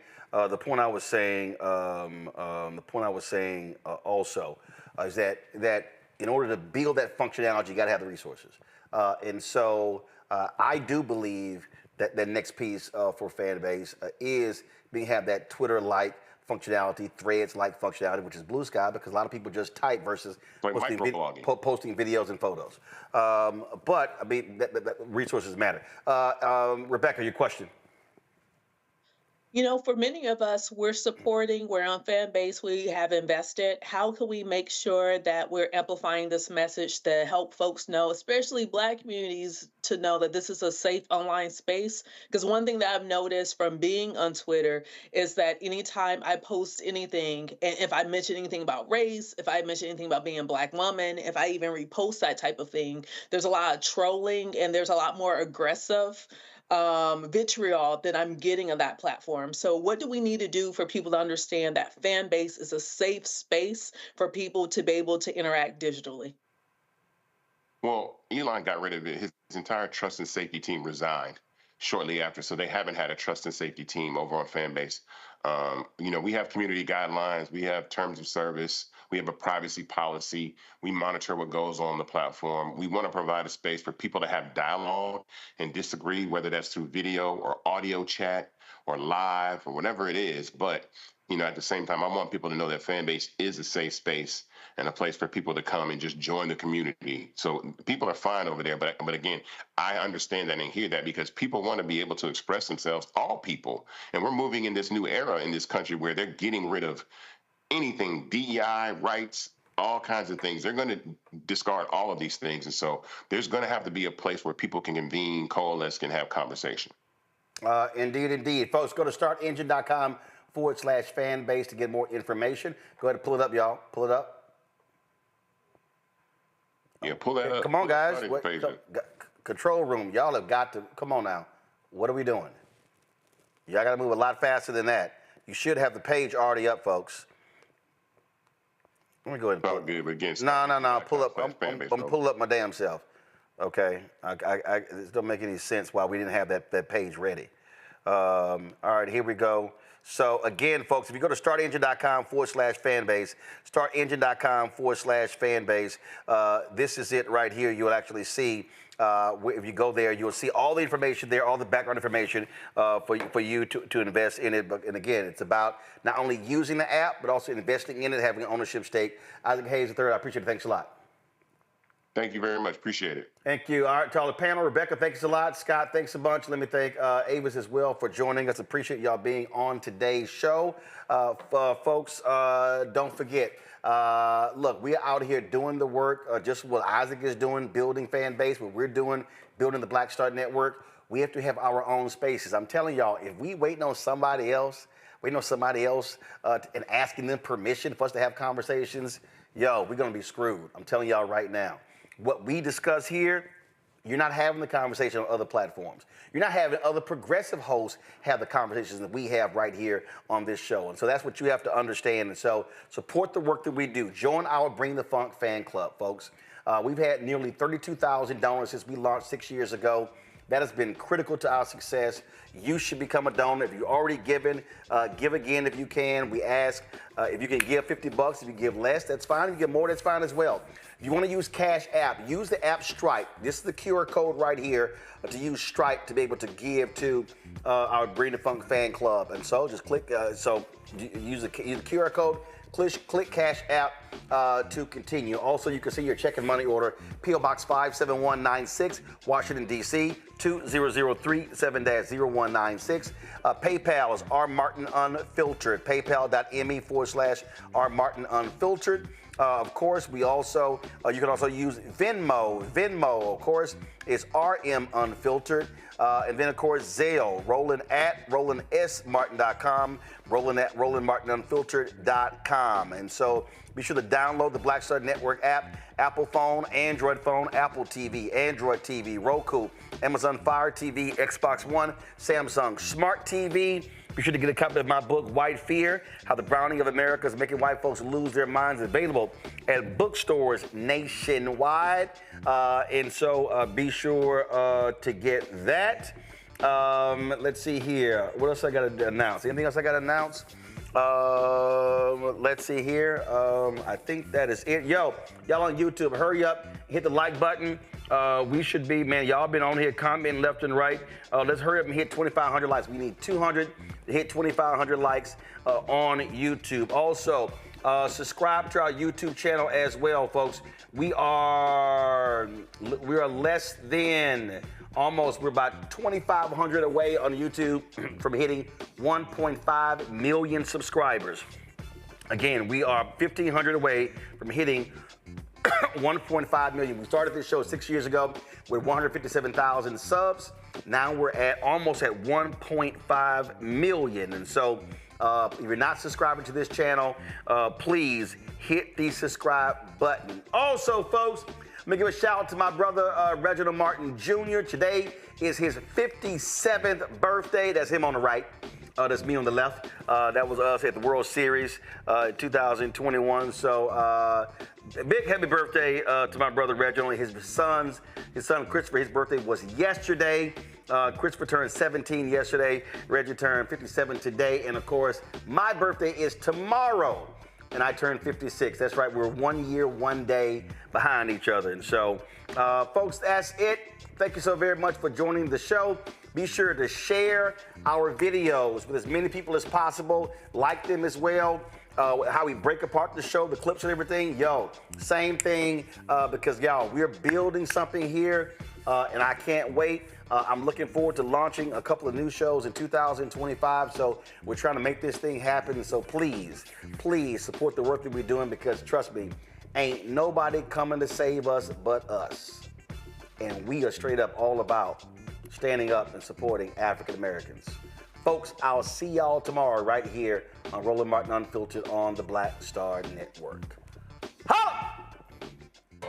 Speaker 1: also is that in order to build that functionality, you got to have the resources. And so I do believe that the next piece for Fanbase is being have that Twitter-like functionality, Threads-like functionality, which is Blue Sky, because a lot of people just type versus posting videos and photos. But I mean, that resources matter. Rebecca, your question.
Speaker 14: You know, for many of us, we're on Fanbase, we have invested. How can we make sure that we're amplifying this message to help folks know, especially Black communities, to know that this is a safe online space? Because one thing that I've noticed from being on Twitter is that anytime I post anything, and if I mention anything about race, if I mention anything about being a Black woman, if I even repost that type of thing, there's a lot of trolling and there's a lot more aggressive vitriol that I'm getting on that platform. So what do we need to do for people to understand that Fanbase is a safe space for people to be able to interact digitally?
Speaker 15: Well, Elon got rid of it. His entire trust and safety team resigned shortly after, so they haven't had a trust and safety team over on Fanbase. You know, we have community guidelines, we have terms of service, we have a privacy policy, we monitor what goes on the platform. We want to provide a space for people to have dialogue and disagree, whether that's through video or audio chat or live or whatever it is. But, you know, at the same time, I want people to know that Fanbase is a safe space and a place for people to come and just join the community. So people are fine over there. But again, I understand that and hear that because people want to be able to express themselves, all people. And we're moving in this new era in this country where they're getting rid of anything, DEI, rights, all kinds of things. They're going to discard all of these things. And so there's going to have to be a place where people can convene, coalesce, and have conversation.
Speaker 1: Indeed, indeed. Folks, go to StartEngine.com/Fanbase to get more information. Go ahead and pull it up, y'all. Pull it up.
Speaker 15: Yeah, pull that up.
Speaker 1: Come on, guys. Control room. Y'all have got to, come on now. What are we doing? Y'all got to move a lot faster than that. You should have the page already up, folks. Let me go ahead and pull it. No. Pull up. I'm pull up my damn self. Okay. This don't make any sense why we didn't have that page ready. All right, here we go. So again, folks, if you go to StartEngine.com/Fanbase, StartEngine.com/Fanbase, this is it right here. You'll actually see, if you go there, you'll see all the information there, all the background information for you to invest in it. And again, it's about not only using the app, but also investing in it, having an ownership stake. Isaac Hayes III, I appreciate it. Thanks a lot.
Speaker 15: Thank you very much. Appreciate it.
Speaker 1: Thank you. All right, to all the panel, Rebecca, thanks a lot. Scott, thanks a bunch. Let me thank Avis as well for joining us. Appreciate y'all being on today's show. Folks, don't forget, look, we're out here doing the work, just what Isaac is doing, building Fanbase, what we're doing, building the Black Start Network. We have to have our own spaces. I'm telling y'all, if we waiting on somebody else, and asking them permission for us to have conversations, yo, we're going to be screwed. I'm telling y'all right now. What we discuss here, you're not having the conversation on other platforms. You're not having other progressive hosts have the conversations that we have right here on this show. And so that's what you have to understand. And so support the work that we do. Join our Bring the Funk fan club, folks. We've had nearly 32,000 donors since we launched 6 years ago. That has been critical to our success. You should become a donor. If you're already given, give again if you can. We ask if you can give $50. If you give less, that's fine. If you give more, that's fine as well. If you want to use Cash App, use the app Stripe. This is the QR code right here to use Stripe to be able to give to our Bring the Funk fan club. And so just click, use the QR code. Click Cash App to continue. Also, you can see your check and money order, P.O. Box 57196, Washington, D.C., 20037-0196. PayPal is rmartinunfiltered, paypal.me/rmartinunfiltered. Of course, we also, you can also use Venmo. Venmo, of course, is RM Unfiltered. And then, of course, Zelle, Roland@RolandSMartin.com, Roland@RolandMartinUnfiltered.com. And so be sure to download the Black Star Network app, Apple phone, Android phone, Apple TV, Android TV, Roku, Amazon Fire TV, Xbox One, Samsung Smart TV. Be sure to get a copy of my book, White Fear, How the Browning of America is Making White Folks Lose Their Minds, available at bookstores nationwide. And so be sure to get that. Let's see here. What else I got to announce? Anything else I got to announce? Let's see here. I think that is it. Yo, y'all on YouTube, hurry up, hit the like button. We should be, man, y'all been on here commenting left and right. Let's hurry up and hit 2,500 likes. We need 200 to hit 2,500 likes on YouTube. Also, subscribe to our YouTube channel as well, folks. We are less than we're about 2,500 away on YouTube from hitting 1.5 million subscribers. Again, we are 1,500 away from hitting 1.5 million. We started this show 6 years ago with 157,000 subs. Now we're almost at 1.5 million. And so if you're not subscribing to this channel, please hit the subscribe button. Also, folks, let me give a shout out to my brother, Reginald Martin Jr. Today is his 57th birthday. That's him on the right. That's me on the left. That was us at the World Series 2021. So big happy birthday to my brother Reginald. His son Christopher, his birthday was yesterday. Christopher turned 17 yesterday. Reggie turned 57 today. And of course, my birthday is tomorrow. And I turned 56. That's right. We're 1 year, 1 day behind each other. And so, folks, that's it. Thank you so very much for joining the show. Be sure to share our videos with as many people as possible. Like them as well. How we break apart the show, the clips and everything. Yo, same thing. Because, y'all, we're building something here. And I can't wait. I'm looking forward to launching a couple of new shows in 2025. So we're trying to make this thing happen. So please, please support the work that we're doing, because trust me, ain't nobody coming to save us but us. And we are straight up all about standing up and supporting African Americans. Folks, I'll see y'all tomorrow right here on Roland Martin Unfiltered on the Black Star Network. Holla!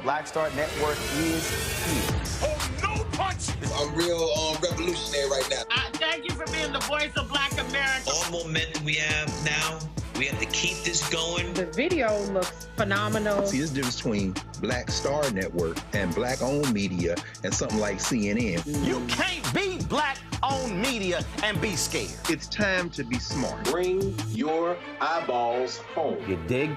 Speaker 1: Black Star Network is here.
Speaker 3: Oh, no punch! I'm real revolutionary right now.
Speaker 2: Thank you for being the voice of Black America.
Speaker 3: All momentum we have now, we have to keep this going.
Speaker 9: The video looks phenomenal.
Speaker 12: See, there's a difference between Black Star Network and black-owned media and something like CNN.
Speaker 1: You can't be black-owned media and be scared.
Speaker 12: It's time to be smart.
Speaker 13: Bring your eyeballs home.
Speaker 1: You dig?